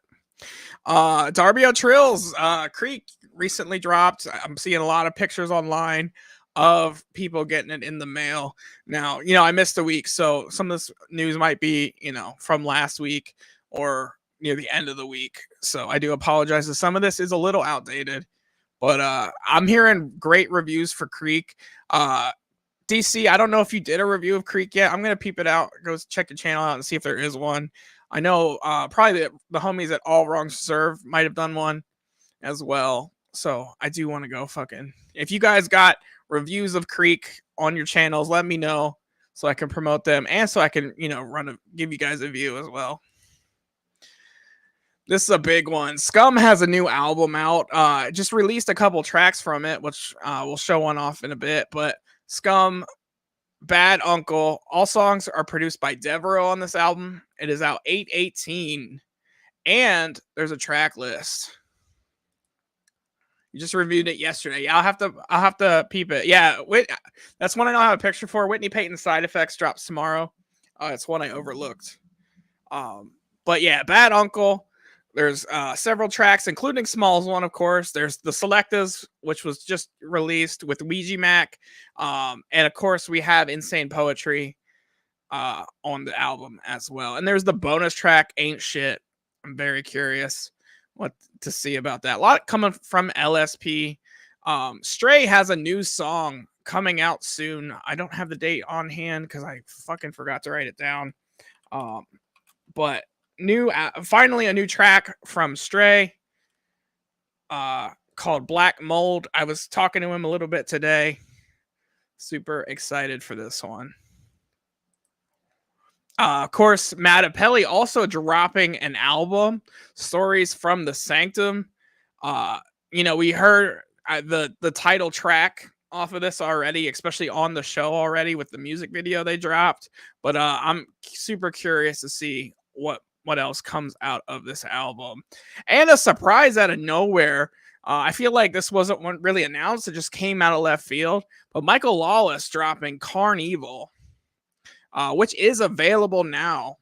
Speaker 2: Darby O'Trill's Creek recently dropped. I'm seeing a lot of pictures online of people getting it in the mail. Now, I missed a week, so some of this news might be, from last week or near the end of the week. So I do apologize if some of this is a little outdated, but I'm hearing great reviews for Creek. DC, I don't know if you did a review of Creek yet. I'm going to peep it out. Go check your channel out and see if there is one. I know probably the homies at All Wrongs Serve might have done one as well. So I do want to go if you guys got reviews of Creek on your channels, let me know so I can promote them and so I can, give you guys a view as well. This is a big one. Scum has a new album out. Just released a couple tracks from it, which we'll show one off in a bit. But Scum, Bad Uncle, all songs are produced by Devereaux on this album. It is out 8/18, and there's a track list. You just reviewed it yesterday. Yeah, I'll have to peep it. Yeah, that's one I don't have a picture for. Whitney Payton Side Effects drops tomorrow. It's one I overlooked. But yeah, Bad Uncle. There's several tracks, including Small's one, of course. There's the Selectas, which was just released with Ouija Mac. And of course, we have Insane Poetry on the album as well. And there's the bonus track, Ain't Shit. I'm very curious what to see about that. A lot coming from LSP. Stray has a new song coming out soon. I don't have the date on hand because I fucking forgot to write it down. But finally a new track from Stray called Black Mold. I was talking to him a little bit today. Super excited for this one. Of course, Matt Apelli also dropping an album, Stories from the Sanctum. We heard the title track off of this already, especially on the show already with the music video they dropped. But I'm super curious to see what else comes out of this album. And a surprise out of nowhere. I feel like this wasn't really announced. It just came out of left field. But Michael Lawless dropping Carnival, which is available now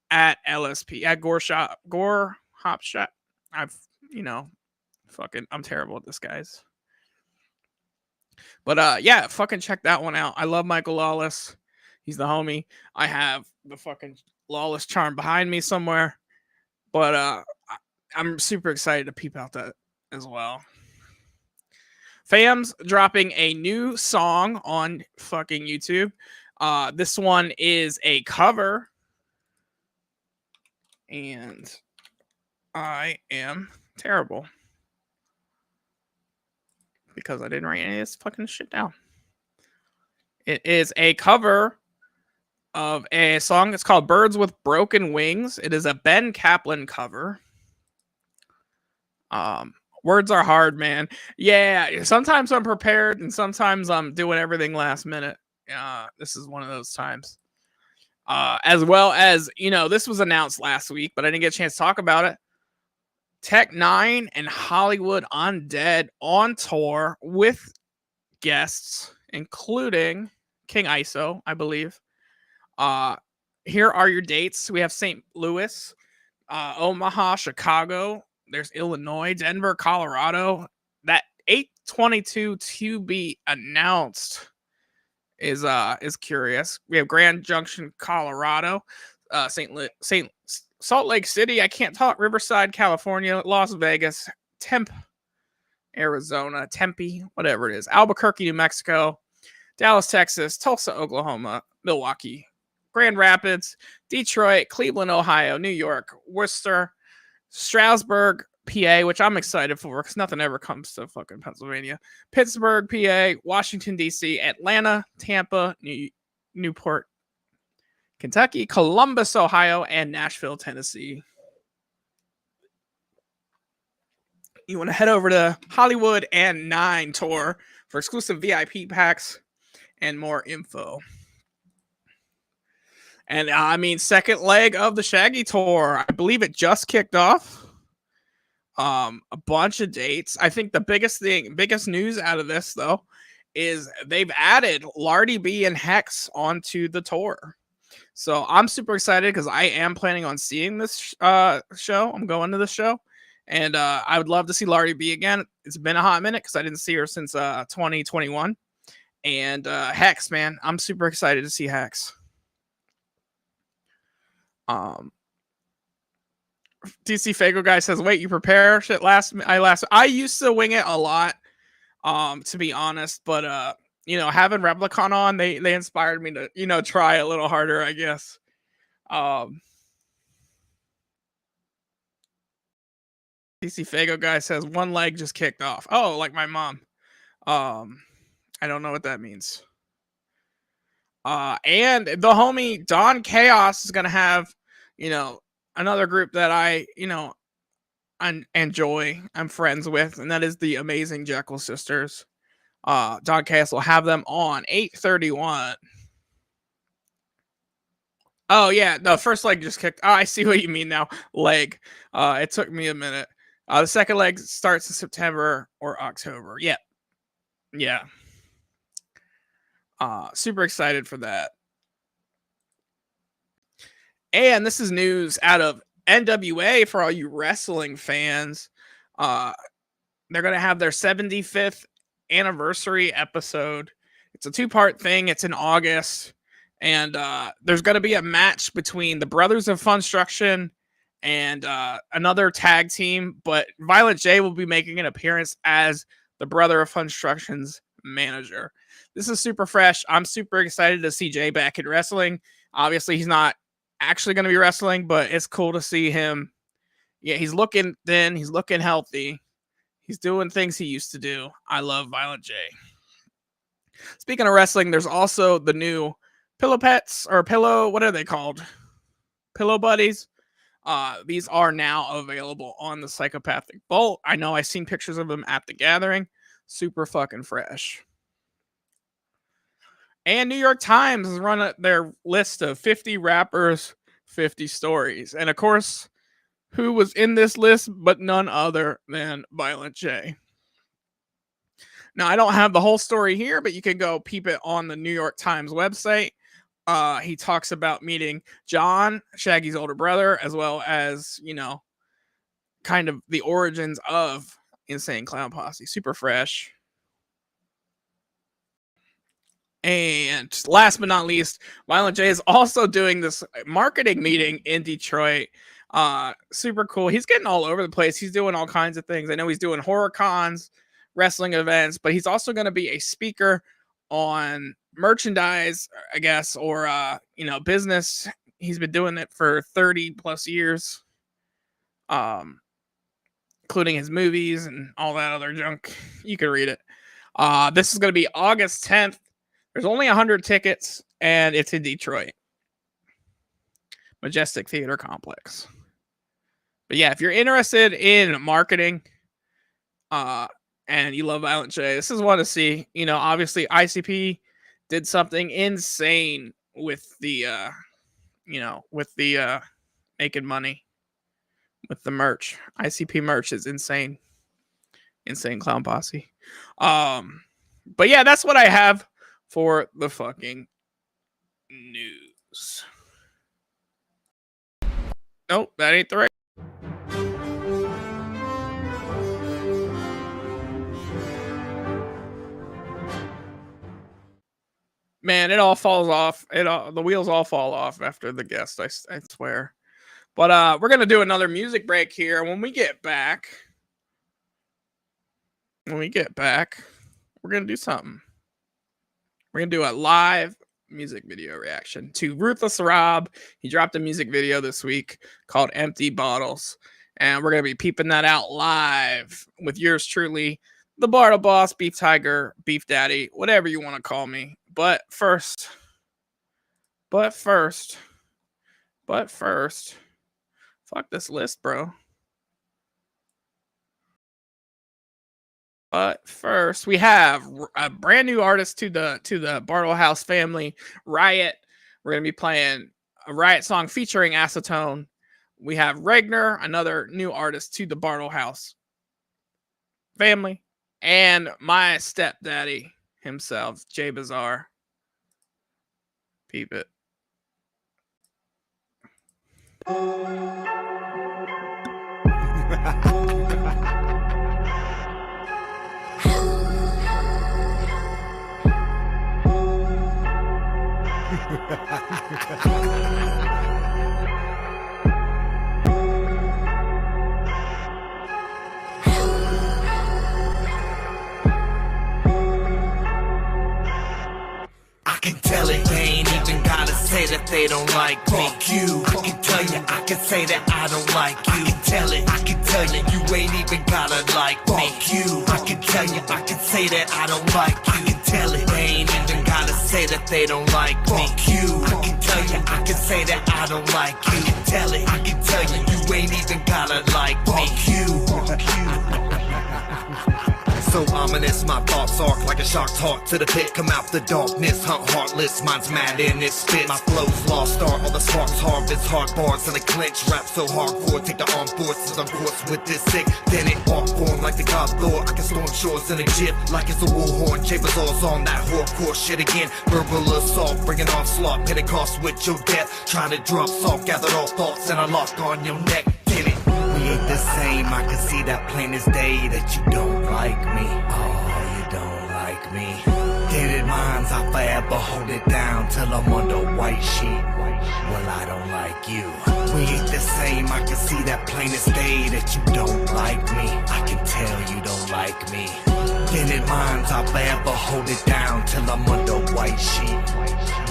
Speaker 2: at LSP, at Gore Hop Shop. I'm terrible at this, guys. But yeah, fucking check that one out. I love Michael Lawless. He's the homie. I have the fucking Lawless charm behind me somewhere, but I'm super excited to peep out that as well. Fam's dropping a new song on fucking YouTube. This one is a cover, and I am terrible because I didn't write any of this fucking shit down. It is a cover of a song. It's called Birds with Broken Wings. It is a Ben Kaplan cover. Words are hard, man. Yeah, sometimes I'm prepared and sometimes I'm doing everything last minute. This is one of those times. As well as, this was announced last week, but I didn't get a chance to talk about it. Tech 9 and Hollywood Undead on tour with guests, including King ISO, I believe. Here are your dates. We have St. Louis, Omaha, Chicago. There's Illinois, Denver, Colorado. That 8/22 to be announced is curious. We have Grand Junction, Colorado, Salt Lake City. I can't talk. Riverside, California, Las Vegas, Tempe, Arizona, Tempe, whatever it is. Albuquerque, New Mexico, Dallas, Texas, Tulsa, Oklahoma, Milwaukee, Grand Rapids, Detroit, Cleveland, Ohio, New York, Worcester, Strasburg, PA, which I'm excited for because nothing ever comes to fucking Pennsylvania, Pittsburgh, PA, Washington, D.C., Atlanta, Tampa, Newport, Kentucky, Columbus, Ohio, and Nashville, Tennessee. You want to head over to Hollywood and 9 tour for exclusive VIP packs and more info. And I mean, second leg of the Shaggy tour. I believe it just kicked off. A bunch of dates. I think the biggest news out of this though, is they've added Lardy B and Hex onto the tour. So I'm super excited because I am planning on seeing this show. I'm going to this show. And I would love to see Lardy B again. It's been a hot minute because I didn't see her since 2021. And Hex, man, I'm super excited to see Hex. DC Fago guy says, "Wait, you prepare shit I used to wing it a lot, to be honest, but you know, having Replicon on, they inspired me to, you know, try a little harder, I guess." DC Fago guy says, "One leg just kicked off." Oh, like my mom. I don't know what that means. And the homie Don Chaos is gonna have, you know, another group that I, you know, enjoy. I'm friends with, and that is the Amazing Jekyll Sisters. Don Chaos will have them on 8/31. Oh yeah, the first leg just kicked. Oh, I see what you mean now. Leg. It took me a minute. The second leg starts in September or October. Yeah. Yeah. Super excited for that. And this is news out of NWA for all you wrestling fans. They're going to have their 75th anniversary episode. It's a 2-part thing. It's in August. And there's going to be a match between the Brothers of Funstruction and another tag team. But Violent J will be making an appearance as the Brother of Funstruction's manager. This is super fresh. I'm super excited to see Jay back in wrestling. Obviously, he's not actually going to be wrestling, but it's cool to see him. Yeah, he's looking thin. He's looking healthy. He's doing things he used to do. I love Violent J. Speaking of wrestling, there's also the new Pillow Pets or Pillow, what are they called? Pillow Buddies. These are now available on the Psychopathic Bolt. I know I've seen pictures of them at the gathering. Super fucking fresh. And New York Times has run their list of 50 rappers, 50 stories. And of course, who was in this list but none other than Violent J. Now, I don't have the whole story here, but you can go peep it on the New York Times website. He talks about meeting John, Shaggy's older brother, as well as, you know, kind of the origins of Insane Clown Posse. Super fresh. And last but not least, Violent J is also doing this marketing meeting in Detroit. Super cool. He's getting all over the place. He's doing all kinds of things. I know he's doing horror cons, wrestling events, but he's also going to be a speaker on merchandise, I guess, or you know, business. He's been doing it for 30 plus years, including his movies and all that other junk. You can read it. This is going to be August 10th. There's only 100 tickets, and it's in Detroit. Majestic Theater Complex. But yeah, if you're interested in marketing, and you love Violent J, this is one to see. You know, obviously ICP did something insane with the, you know, with the making money with the merch. ICP merch is insane. Insane Clown Posse. But yeah, that's what I have for the fucking news. Nope, that ain't the right. Man, it all falls off. The wheels all fall off after the guest, I swear. But we're gonna do another music break here. When we get back, we're gonna do something. We're gonna do a live music video reaction to Ruthless Rob. He dropped a music video this week called Empty Bottles, and we're gonna be peeping that out live with yours truly, the Bartle Boss, Beef Tiger, Beef Daddy, whatever you want to call me. But first, fuck this list, bro. But first, we have a brand new artist to the Bartlehouse family, Riot. We're gonna be playing a Riot song featuring Acetone. We have Regner, another new artist to the Bartlehouse family, and my stepdaddy himself, Jay Bazaar. Peep it.
Speaker 19: I can tell it, they ain't even gotta say that they don't like me. Fuck you, I can tell you, I can say that I don't like you. I can tell it, I can tell you, you ain't even gotta like me. Fuck you, I can tell you, I can say that I don't like you. I can tell it, they ain't even gotta say that they don't like me. Fuck you, I can tell you, I can say that I don't like you. I can tell it, I can tell you, you ain't even gotta like me. Fuck you, fuck you. So ominous, my thoughts arc like a shark talk to the pit. Come out the darkness, hunt heartless, mine's mad in its spit. My flow's lost art, all the sparks harvest, hard bars in a clinch. Rap so hardcore, take the armed forces on course with this sick. Then it walk form like the god Thor. I can storm shores in a jib like it's a war horn. Chambers all's on that hardcore shit again. Verbal assault, bringing onslaught, Pentecost with your death. Trying to drop salt, gathered all thoughts and I lock on your neck. Did it? We ain't the same, I can see that plain as day that you don't like me. Oh, you don't like me. Tinted minds, I forever hold it down till I'm under white sheet. Well, I don't like you. We ain't the same, I can see that plain as day that you don't like me. I can tell you don't like me. Tinted minds, I forever hold it down till I'm under white sheet.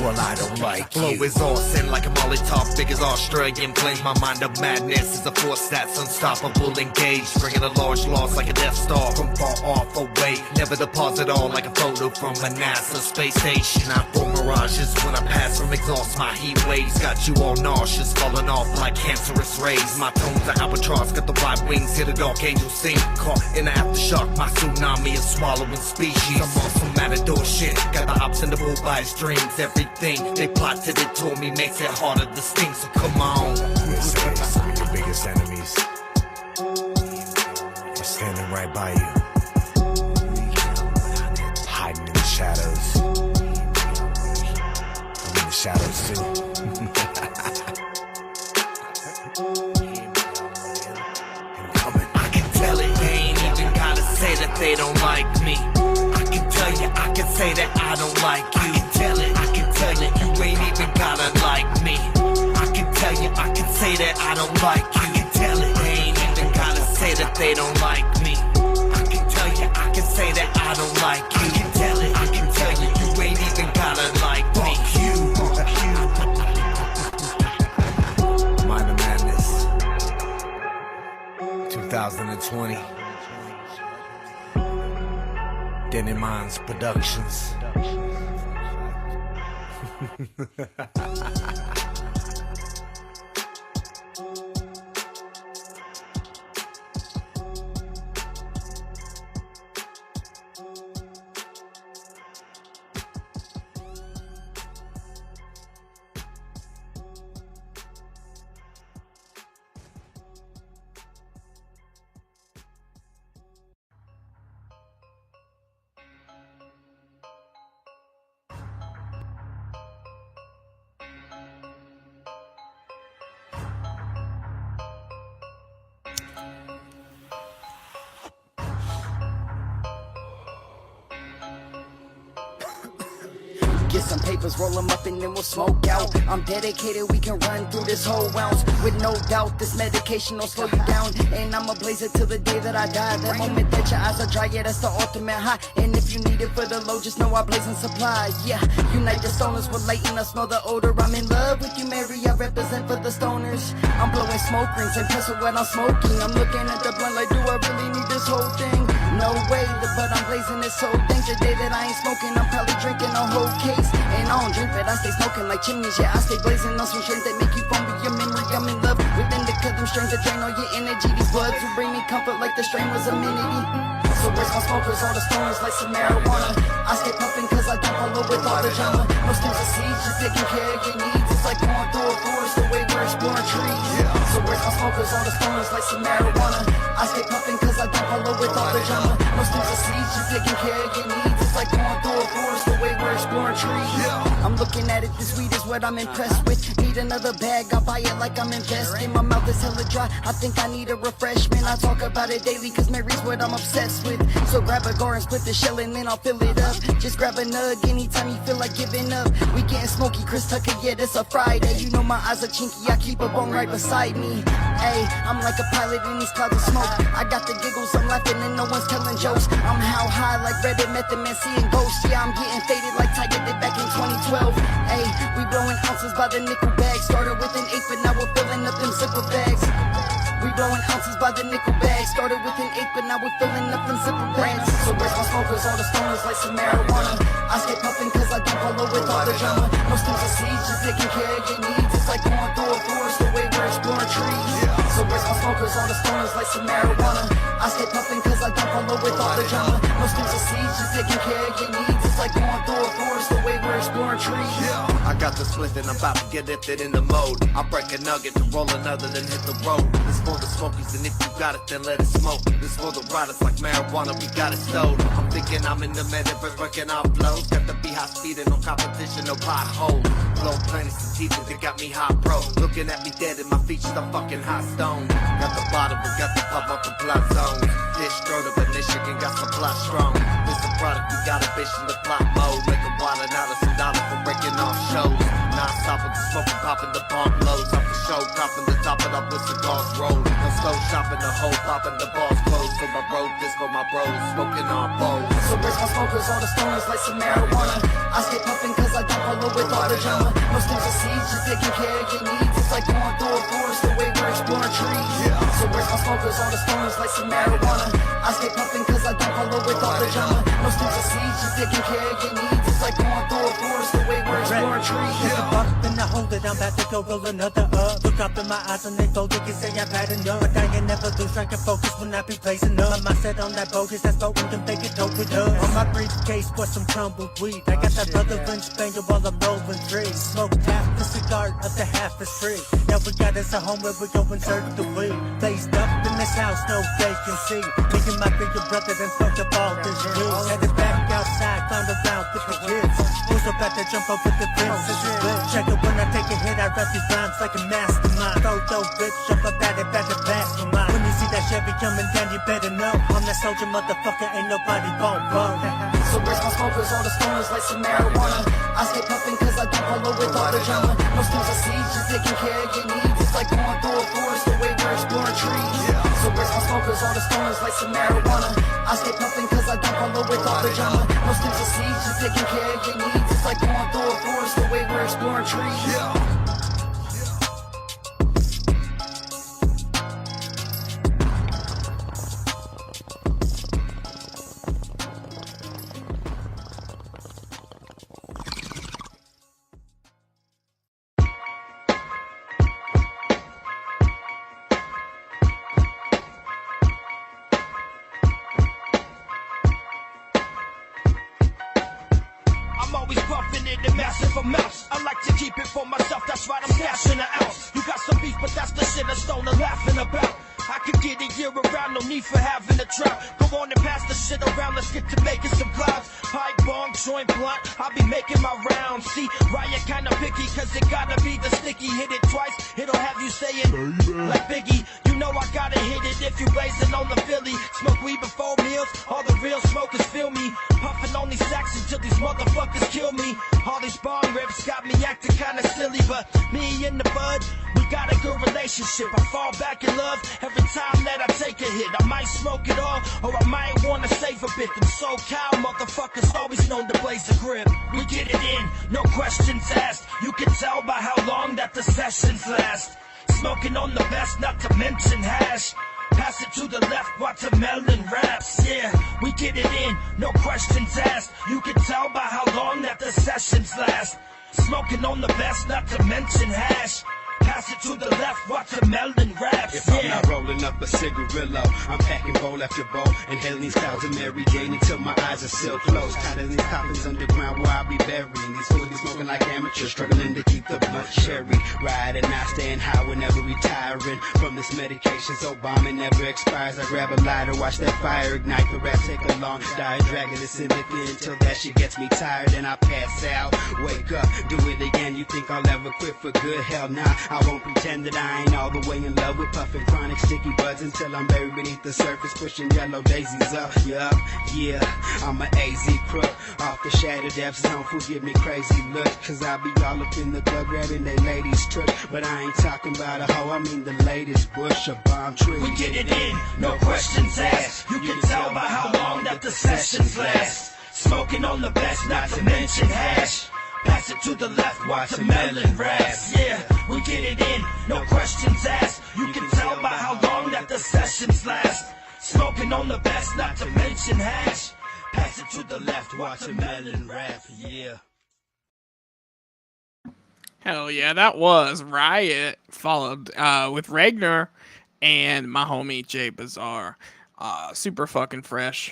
Speaker 19: Well, I don't like you. Flow is awesome like a Molotov, big as Australian planes. My mind of madness is a force that's unstoppable, engaged. Bringing a large loss like a Death Star from far off away. Never deposit all like a photo from a NASA space station. I form mirages when I pass from exhaust. My heat waves got you all nauseous, falling off like cancerous rays. My tones are albatross, got the wide wings, hear the dark angel sing. Caught in the aftershock, my tsunami is swallowing species. I'm on some matador shit, got the ops in the bull by his dreams. Everything they plot to detour me makes it harder to sting, so come on. Some of your biggest enemies are standing right by you, hiding in the shadows. I'm in the shadows too. I can tell it, they ain't even gotta say that they don't like me. I can tell you, I can say that I don't like you. I can tell it, I can tell it, you ain't even gotta like me. I can tell you, I can say that I don't like you. I can tell it, they ain't even gotta say that they don't like me. I can tell you, I can say that I don't like you. I can tell it, I can tell you, you ain't even gotta like me. Mind of Madness 2020 Denny Minds Productions.
Speaker 15: Get some papers, roll them up, and then we'll smoke out. I'm dedicated, we can run through this whole ounce. With no doubt, this medication will slow you down. And I'ma blaze it till the day that I die. That moment that your eyes are dry, yeah, that's the ultimate high. And if you need it for the low, just know I blazing supplies. Yeah, unite the stoners with light and I smell the odor. I'm in love with you, Mary, I represent for the stoners. I'm blowing smoke rings and piss with what I'm smoking. I'm looking at the blunt like, do I really need this whole thing? No way, but I'm blazing this whole thing. The day that I ain't smoking, I'm probably drinking a whole case. And I don't drink, but I stay smoking like chimneys. Yeah, I stay blazing on some strains that make you foam with your memory. I'm in love with indica, them strains that drain all your energy. These buds will bring me comfort like the strain was amenity. So where's my smokers, all the stoners like some marijuana. I stay puffing cause I don't follow with all the drama. No stems of seeds, just taking care of your needs. It's like going through a forest, the way we're exploring trees. So where's my smokers, all the stoners like some marijuana. I stay puffing cause I don't follow with all the drama. No stems of seeds, just taking care of your needs. It's like going through a forest, the way we're exploring trees. I'm looking at it, this weed is what I'm impressed with. Need another bag, I'll buy it like I'm investing. My mouth is hella dry, I think I need a refreshment. I talk about it daily cause Mary's what I'm obsessed with. So grab a gar and split the shell and then I'll fill it up. Just grab a nug anytime you feel like giving up. We getting smoky, Chris Tucker, yeah, this a Friday. You know my eyes are chinky, I keep a bone right beside me. Ayy, I'm like a pilot in these clouds of smoke. I got the giggles, I'm laughing and no one's telling jokes. I'm how high like Red and Method Man seeing ghosts. Yeah, I'm getting faded like Tiger did back in 2012. Ayy, we blowing ounces by the nickel bag. Started with an 8, but now we're filling up them zipper bags. We blowing ounces by the nickel bag. Started with an 8, but now we're filling up them zipper bags. So where's my smokers, all the stoners like some marijuana. I stay puffing cause I don't follow with all the drama. No stems of seeds, just taking care of your needs. It's like going through a forest, the way we're exploring trees. So where's my smokers, all the stoners like some marijuana. I stay puffing cause I don't follow with all the drama. No stems of seeds, just taking care of your needs. It's like going through a forest, the way we're exploring trees.
Speaker 19: I got the split and I'm about to get lifted in the mode. I break a nugget to roll another, then hit the road. This for the smokies, and if you got it, then let it smoke. This for the riders like marijuana, we got it stowed. I'm thinking I'm in the metaverse, working out blows. Got the be high speeding, no competition, no pothole. Blow plenty strategic, they got me hot pro. Looking at me dead and my features are fucking hot stone. Got the bottle, we got the pop up the plot zone. This strode of a Michigan got some plot strong. This the product, we got a bitch in the plot mode. Make a wallet out of some dollars for breaking off shows. Non-stop with the smoking, popping the bomb loads. Off the show, copping the top it up with cigars rolled. No slow shopping, the whole popping the balls closed. So I wrote this for my bros, smoking on bowls.
Speaker 15: So where's my smokers, all the stoners like some marijuana. I stay puffing cause I don't follow with all the drama. No stems of seeds, just taking care of your needs. It's like going through a forest, the way we're exploring trees. So where's my smokers, all the stoners like some marijuana. I stay puffing cause I don't follow with all the drama. No stems of seeds, just taking care of your needs. It's like going through a forest, the way we're exploring trees.
Speaker 13: Take a buck, then I hold it, I'm about to go roll another up. Look up in my eyes and they fold, you can say I've had enough. But I ain't never lose track of focus when I be blazing up. My mindset on that bogus, that's spoken, can fake it dope with us. On my briefcase was some crumbled weed. I got that brother Lynch banger while I'm rolling trees. Smoked half the cigar, other half is free. Now we got us a home where we go insert the weed. Blazed up in this house, no vacancy. Thinking my bigger brother than smoke up all this juice. Headed back outside, found around with the kids. Who's about to jump over the fence? Check it when I take a hit, I write these rhymes like a mastermind. Photo bitch, jump up at it, back to pass for mine. When you see that Chevy coming down, you better know I'm that soldier motherfucker, ain't nobody won't run.
Speaker 15: So where's my smokers, all the stoners like some marijuana. I stay puffing cause I don't follow with all the drama. No stems of seeds, just taking care of your needs. It's like going through a forest, the way we're exploring trees. So where's my smokers, all the stoners like some marijuana. I stay puffing cause I don't follow with all the drama. No stems of seeds, just taking care of your needs. It's like going through a forest, the way we're exploring trees.
Speaker 20: I'm always buffing it in massive amounts. I like to keep it for myself, that's right, I'm cashing an ounce. You got some beef, but that's the shit a stoner laughing about. I could get it year around, no need for having a drought. Go on and pass the shit around, let's get to making some clouds. Pipe, bong, joint, blunt, I'll be making my rounds. See, Riot kinda picky, cause it gotta be the sticky. Hit it twice, it'll have you saying, like Biggie, you know I gotta hit it if you blazing on the Philly. Smoke weed before meals, all the real smokers feel me. Puffing on these sacks until these motherfuckers kill me. All these bong rips got me acting kinda silly, but me and the bud, we got a good relationship. I fall back in love every time that I take a hit. I might smoke it all, or I might wanna save a bit. Them SoCal motherfuckers always known to blaze a grip. We get it in, no questions asked. You can tell by how long that the sessions last. Smoking on the best, not to mention hash. Pass it to the left, watermelon raps. Yeah, we get it in, no questions asked. You can tell by how long that the sessions last. Smoking on the best, not to mention hash. Pass it to the left, watermelon raps.
Speaker 21: If I'm not rolling up a cigarillo, I'm packing bowl after bowl, inhaling these clouds of Mary Jane until my eyes are still closed. Tighter than these coffins underground where I'll be burying these fools, smoking like amateurs, struggling to keep the blunt cherry. Riding, not staying high, we're never retiring from this medication, so bombing never expires. I grab a lighter, watch that fire ignite. The rap take a long dive, dragging the sympathy until that shit gets me tired, and I pass out. Wake up, do it again. You think I'll ever quit for good? Hell nah. I won't pretend that I ain't all the way in love with puffing chronic sticky buds until I'm buried beneath the surface, pushing yellow daisies up. Yeah, I'm a AZ crook off the shattered depths. Don't forgive me crazy looks, cause I be all up in the club grabbing they ladies' truck. But I ain't talking about a hoe, I mean the latest bush, a bomb tree.
Speaker 20: We get it in, no questions asked. You can tell by how long that the sessions last. Smoking on the best, not to mention hash. Pass it to the left, watermelon raps. Yeah, we get it in, no questions asked. You can tell by how long that the sessions last. Smoking on the best, not to mention hash. Pass it to the left, watermelon rap. Yeah.
Speaker 2: Hell yeah, that was Riot, followed with Ragnar and my homie Jay Bazaar. Super fucking fresh.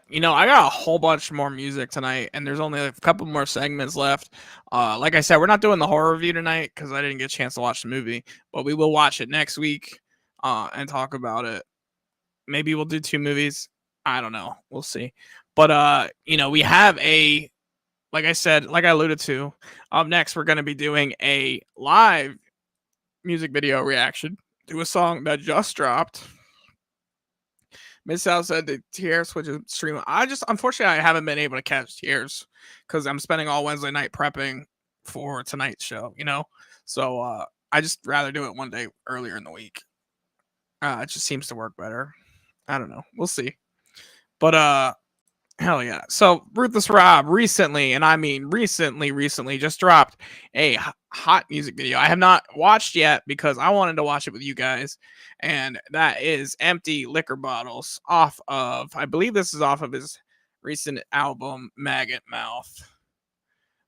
Speaker 2: You know, I got a whole bunch more music tonight, and there's only a couple more segments left. Like I said, we're not doing the horror review tonight because I didn't get a chance to watch the movie, but we will watch it next week and talk about it. Maybe we'll do 2 movies. I don't know. We'll see. But you know, we have like I said, like I alluded to, up next we're going to be doing a live music video reaction to a song that just dropped. Miss South said the Tears Switch is streaming. Unfortunately, I haven't been able to catch Tears because I'm spending all Wednesday night prepping for tonight's show, you know? So I just rather do it one day earlier in the week. It just seems to work better. I don't know. We'll see. But hell yeah. So Ruthless Rob recently, and I mean recently just dropped a hot music video. I have not watched yet because I wanted to watch it with you guys. And that is Empty Liquor Bottles off of, I believe this is off of his recent album, Maggot Mouth.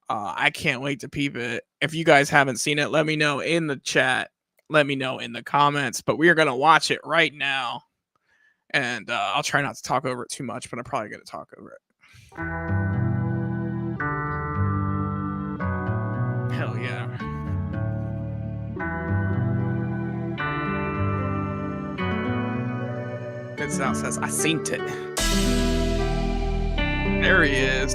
Speaker 2: I can't wait to peep it. If you guys haven't seen it, let me know in the chat. Let me know in the comments. But we are going to watch it right now. And I'll try not to talk over it too much, but I'm probably going to talk over it. Hell yeah. Good South says, I seen it. There he is.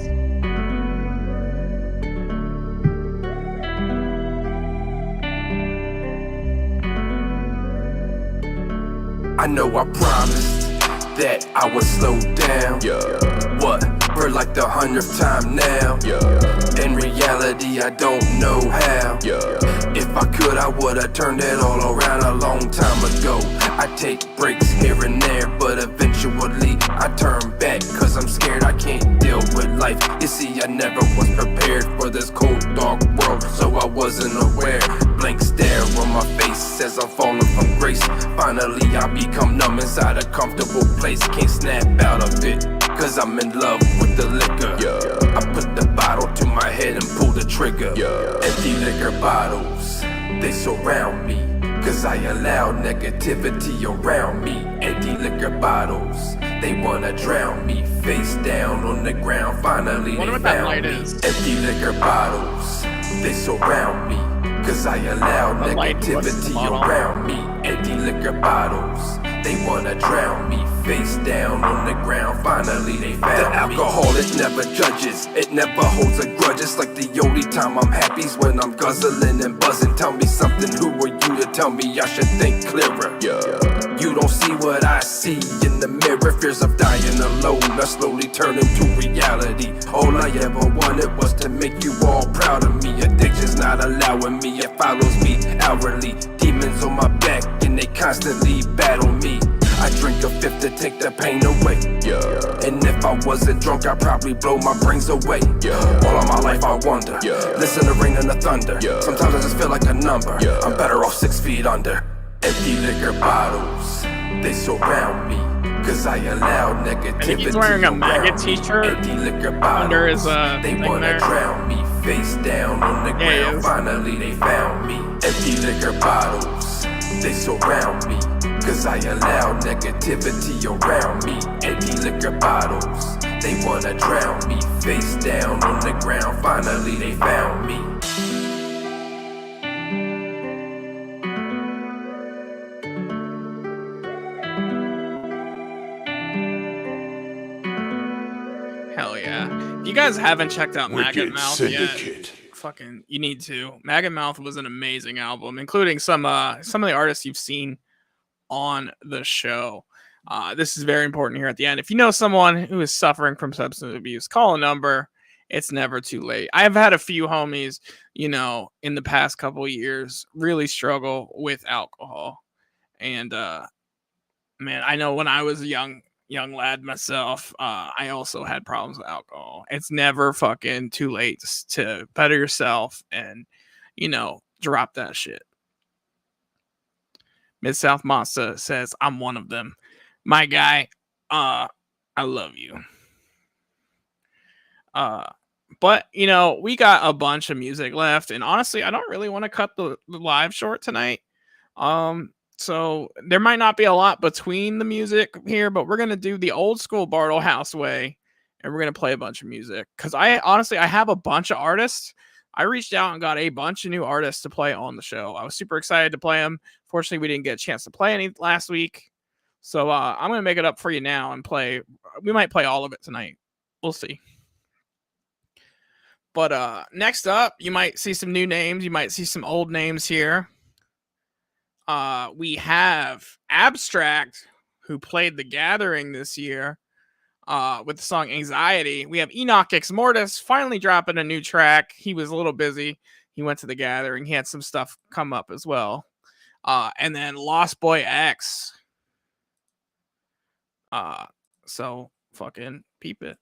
Speaker 10: I know I promised that I would slow down. What? For like the 100th time now. In reality, I don't know how. If I could, I would've turned it all around a long time ago. I take breaks here and there, but eventually I turn back, cause I'm scared I can't deal with life. You see, I never was prepared for this cold, dark world, so I wasn't aware. Blank stare on my face as I'm falling from grace. Finally I become numb inside a comfortable place. Can't snap out of it, cause I'm in love with the liquor. I put the bottle to my head and pull the trigger. Empty liquor bottles, they surround me, cause I allow negativity around me. Empty liquor bottles, they wanna drown me. Face down on the ground, finally they found me. Empty liquor bottles, they surround me, cause I allow negativity around me. Empty liquor bottles, they wanna drown me. Face down on the ground, finally they found me. The alcohol, it never judges, it never holds a grudge. It's like the only time I'm happy is when I'm guzzling and buzzing. Tell me something, who are you to tell me I should think clearer?
Speaker 3: You don't see what I see in the mirror. Fears of dying alone are slowly turning to reality. All I ever wanted was to make you all proud of me. Addiction's not allowing me, it follows me outwardly. Demons on my back and they constantly battle me. I drink a fifth to take the pain away. And if I wasn't drunk, I'd probably blow my brains away. All of my life I wonder. Listen to rain and the thunder. Sometimes I just feel like a number. I'm better off 6 feet under. Empty liquor bottles, they surround me. Cause I allow negativity.
Speaker 2: I think he's wearing a MAGA t-shirt
Speaker 3: Empty liquor bottles,
Speaker 2: under his
Speaker 3: they
Speaker 2: thing
Speaker 3: wanna
Speaker 2: there.
Speaker 3: drown me. Face down on the ground, finally they found me. Empty liquor bottles, they surround me. Cause I allow negativity around me. Empty liquor bottles, they wanna drown me. Face down on the ground, finally they found me.
Speaker 2: Hell yeah. If you guys haven't checked out Maggot
Speaker 5: Wicked
Speaker 2: Mouth
Speaker 5: Syndicate.
Speaker 2: yet, fucking, you need to. Maggot Mouth was an amazing album, including some of the artists you've seen on the show. This is very important here at the end. If you know someone who is suffering from substance abuse, call a number. It's never too late. I've had a few homies, in the past couple of years really struggle with alcohol. And, man, I know when I was a young lad myself, I also had problems with alcohol. It's never fucking too late to better yourself and, drop that shit. Mid-South Monster says, I'm one of them. My guy, I love you. But, we got a bunch of music left. And honestly, I don't really want to cut the live short tonight. So there might not be a lot between the music here, but we're going to do the old school Bartlehouse way. And we're going to play a bunch of music. Because I have a bunch of artists. I reached out and got a bunch of new artists to play on the show. I was super excited to play them. Fortunately, we didn't get a chance to play any last week. So I'm going to make it up for you now and play. We might play all of it tonight. We'll see. But next up, you might see some new names. You might see some old names here. We have Abstract, who played The Gathering this year with the song Anxiety. We have Enoch X Mortis finally dropping a new track. He was a little busy. He went to The Gathering. He had some stuff come up as well. And then Lost Boy X. So fucking peep it.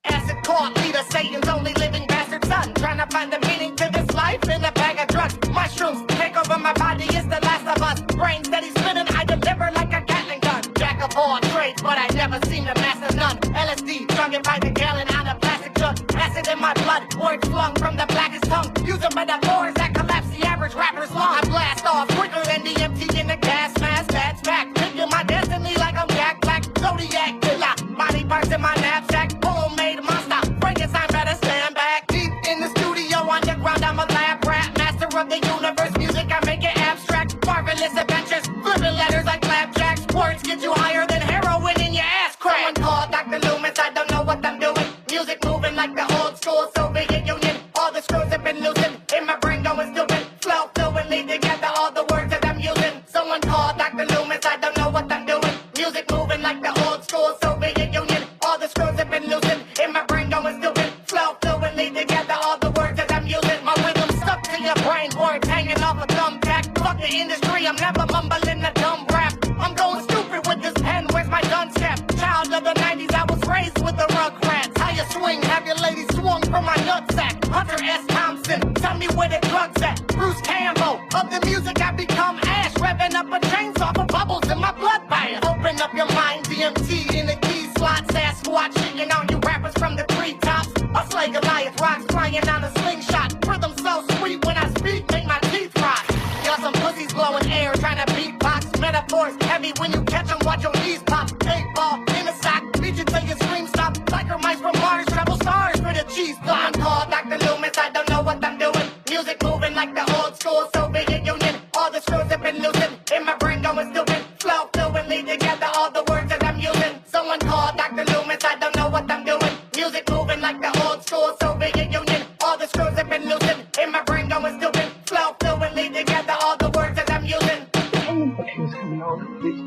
Speaker 14: Acid court leader, Satan's only living bastard son. Trying to find the meaning to this life in a bag of drugs. Mushrooms take over my body, it's the last of us. Brain steady spinning, I deliver like a Gatling gun. Jack of all trades, but I never seem to master none. LSD, drunk it by the gallon on a plastic jug. Acid in my blood, words flung from the blackest tongue. Using metaphors that collapse the average rapper's lung. I blast off quicker than the MT in the gas mask. That's fact, picking my destiny like I'm Jack Black. Zodiac killer, body parts in my knapsack. Homemade Monstar, Frankenstein better stand back. Deep in the studio, underground, I'm a lab rat. Master of the universe, music, I make it abstract. Marvelous adventures, flipping letters like flapjacks. Words get you higher than heroin in your ass crack. Someone called Dr. Loomis, I don't know what I'm doing. Music moving like the old school Soviet Union. All the screws have been loosened, in my brain going stupid. Flow fluently together, all the words that I'm using. Someone called Dr. Loomis, I don't know what I'm doing. Music moving like the old school Soviet Union. All the screws have been loosened, in my brain going stupid. Flow fluently together, all the words that I'm using. My rhythm stuck to your brain, words hanging off a thumbtack. Fuck the industry, I'm never mumbling a dumb rap. I'm going stupid with this pen, where's my gun step? Child of the 90s, I was raised with the Rugrats. How you swing, have your lady swung from my nutsack. Hunter S. Thompson, tell me where the drugs at. Bruce Campbell, of the music I become ash. Revving up a chainsaw for bubbles in my blood bath. Open up your mind, DMT in the key slot. Sasquatch shaking on you rappers from the treetops. I slay Goliath, rocks flying on a slingshot. Rhythm so sweet when I speak, make my teeth rot. Got some pussies blowing air, trying to beatbox. Metaphors heavy when you catch them, watch your knees pop. 8-ball in a sock, beat you till your scream stop. Biker mice from Mars, treble stars for the cheese block. I'm called Dr. Loomis, I don't know what I'm doing. Music moving like the old school Soviet Union. All the screws have been loosened, in my brain going stupid. Flow fluently together.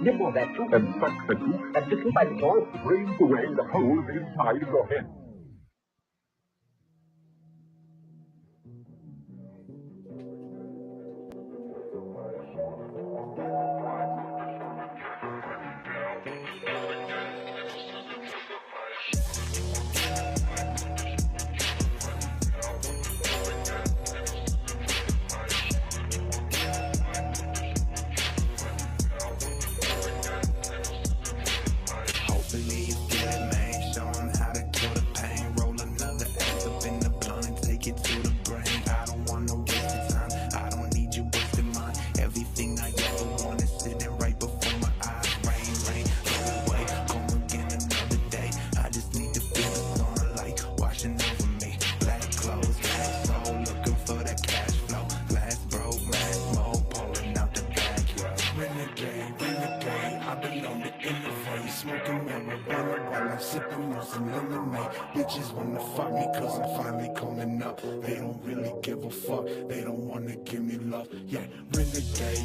Speaker 5: nibble that tooth and suck the tooth and little by little brains away the holes inside of your head.
Speaker 10: Bitches wanna fuck me cause I'm finally coming up. They don't really give a fuck, they don't wanna give me love. Yeah, renegade,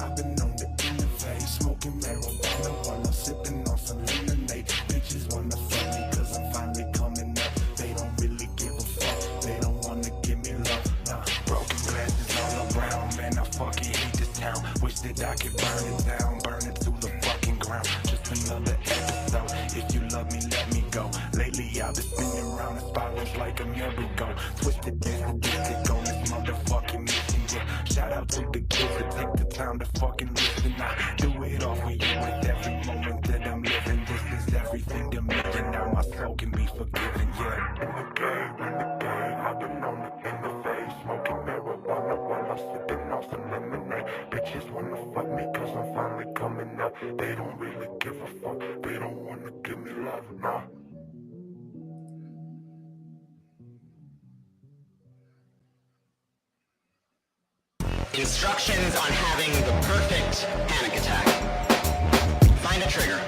Speaker 10: I've been on the innovate, smoking marijuana while I'm sipping on some lemonade. Bitches wanna fuck me cause I'm finally coming up. They don't really give a fuck, they don't wanna give me love. Nah, broken glasses all around, man, I fucking hate this town. Wish that I could burn it down, burn it to the fucking ground. Just another episode, if you love me, let me go. Lately I've been spinning around in spirals like a merry-go. Twisted this on this motherfucking mission, yeah. Shout out to the kids that take the time to fucking listen. I do it all for you with every moment that I'm living. This is everything to me, and now my soul can be forgiven, yeah. Renegade, I've been on the interface, smoking marijuana while I'm sipping on some lemonade. Bitches wanna fuck me cause I'm finally coming up. They don't really give a fuck, they don't wanna give me love, nah.
Speaker 4: Instructions on having the perfect panic attack. Find a trigger.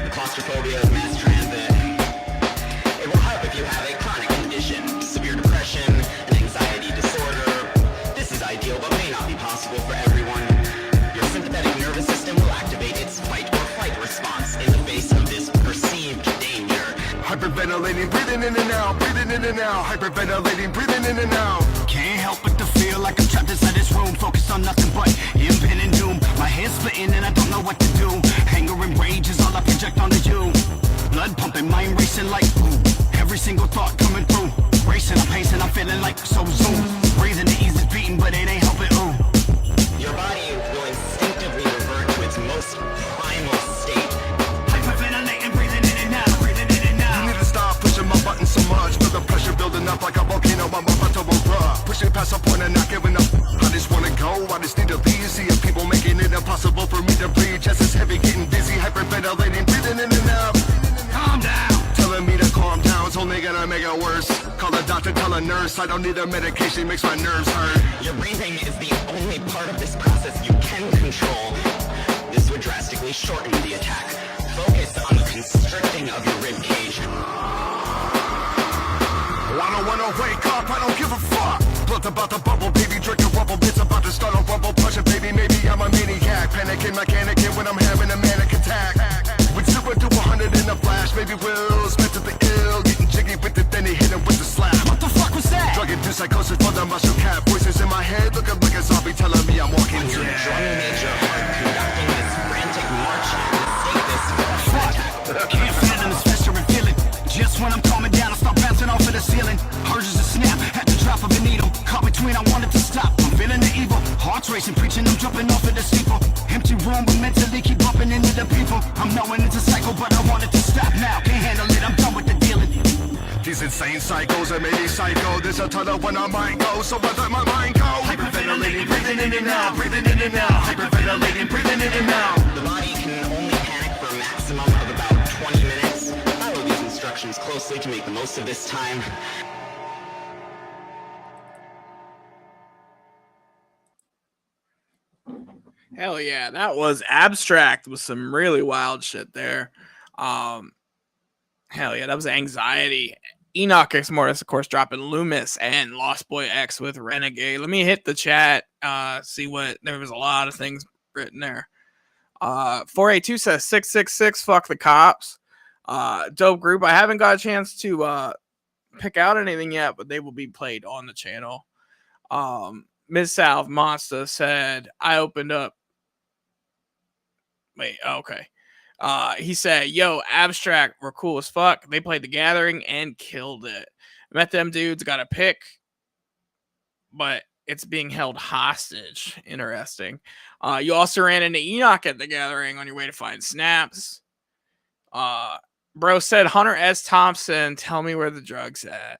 Speaker 4: The claustrophobia of mass transit. It will help if you have a chronic condition, severe depression, an anxiety disorder. This is ideal but may not be possible for everyone. Your sympathetic nervous system will activate its fight or flight response in the face of this perceived danger.
Speaker 18: Hyperventilating, breathing in and out, breathing in and out. Hyperventilating, breathing in and out.
Speaker 22: Can't help but to feel like I'm trapped inside this room, focused on nothing but impending doom. My head's splitting and I don't know what to do. Anger and rage is all I project onto you. Blood pumping, mind racing like boom. Every single thought coming through. Racing, I'm pacing, I'm feeling like so zoom. Breathing, the ease is beating, but it ain't helping, ooh.
Speaker 4: Your body will instinctively revert to its most primal state.
Speaker 22: Hyperventilating, breathing in and out, breathing in and out.
Speaker 18: You need to stop pushing my buttons so much. Feel the pressure building up like a volcano. I'm about to erupt. Pushing past a point and not giving up. I just wanna go, I just need to leave. Seeing people making it impossible for me to breathe. Chest is heavy, getting dizzy, hyperventilating, breathing in and out.
Speaker 22: Calm down.
Speaker 18: Telling me to calm down, it's only gonna make it worse. Call a doctor, tell a nurse, I don't need a medication, makes my nerves hurt.
Speaker 4: Your breathing is the only part of this process you can control. This would drastically shorten the attack. Focus on the constricting of your rib cage.
Speaker 18: I don't wanna wake up, I don't give a fuck. Blood about to bubble, baby, drink a rubble. It's about to start a rumble, push it, baby, maybe I'm a maniac. Panicking like Anakin when I'm having a manic attack. With 0 to 100 in a flash, baby Will's meant to the ill. Getting jiggy with it, then he hit him with the slap.
Speaker 22: What the fuck was that?
Speaker 18: Drug-induced psychosis for the muscle cap. Voices in my head, looking like a zombie telling me I'm walking
Speaker 4: Your
Speaker 18: dead.
Speaker 4: drum major heart conducting this frantic march to mistake this for an attack.
Speaker 22: Can't fathom this festering feeling. Just when I'm calming down, I start bouncing off of the ceiling. Urges to snap at the drop of a needle. Caught between, I wanted to stop. I'm feeling the evil. Heart's racing, preaching, I'm jumping off of the steeple. Empty room, but mentally keep bumping into the people. I'm knowing it's a cycle, but I want it to stop now. Can't handle it, I'm done with the dealing.
Speaker 18: These insane psychos are maybe psycho. There's a ton of when I might go, so I let my mind go. Hyperventilating, breathing in and out, breathing in and out. Hyperventilating, breathing in and out.
Speaker 4: The body can only panic for a maximum of about 20 minutes. Follow these instructions closely to make the most of this time.
Speaker 2: Hell yeah, that was abstract with some really wild shit there. Hell yeah, that was Anxiety. Enoch X Mortis, of course, dropping Loomis, and Lost Boy X with Renegade. Let me hit the chat, see what, there was a lot of things written there. 482 says 666, fuck the cops. Dope group. I haven't got a chance to pick out anything yet, but they will be played on the channel. Ms. South Monstar said, I opened up. Wait, okay. He said, yo, Abstract were cool as fuck. They played The Gathering and killed it. Met them dudes, got a pick, but it's being held hostage. Interesting. You also ran into Enoch at The Gathering on your way to find snaps. Bro said, Hunter S. Thompson, tell me where the drug's at.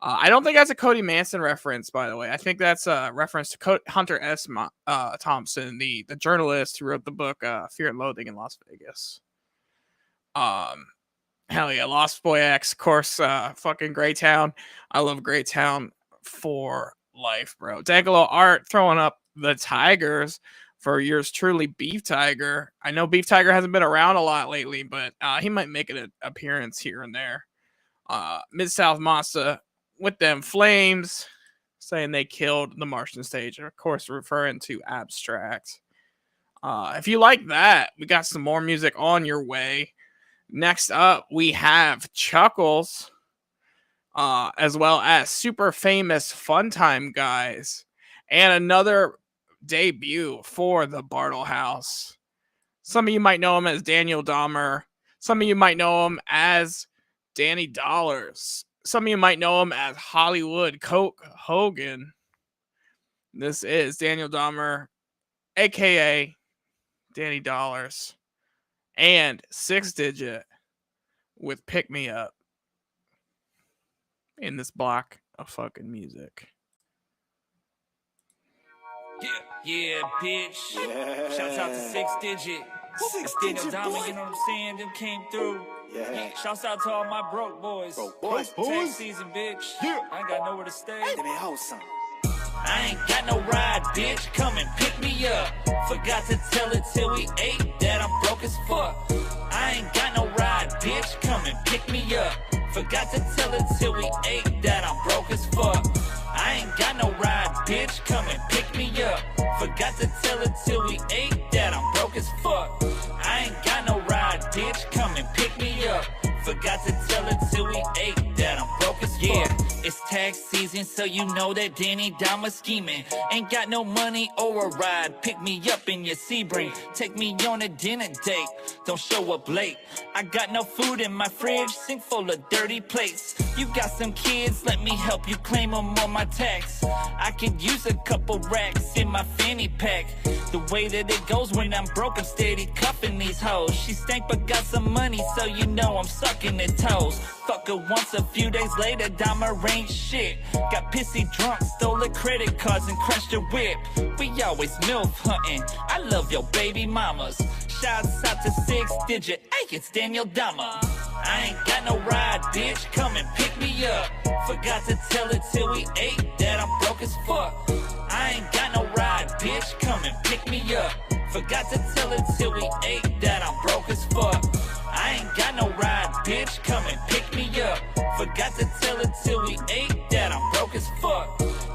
Speaker 2: I don't think that's a Cody Manson reference, by the way. I think that's a reference to Hunter S. Thompson, the journalist who wrote the book Fear and Loathing in Las Vegas. Hell yeah, Lost Boy X, of course, fucking Greytown. I love Greytown for life, bro. Dagalo Art throwing up the Tigers for yours truly, Beef Tiger. I know Beef Tiger hasn't been around a lot lately, but he might make an appearance here and there. Mid-South Monstar with them Flames, saying they killed the Martian stage, of course referring to Abstract. If you like that, we got some more music on your way. Next up, we have Chuckles, as well as Super Famous Funtime Guys, and another debut for the Bartlehouse. Some of you might know him as Daniel Dahmer. Some of you might know him as Danny Dollars. Some of you might know him as Hollywood Coke Hogan. This is Daniel Dahmer, aka Danny Dollars, and 6 Digit with Pick Me Up in this block of fucking music.
Speaker 9: Yeah, bitch. Yeah. Shouts out to 6 Digit. 6 Digit, Dahmer, you know what I'm saying? Them came through. Yeah. Shouts out to all my broke boys. Tax season, bitch. Yeah. I ain't got nowhere to stay. Let me hold some. I ain't got no ride, bitch. Come and pick me up. Forgot to tell it till we ate that I'm broke as fuck. I ain't got no ride, bitch. Come and pick me up. Forgot to tell it till we ate that I'm broke as fuck. I ain't got no ride, bitch. Come and pick me up. Forgot to tell it till we ate that I'm broke as fuck. I ain't got no ride, bitch. Come and pick me up. Forgot to tell it till we ate that I'm broke as fuck. Yeah, it's tax season, so you know that Danny Dahmer scheming. Ain't got no money or a ride. Pick me up in your Sebring. Take me on a dinner date. Don't show up late. I got no food in my fridge. Sink full of dirty plates. You got some kids, let me help you claim them on my tax. I could use a couple racks in my fanny pack. The way that it goes when I'm broke, I'm steady cuffing these hoes. She stank but got some money, so you know I'm sucking the toes. Fuck her once, a few days later, Dahmer ain't shit. Got pissy drunk, stole her credit cards and crashed her whip. We always MILF hunting. I love your baby mamas. Shouts out to 6 Digit. Hey, it's Daniel Dahmer. I ain't got no ride, bitch. Come and pick me up. Forgot to tell it till we ate that I'm broke as fuck. I ain't got no ride, bitch. Come and pick me up. Forgot to tell it till we ate that I'm broke as fuck. I ain't got no ride, bitch. Come and pick me up. Forgot to tell it till we ate that I'm broke as fuck.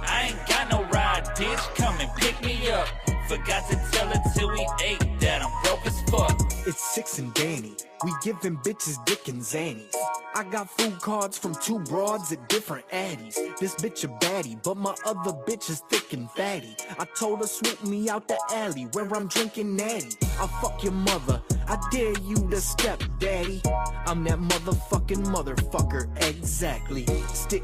Speaker 9: I ain't got no ride, bitch. Come and pick me up. Forgot to tell it till we ate that I'm broke as fuck.
Speaker 11: It's 6 and Danny. We giving bitches dick and zannies. I got food cards from 2 broads at different addies. This bitch a baddie, but my other bitch is thick and fatty. I told her swoop me out the alley where I'm drinking natty. I'll fuck your mother, I dare you to step, daddy. I'm that motherfucking motherfucker, exactly. Stick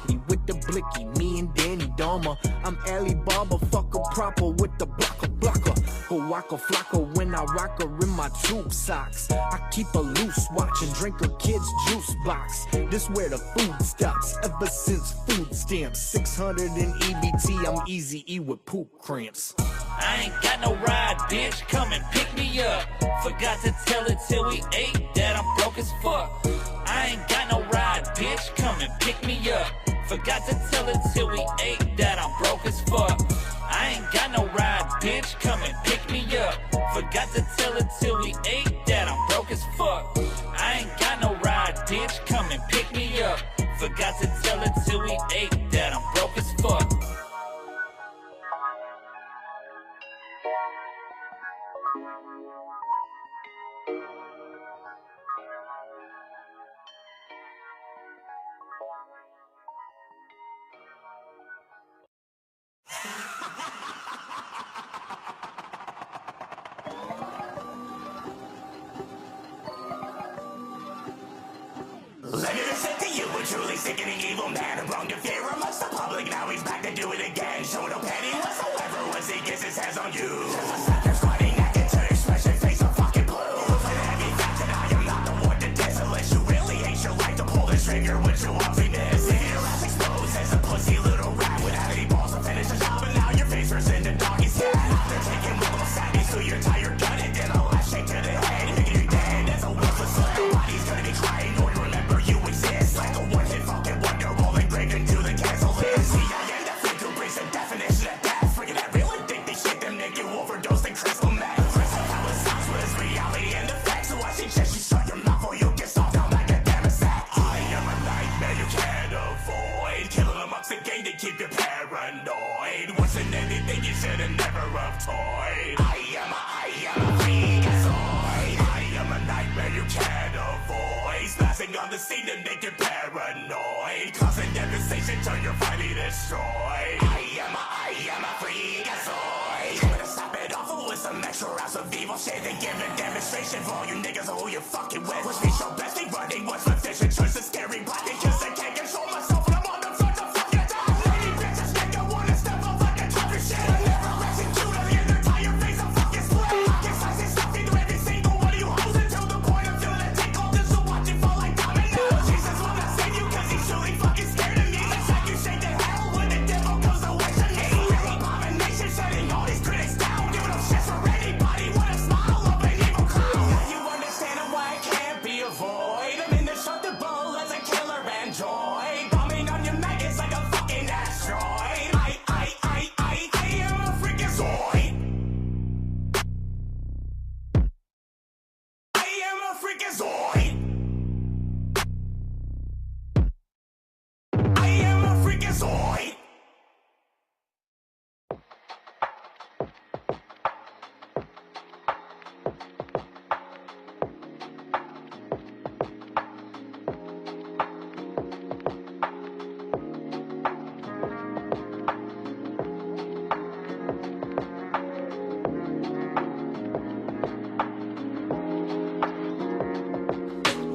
Speaker 11: me with the blicky, me and Danny Dahmer. I'm Alibaba, fucker proper with the blocker. Her waka flocka when I rock her in my tube socks. I keep a loose watch and drink her kid's juice box. This where the food stops, ever since food stamps. 600 in EBT, I'm easy E with poop cramps.
Speaker 9: I ain't got no ride, bitch. Come and pick me up. Forgot to tell it till we ate that I'm broke as fuck. I ain't got no ride, bitch. Come and pick me up. Forgot to tell it till we ate that I'm broke as fuck. I ain't got no ride, bitch. Come and pick me up. Forgot to tell it till we ate that I'm broke as fuck. I ain't got no ride, bitch. Come and pick me up. Forgot to tell it till we ate that I'm broke as fuck.
Speaker 22: Let me present to you a truly sickening evil man who belonged to fear amongst the public. Now he's back to do it again. Show no petty whatsoever once he gets his hands on you. Just a sucker squatting naked to expression, face of fucking blue. For the heavy fact that I am not the one to diss unless you really hate your life to pull the trigger with your ugliness. If your ass exposed as a pussy little rat without any balls to finish the job, and now your face turns into doggy's cat. After taking little saddies through your tire gun and then a last shake to the head, thinking you're dead as a worthless little body's gonna be crying or remember you exist like a one-hit fucking wonder all engraved into the cancel list. See, I am the freak who brings the definition of death. Freaking that real addicted shit that make you overdose in crystal meth. Crystal how it sounds was reality and the facts. So I suggest you shut your mouth or you'll get stomped down like a damn sack. I am a nightmare you can't avoid, killing amongst the game to keep you paranoid. Worse than anything you should have never have toyed. I am a freakazoid. I am a nightmare you can't avoid, splashing on the scene to make you paranoid, causing devastation till you're finally destroyed. I am a freakazoid. Trying to stop it off with some extra ounce of evil shit and give a demonstration for all you niggas who you fucking with. Which means your best thing running was my vision, choice of scary black because I can't control myself when I'm on the front of fucking die. Lady bitches think I wanna step up like a top of shit. I never execute on the entire face of fucking split. I can slice and stuff into every single one of you hoes until the point of feeling a tickle just to watch you fall like dominoes. Jesus will not save you cause he's truly fucking scared of me. It's like you shake the hell when the devil goes away from me. Real abomination shutting all these critics down, giving up shit for anybody with a smile of an evil clown. Now you understand why I can't be avoided. I'm indestructible as a killer android, bombing on your maggots like a fucking asteroid. I am a freakazoid. I am a freakazoid. I am a freakazoid.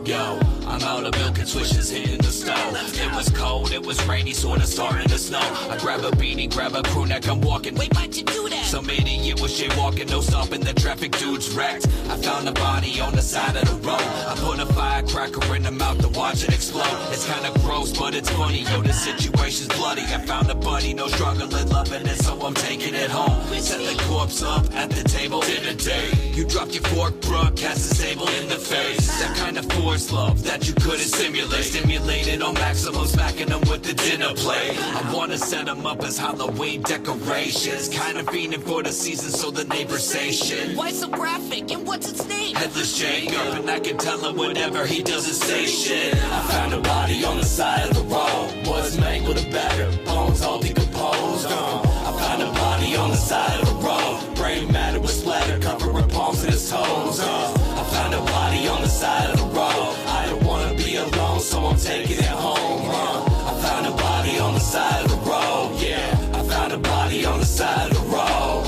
Speaker 1: Yo, I'm out of milk and switches hitting the stove. It was cold, it was rainy, sorta starting to snow. I grab a beanie, grab a crew neck, I'm walking. Wait, why'd you do that? Some idiot was jaywalking, no stopping, the traffic dude's wrecked. I found a body on the side of the road. I put a firecracker in the mouth to watch it explode. It's kinda gross, but it's funny, yo, the situation's bloody. I found a buddy, no struggling, loving it, so I'm taking it home. Set the corpse up at the table, dinner date. You dropped your fork, bruh, cast the table in the face. That kind of forced love that you couldn't simulate. Stimulated on maximum, smacking them with the dinner plate. I wanna set them up as Halloween decorations. Kind of fiending for the season so the neighbors say shit.
Speaker 6: Why so graphic and what's its name?
Speaker 1: Headless Jacob, and I can tell him whenever he doesn't say shit. I found a body on the side of the road, was mangled and battered, bones all decomposed. I found a body on the side of the road, brain matter was splattered, covering palms and his toes. I found a body on the side of the road. I don't wanna be alone, so I'm taking it home. I found a body on the side of the road. Yeah, I found a body on the side of the road.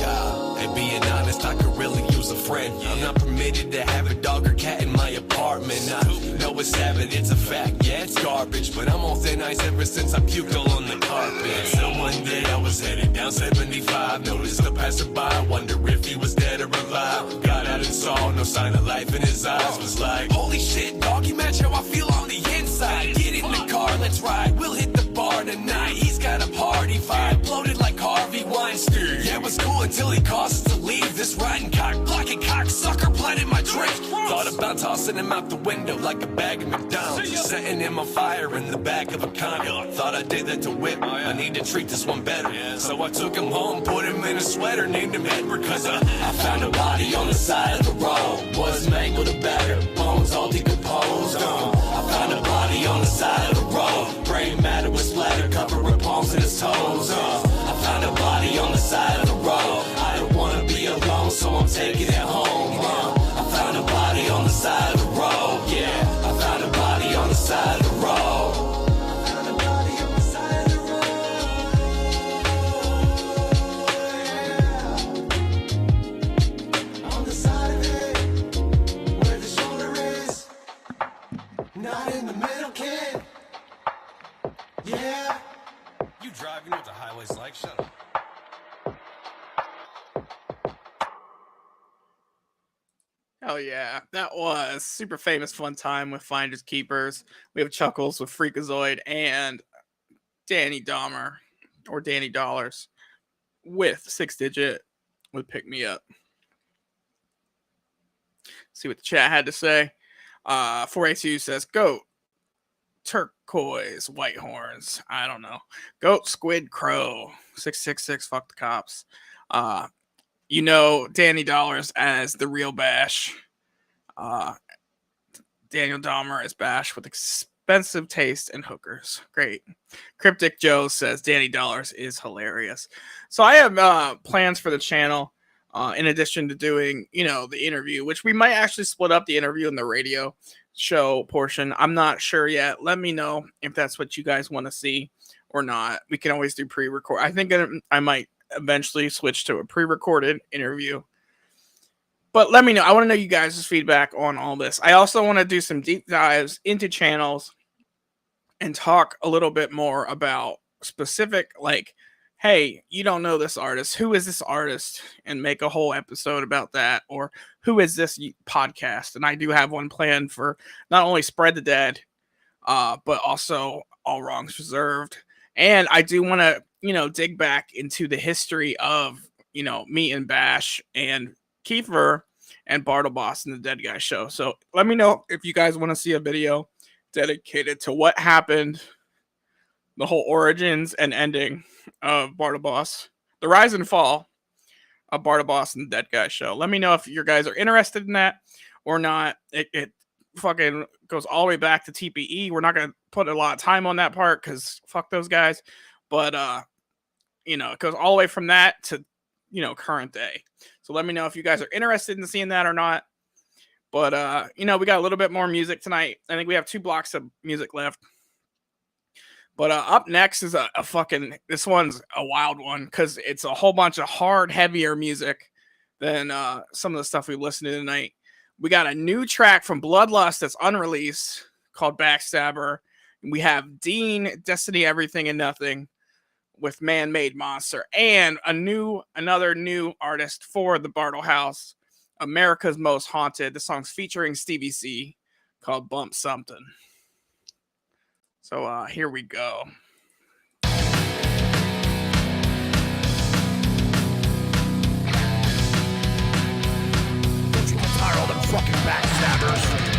Speaker 22: And being honest, I could really use a friend. I'm not permitted to have a dog or cat in my apartment. I know it's habit, it's a fact, yeah, it's garbage. But I'm on thin ice ever since I puked all on the carpet. So one day I was headed down 75, noticed a passerby, wonder if he was dead or alive. Got out and saw no sign of life in his eyes. Was like, holy shit, dog, you match how I feel on the inside. Get in the car, let's ride, we'll hit the bar tonight. He's got a party vibe, bloated like Harvey Weinstein. Yeah, it was cool until he caused us to leave. This riding cock, blocking cocksucker, planted my drink. Thought about tossing him out the window like a bag of McDonald's. Setting him on fire in the back of a condo. Thought I did that to whip, I need to treat this one better. So I took him home, put him in a sweater, named him Edward, cause I
Speaker 1: found a body on the side of the road, was mangled and battered, bones all decomposed. I found a body on the side of the road, brain matter was splattered, covering palms and his toes. I found a body on the side of the road. I don't wanna be alone, so I'm taking it home. I found a body on the side of the road. Yeah, I found a body on the side of the road.
Speaker 2: Hell yeah, that was super famous fun time with Finders Keepers. We have Chuckles with Freakazoid and Danny Dahmer or Danny Dollars with 6 Digit with Pick Me Up. See what the chat had to say. 482 says goat, turquoise, white horns. I don't know. Goat, squid, crow. 666. Fuck the cops. You know Danny Dollars as the real Bash. Daniel Dahmer as Bash with expensive taste and hookers. Great. Cryptic Joe says Danny Dollars is hilarious. So I have plans for the channel in addition to doing, the interview, which we might actually split up the interview and the radio show portion. I'm not sure yet. Let me know if that's what you guys want to see or not. We can always do pre-record. I think I might eventually switch to a pre-recorded interview. But let me know. I want to know you guys' feedback on all this. I also want to do some deep dives into channels and talk a little bit more about specific, like, hey, you don't know this artist. Who is this artist? And make a whole episode about that. Or who is this podcast? And I do have one planned for not only Spread the Dead, but also All Wrongs Reserved. And I do want to, dig back into the history of, me and Bash and Kiefer and Bartlehouse and the Dead Guy Show. So let me know if you guys want to see a video dedicated to what happened, the whole origins and ending of Bartlehouse, the rise and fall of Bartlehouse and the Dead Guy Show. Let me know if you guys are interested in that or not. It fucking goes all the way back to TPE. We're not going to put a lot of time on that part because fuck those guys. But, it goes all the way from that to, current day. So let me know if you guys are interested in seeing that or not. But, we got a little bit more music tonight. I think we have 2 blocks of music left. But up next is a fucking, this one's a wild one because it's a whole bunch of hard, heavier music than some of the stuff we listened to tonight. We got a new track from Bloodlust that's unreleased called Backstabber. We have Dean, Destiny, Everything and Nothing with Man-Made Monster, and another new artist for the Bartlehouse, America's Most Haunted. The song's featuring Stevie C called Bump Something. So here we go.
Speaker 12: Don't you get tired of all them fucking backstabbers?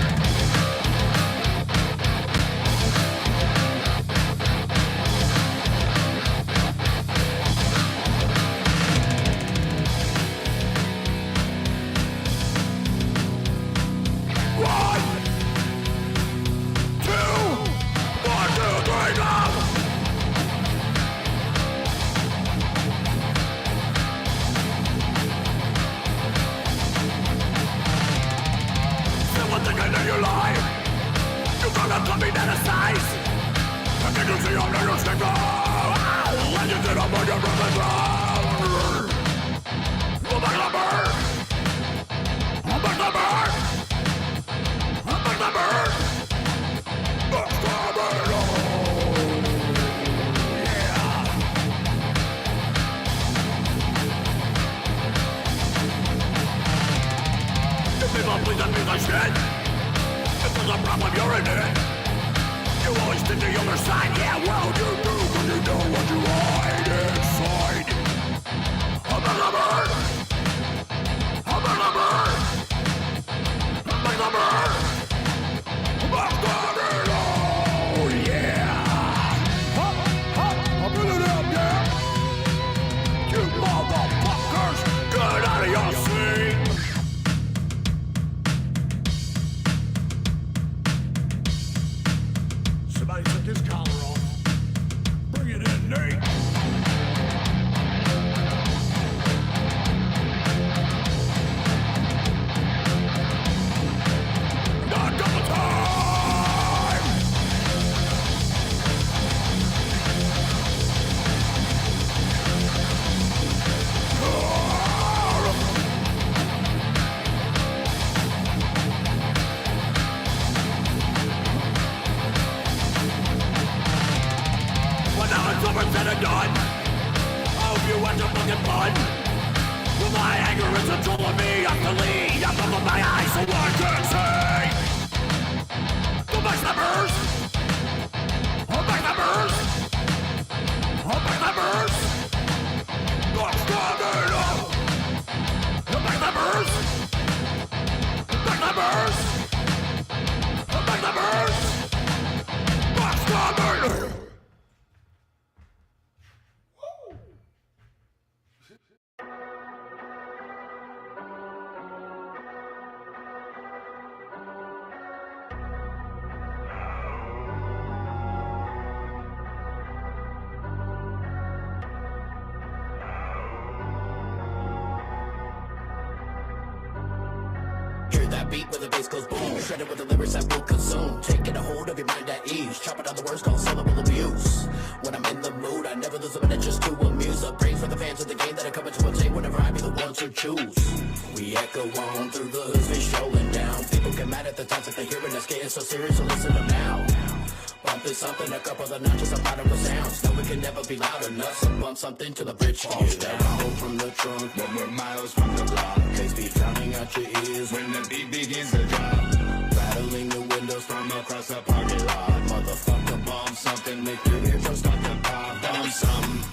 Speaker 8: Hear that beat where the bass goes boom. Shred it with the lyrics that will consume. Taking a hold of your mind at ease. Chopping down the words called syllable abuse. When I'm in the mood, I never lose a minute just to amuse. A praise for the fans of the game that are coming to obtain whenever I be the one to choose. We echo on through the hoods, we strolling down. People get mad at the times that they're hearing us getting so serious, so listen up now. Bumping something, a couple of notches, a lot of sounds. No, we can never be loud enough, so bump something till the bridge falls down. Home from the trunk, when we're miles from the block. Bass be drowning out your ears when the beat begins to drop. Rattling the windows from across the parking lot. Motherfucker, bomb something, make your eardrum start to pop. Bomb some,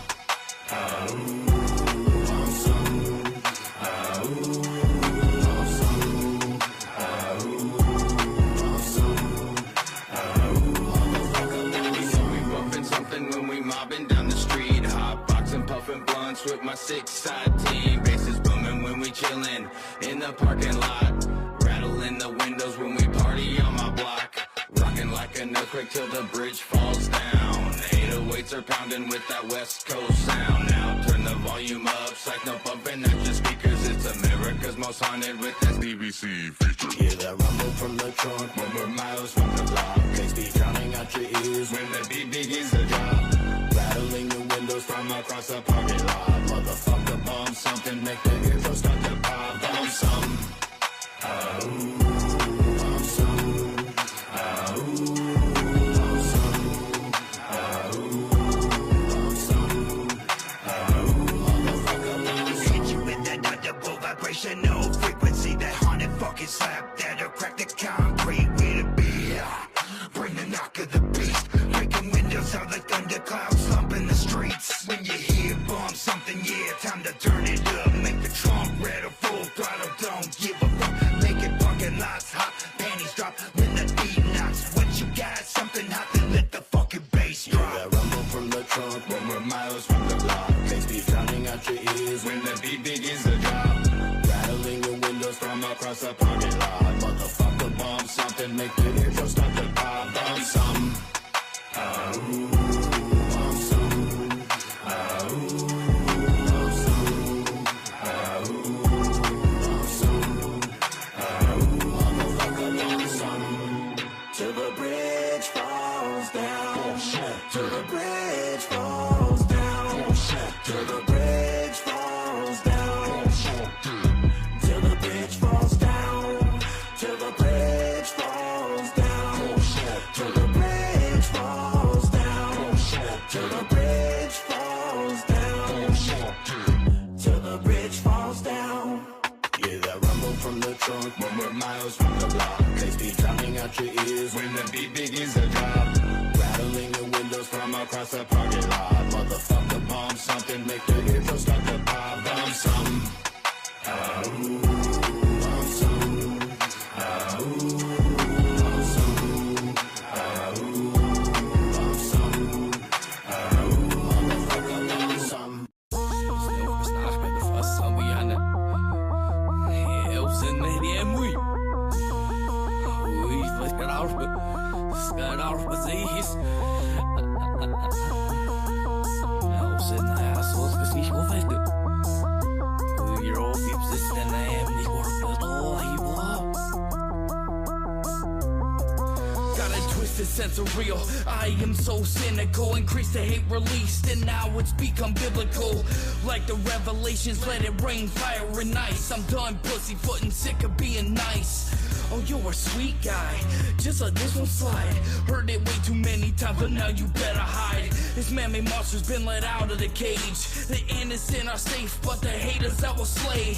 Speaker 8: bomb some, when we mobbing down the street, hot boxing, puffing blunts with my 6-side team. Bass is booming when we chillin' in the parking lot. Rattling the windows when we party on my block. Rocking like an earthquake till the bridge falls down. 808s are pounding with that West Coast sound. Now turn the volume up, psych no bumping at your speakers. It's America's most haunted with that DVC feature. Hear that rumble from the trunk when we're miles from the block. Bass be drowning out your ears when the beat begins to drop. Rattling the windows from across the parking lot. Motherfucker, bomb something, make the eardrum start to pop. Bomb some, bomb some,
Speaker 16: vibrational frequency, that haunted fucking slap that'll crack the concrete with a beat. Bring the knock of the beast, breaking windows out like thunderclouds, slumping the streets. When you hear bomb something, yeah, time to turn it up. Make the trunk rattle, full throttle, don't give a fuck. Make it parking lots hot, panties drop when the beat knocks. What you got, something hot, then let the fucking bass drop.
Speaker 8: Hear that rumble from the trunk when we're miles from the block. Bass be drowning out your ears when the beat begins to drop. Rattling the windows from across the parking lot. Motherfucker, bomb something, make the eardrum start to pop. Bomb some, bomb some, bomb some, motherfucker, bomb some. Till the bridge falls down. Till the bridge falls down. Till the bridge falls down. Till the bridge falls down. Till the bridge falls down. Till the bridge falls down. Till the bridge falls down. Till the bridge falls down. Yeah, that rumble from the trunk when we're miles from the block. Bass be drowning out your ears when the beat begins to drop. Rattling the windows from across the parking lot. Motherfucker, bomb something, make the eardrum start to pop. Bomb some, bomb some, bomb some, bomb some, motherfucker, bomb some.
Speaker 1: Snakker med fra samme hjerne. Elsen med det muy. Ui, hvad skal der afspil? Skal der afspil ses? Elsen er så skal sige hvor fast det. Ui, råd fipses den er emnig hvor det står i hvor. Got a twisted sense of real. I am so cynical. Increase the hate released, and now it's become biblical. Like the revelations, let it rain, fire and ice. I'm done pussyfooting, sick of being nice. Oh, you're a sweet guy, just let this one slide. Heard it way too many times, but now you better hide. This man-made monster's been let out of the cage. The innocent are safe, but the haters I will slay.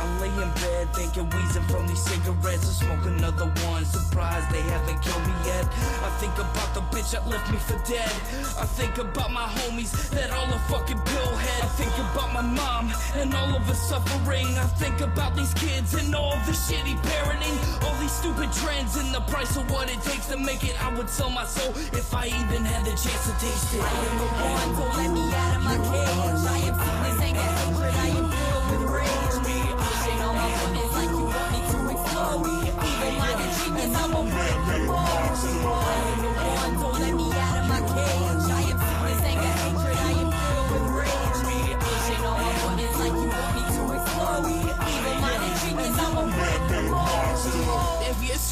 Speaker 1: I lay in bed thinking wheezing from these cigarettes. I smoke another one, surprised they haven't killed me yet. I think about the bitch that left me for dead. I think about my homies that all are fucking billhead. I think about my mom and all of her suffering. I think about these kids and all of the shitty parenting. All these stupid trends and the price of what it takes to make it. I would sell my soul if I even had the chance to taste it.
Speaker 6: I am the one, so let me out of my cage. I am feeling anger, hatred, I am filled with rage. Pushing all my limits like you want me to explode. Even minded genius, I won't break the mold. I am the one, so let me out of my cage. I am feeling anger, hatred, I am filled with rage. Pushing all my limits like you want me to explode. Even minded genius, I won't break the mold.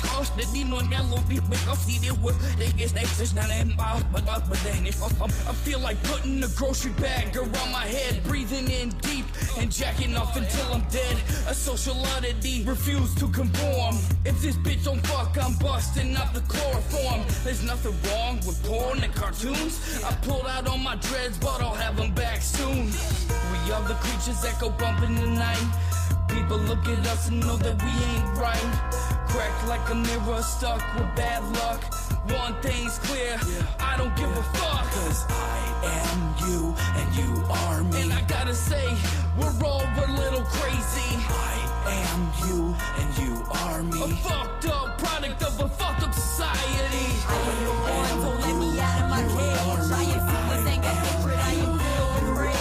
Speaker 7: scars that need no yellow people. I see their work. They get snakes, not in my but then if I feel like putting a grocery bag around my head, breathing in deep and jacking off until I'm dead. A social oddity, refuse to conform. If this bitch don't fuck, I'm busting up the chloroform. There's nothing wrong with porn and cartoons. I pulled out all my dreads, but I'll have them back soon. We are the creatures that go bump in the night. People look at us and know that we ain't right. Cracked like a mirror, stuck with bad luck. One thing's clear, I don't give a fuck. Cause I am you and you are me. And I gotta say, we're all a little crazy. I am you and you are me. A fucked up product of a fucked up society.
Speaker 6: I am the one, so let me out of my cage. I am feelings, anger, hatred, I am filled with rage.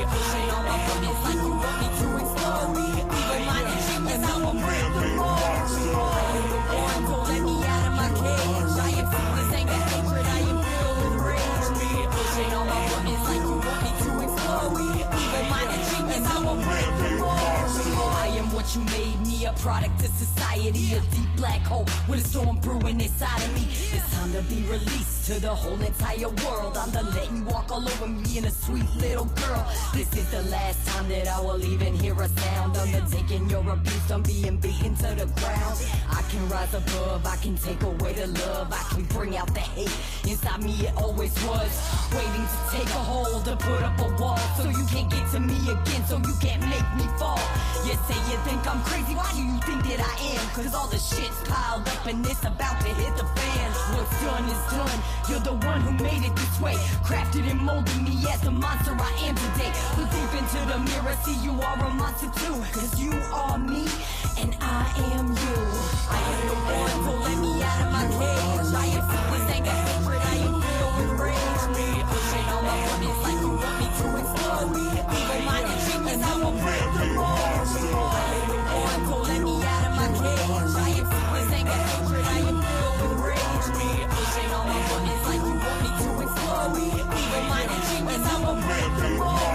Speaker 6: Pushing on my buttons like you want me to explode. Even my achievements, I will break the rules. I am the one, so let me out of my cage. I am feelings, anger, hatred, I am filled with rage. Pushing on my buttons like you want me to explode. Even my achievements, I will break the rules. I am what you made me, a product of society, a deep black hole with a storm brewing inside of me. It's time to be released to the whole entire world. I'm done letting you walk all over me and a sweet little girl. This is the last time that I will even hear a sound. Undertaking your abuse, I'm being beaten to the ground. I can rise above, I can take away the love, I can bring out the hate inside me, it always was waiting to take a hold, to put up a wall, so you can't get to me again, so you can't make me fall. You say you think I'm crazy, why do you think that I am? Cause all the shit's piled up and it's about to hit the fan. What's done is done, you're the one who made it this way. Crafted and molded me as the monster I am today. Look deep into the mirror, see you are a monster too. Cause you are me, and I am you. I am the one, so let me out of my cage. I am feelings, anger, hatred, I am filled with rage. Pushing on my buttons like you want me to explode. Even my achievements, I will break the rules. I am the one, so let me out of my cage. I am feelings, anger, hatred, I am filled with rage. Pushing on my buttons like you want me to explode. Even my achievements, I will break the rules.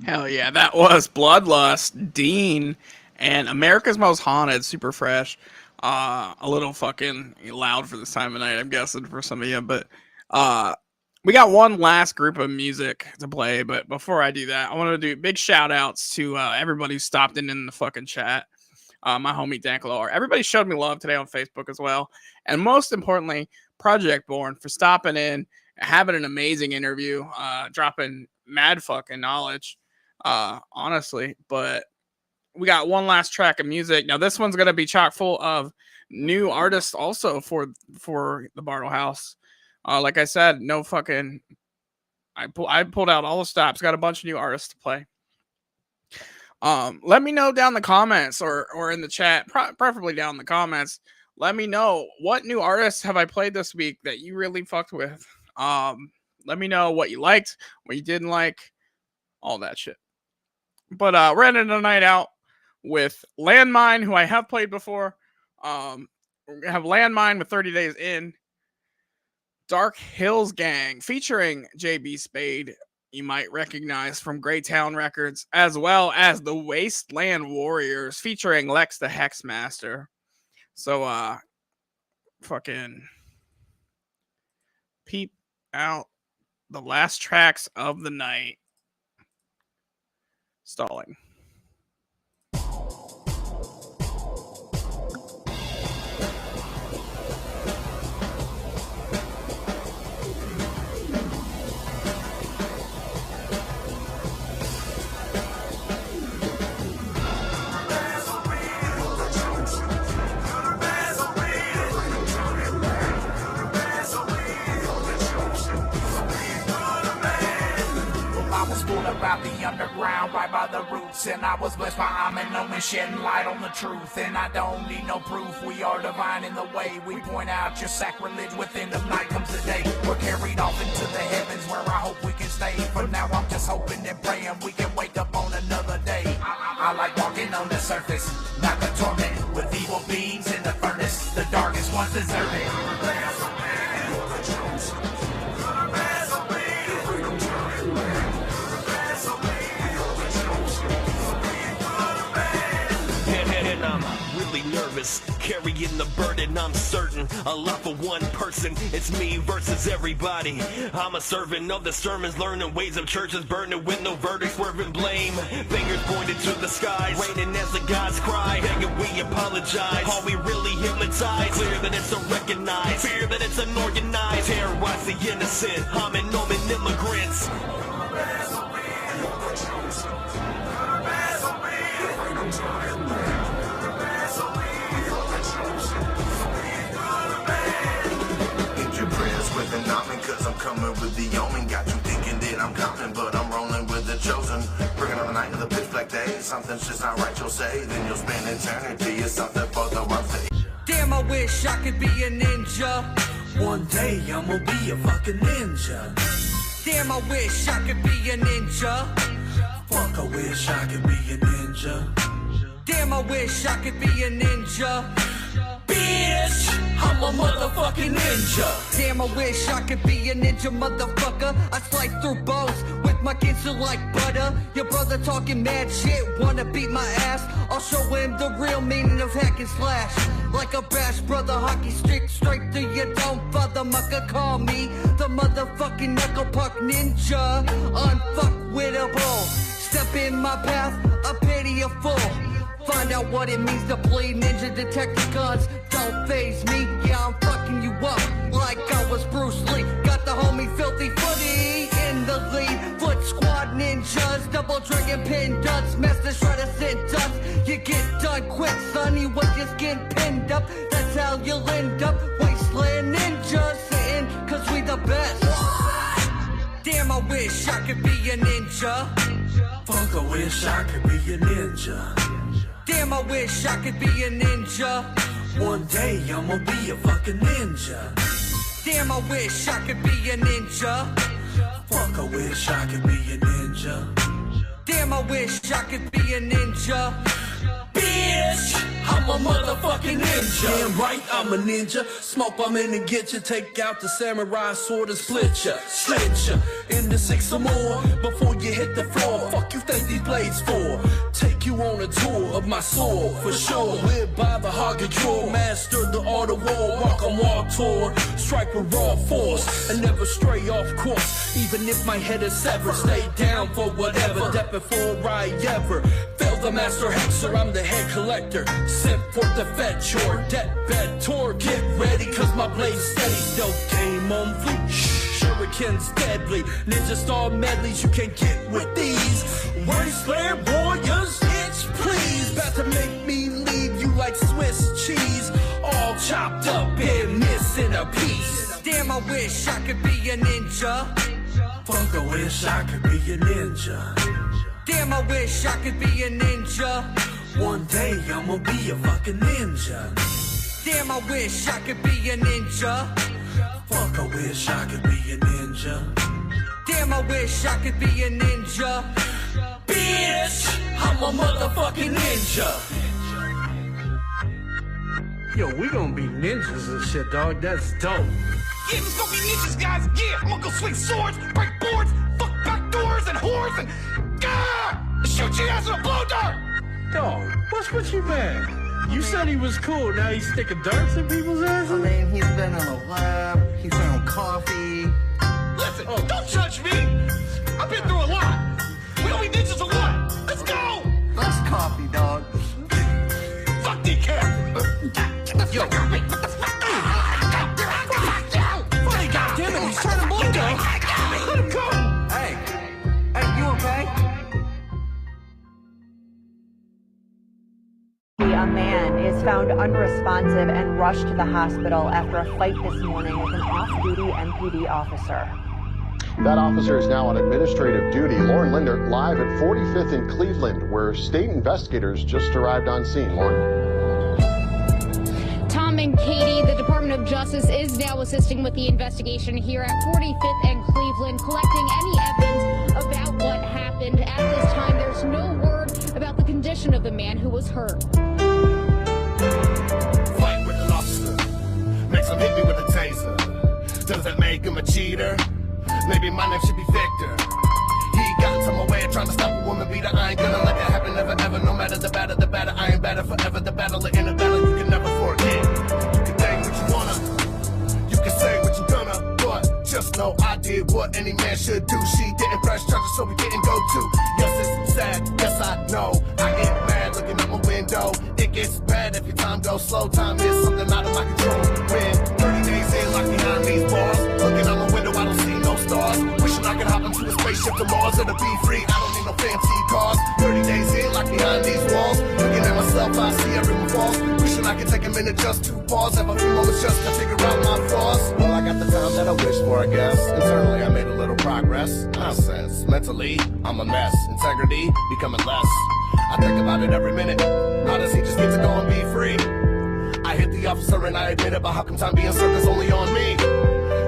Speaker 2: Hell yeah, that was Bloodlust, Dean, and America's Most Haunted, super fresh. A little fucking loud for this time of night, I'm guessing, for some of you, but we got one last group of music to play, but before I do that, I want to do big shout outs to everybody who stopped in the fucking chat. My homie Danklor. Everybody showed me love today on Facebook as well. And most importantly, Project Born for stopping in, having an amazing interview, dropping mad fucking knowledge. Honestly, but we got one last track of music. Now this one's gonna be chock full of new artists also for the Bartlehouse. Like I said, no fucking I pulled out all the stops, got a bunch of new artists to play. Let me know down in the comments or in the chat, preferably down in the comments. Let me know what new artists have I played this week that you really fucked with. Let me know what you liked, what you didn't like, all that shit. But we're ending the night out with Landmine, who I have played before. We're gonna have Landmine with 30 Days In. Dark Hills Gang featuring JB Spade, you might recognize from Greytown Records, as well as the Wasteland Warriors featuring Lex the Hexmaster. So fucking peep out the last tracks of the night. Stalling.
Speaker 17: About
Speaker 12: out the underground, right by the roots. And I was blessed by Amen Omen, shedding light on the truth. And I don't need no proof, we are divine in the way we point out your sacrilege. Within the night comes the day, we're carried off into the heavens where I hope we can stay. For now I'm just hoping and praying we can wake up on another day. I like walking on the surface, not the torment, with evil beings in the furnace. The darkest ones deserve it.
Speaker 17: And I'm really nervous, carrying the burden, I'm certain. A lot for one person, it's me versus everybody. I'm a servant of the sermons, learning ways of churches, burning with no verdict, swerving blame. Fingers pointed to the skies, raining as the gods cry. Begging we apologize, are we really hypnotized? Clear that it's unrecognized, fear that it's unorganized. Terrorize the innocent, I'm an Omen immigrants.
Speaker 3: With an omen, cause I'm coming with the omen. Got you thinking that I'm coming, but I'm rolling with the chosen. Bringing on the night of the pitch black day. Something's just not right, you'll say. Then you'll spend eternity. It's something for the worth.
Speaker 13: Damn, I wish I could be a ninja.
Speaker 11: One day I'ma be a fucking ninja.
Speaker 13: Damn, I wish I could be a ninja.
Speaker 11: Fuck, I wish I could be a ninja.
Speaker 13: Damn, I wish I could be a ninja. Bitch, I'm a motherfucking ninja. Damn, I wish I could be a ninja, motherfucker. I slice through bones with my kinsu like butter. Your brother talking mad shit, wanna beat my ass. I'll show him the real meaning of hack and slash. Like a bash brother, hockey stick straight to your dome. Father mucker, call me the motherfucking knuckle puck ninja. Unfuckwittable. Step in my path, I pity you full. Find out what it means to bleed. Ninja detector guns don't faze me. Yeah, I'm fucking you up like I was Bruce Lee. Got the homie Filthy Footy in the lead. Foot squad ninjas, double dragon pin duds. Masters try to send dust. You get done quick, son. You was just getting pinned up. That's how you'll end up. Wasteland ninjas sitting, cause we the best. Damn, I wish I could be a ninja.
Speaker 11: Fuck, I wish I could be a ninja.
Speaker 13: Damn, I wish I could be a ninja.
Speaker 11: One day I'ma be a fucking ninja.
Speaker 13: Damn, I wish I could be a ninja.
Speaker 11: Fuck, I wish I could be a ninja.
Speaker 13: Damn, I wish I could be a ninja. Bitch, I'm a motherfucking ninja.
Speaker 11: Damn right, I'm a ninja. Smoke bomb in and get you. Take out the samurai sword and split ya. Slit ya into 6 or more before you hit the floor. Fuck you think these blades for? Take you on a tour of my sword for sure. Live by the hog draw. Master the art of war. Walk on war tour. Strike with raw force and never stray off course. Even if my head is severed, stay down for whatever. Death before I ever fail the master hexer. I'm the head collector. Sent forth to fetch your deathbed tour. Get ready, cause my blade's steady. Still game on fleek. Shuriken's deadly. Ninja star medleys, you can't get with these. Wasteland warriors, itch please. About to make me leave you like Swiss cheese. All chopped up and missing a piece.
Speaker 13: Damn, I wish I could be a ninja.
Speaker 11: Fuck, I wish I could be a ninja.
Speaker 13: Damn, I wish I could be a ninja.
Speaker 11: One day I'ma be a fucking ninja.
Speaker 13: Damn, I wish I could be a ninja.
Speaker 11: Fuck, I wish I could be a ninja.
Speaker 13: Damn, I wish I could be a ninja. Bitch, I'm a motherfucking ninja.
Speaker 11: Yo, we gonna be ninjas and shit, dog. That's dope.
Speaker 12: Yeah, let's go be ninjas, guys. Yeah, I'm gonna go swing swords, break boards, fuck back doors and whores, and shoot your ass with a blow dart.
Speaker 11: Dog, what's with you, man? You said he was cool. Now he's sticking darts in people's asses?
Speaker 19: I mean, he's been in the lab. He's been on coffee.
Speaker 12: Listen, don't judge me. I've been through a lot. We don't need ninjas or what? Let's go.
Speaker 19: That's coffee, dog.
Speaker 12: Fuck decaf. Yo.
Speaker 11: Funny, goddammit, he's turning blue, dog. Let him go.
Speaker 19: Hey, you okay?
Speaker 23: A man is found unresponsive and rushed to the hospital after a fight this morning with an off-duty MPD officer.
Speaker 15: That officer is now on administrative duty. Lauren Linder live at 45th and Cleveland, where state investigators just arrived on scene. Lauren.
Speaker 20: Tom and Katie, the Department of Justice is now assisting with the investigation here at 45th and Cleveland, collecting any evidence about what happened. At this time, there's no word about the condition of the man who was hurt.
Speaker 21: Fight with an officer, makes him hit me with a taser. Does that make him a cheater? Maybe my name should be Victor. He got into my way of trying to stop a woman beater. I ain't gonna let that happen, never ever. No matter the batter, I ain't better forever. The battle in a battle you can never forget. You can think what you wanna, you can say what you gonna, but just know I did what any man should do. She didn't press charges, so we didn't go to. Yes, it's sad, yes I know. I get mad looking out my window. It gets bad if your time goes slow. Time is something out of my control. When 30 days in, locked behind these bars, looking out my window, I don't see no stars. Wishing I could hop into a spaceship to Mars or to be free. I don't need no fancy cars. 30 days in, locked behind these walls, looking at myself, I see everyone falls. Wishing I could take a minute just to pause, have a few moments just to figure out my flaws. Well, I got the time that I wished for, I guess. Internally, I made a little progress. Nonsense. Mentally, I'm a mess. Integrity, becoming less. I think about it every minute. How does he just get to go and be free? I hit the officer and I admit it, but how come time being served is only on me?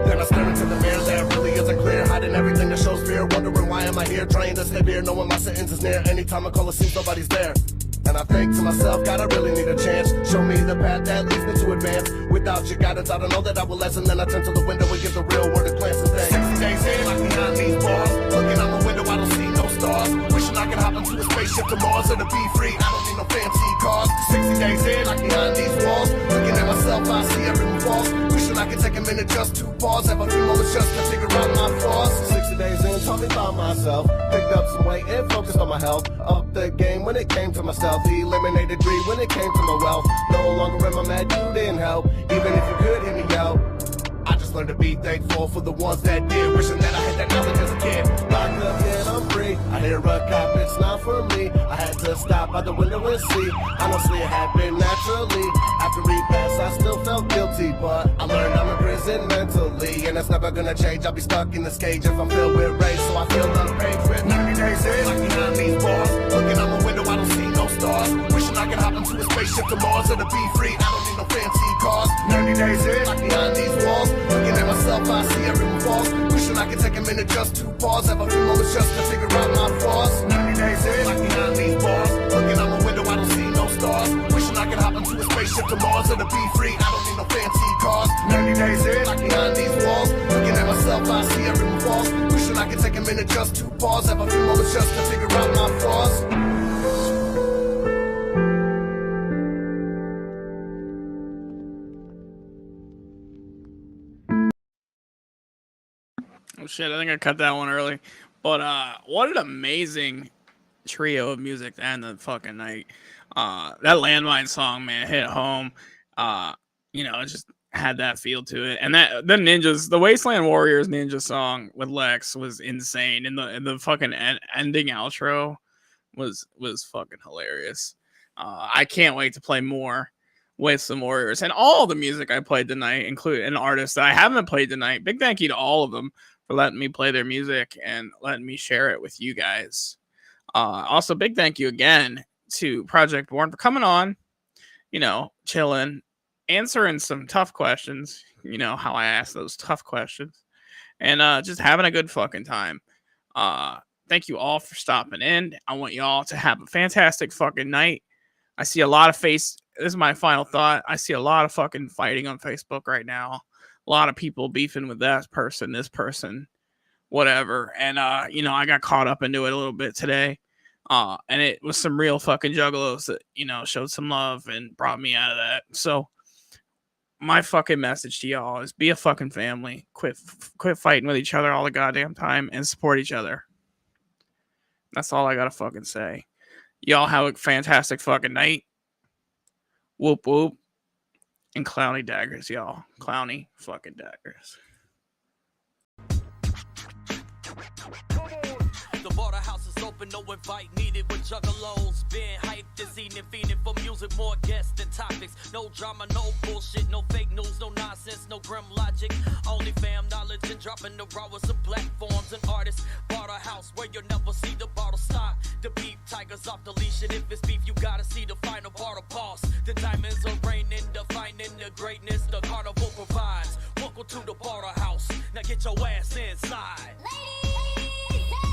Speaker 21: Then I stare into the mirror that really isn't clear, hiding everything that shows fear, wondering why am I here, trying to stay here, knowing my sentence is near. Anytime I call it seems nobody's there. And I think to myself, God, I really need a chance. Show me the path that leads me to advance. Without your guidance, I don't know that I will lessen. Then I turn to the window and give the real world a glance and think 60 days in, like behind these bars, looking out my window, I don't see no stars. Wishing I could hop into a spaceship to Mars or to be free. I don't need no fancy cars. 60 days in, like behind these walls, looking at myself, I see everyone falls. Wishing I could take a minute just to pause, have a few moments just to figure out my flaws. 60 days in, taught me about myself, picked up some weight and focused on my health. Up the game when it came to myself, eliminated greed when it came to my wealth. No longer am I mad you didn't help, even if you could hear me out. I just learned to be thankful for the ones that did, wishing that I had that knowledge as a kid. Locked up yet I'm free, I hear a cop, it's not for me. I had to stop by the window and see. Honestly it happened naturally. After we passed I still felt guilty, but I learned I'm in prison mentally, and it's never gonna change. I'll be stuck in this cage if I'm filled with rage, so I feel unpaved with 90 days in, like behind these bars, looking out my window I don't see no stars. Wishing I could hop into a spaceship to Mars or to be free. I don't need no fancy cars. 90 days in, like behind these walls, looking at myself, I see everyone falls. Wishing I could take a minute just to pause, have a few moments just to figure out my flaws. 90 days in, like behind these bars, looking out my window, I don't see no stars. Wishing I could hop into a spaceship to Mars or to be free. I don't need no fancy cars. 90 days in, like behind these walls, looking at myself, I see everyone falls. Wishing I could take a minute just to pause, have a few moments just to figure out my flaws.
Speaker 2: Oh shit, I think I cut that one early. But what an amazing trio of music to end the fucking night. That Landmine song, man, hit home. You know, it just had that feel to it. And that the Ninjas, the Wasteland Warriors Ninja song with Lex was insane. And the fucking ending outro was fucking hilarious. I can't wait to play more with some Warriors. And all the music I played tonight, including an artist that I haven't played tonight. Big thank you to all of them for letting me play their music and letting me share it with you guys. Also, big thank you again to Project Born for coming on, you know, chilling, answering some tough questions, you know, how I ask those tough questions, and just having a good fucking time. Thank you all for stopping in. I want you all to have a fantastic fucking night. I see a lot of this is my final thought. I see a lot of fucking fighting on Facebook right now. A lot of people beefing with that person, this person, whatever. And, you know, I got caught up into it a little bit today. And it was some real fucking juggalos that, you know, showed some love and brought me out of that. So my fucking message to y'all is be a fucking family. Quit fighting with each other all the goddamn time and support each other. That's all I gotta fucking say. Y'all have a fantastic fucking night. Whoop whoop. And clowny daggers, y'all. Clowny fucking daggers.
Speaker 24: The Bartlehouse is open, no invite needed with juggalos. Been hyped this evening, fiending for music.
Speaker 5: music, more guests than topics. No drama, no bullshit, no fake news, no nonsense, no grim logic. Only fam knowledge and dropping the rawest of platforms and artists. Bartlehouse, where you'll never see the bottle stop. The beef tigers off the leash, and if it's beef, you gotta see the final bartle boss. The diamonds are raining, defining the greatness the carnival provides. Welcome to the Bartlehouse. Now get your ass inside.
Speaker 6: Ladies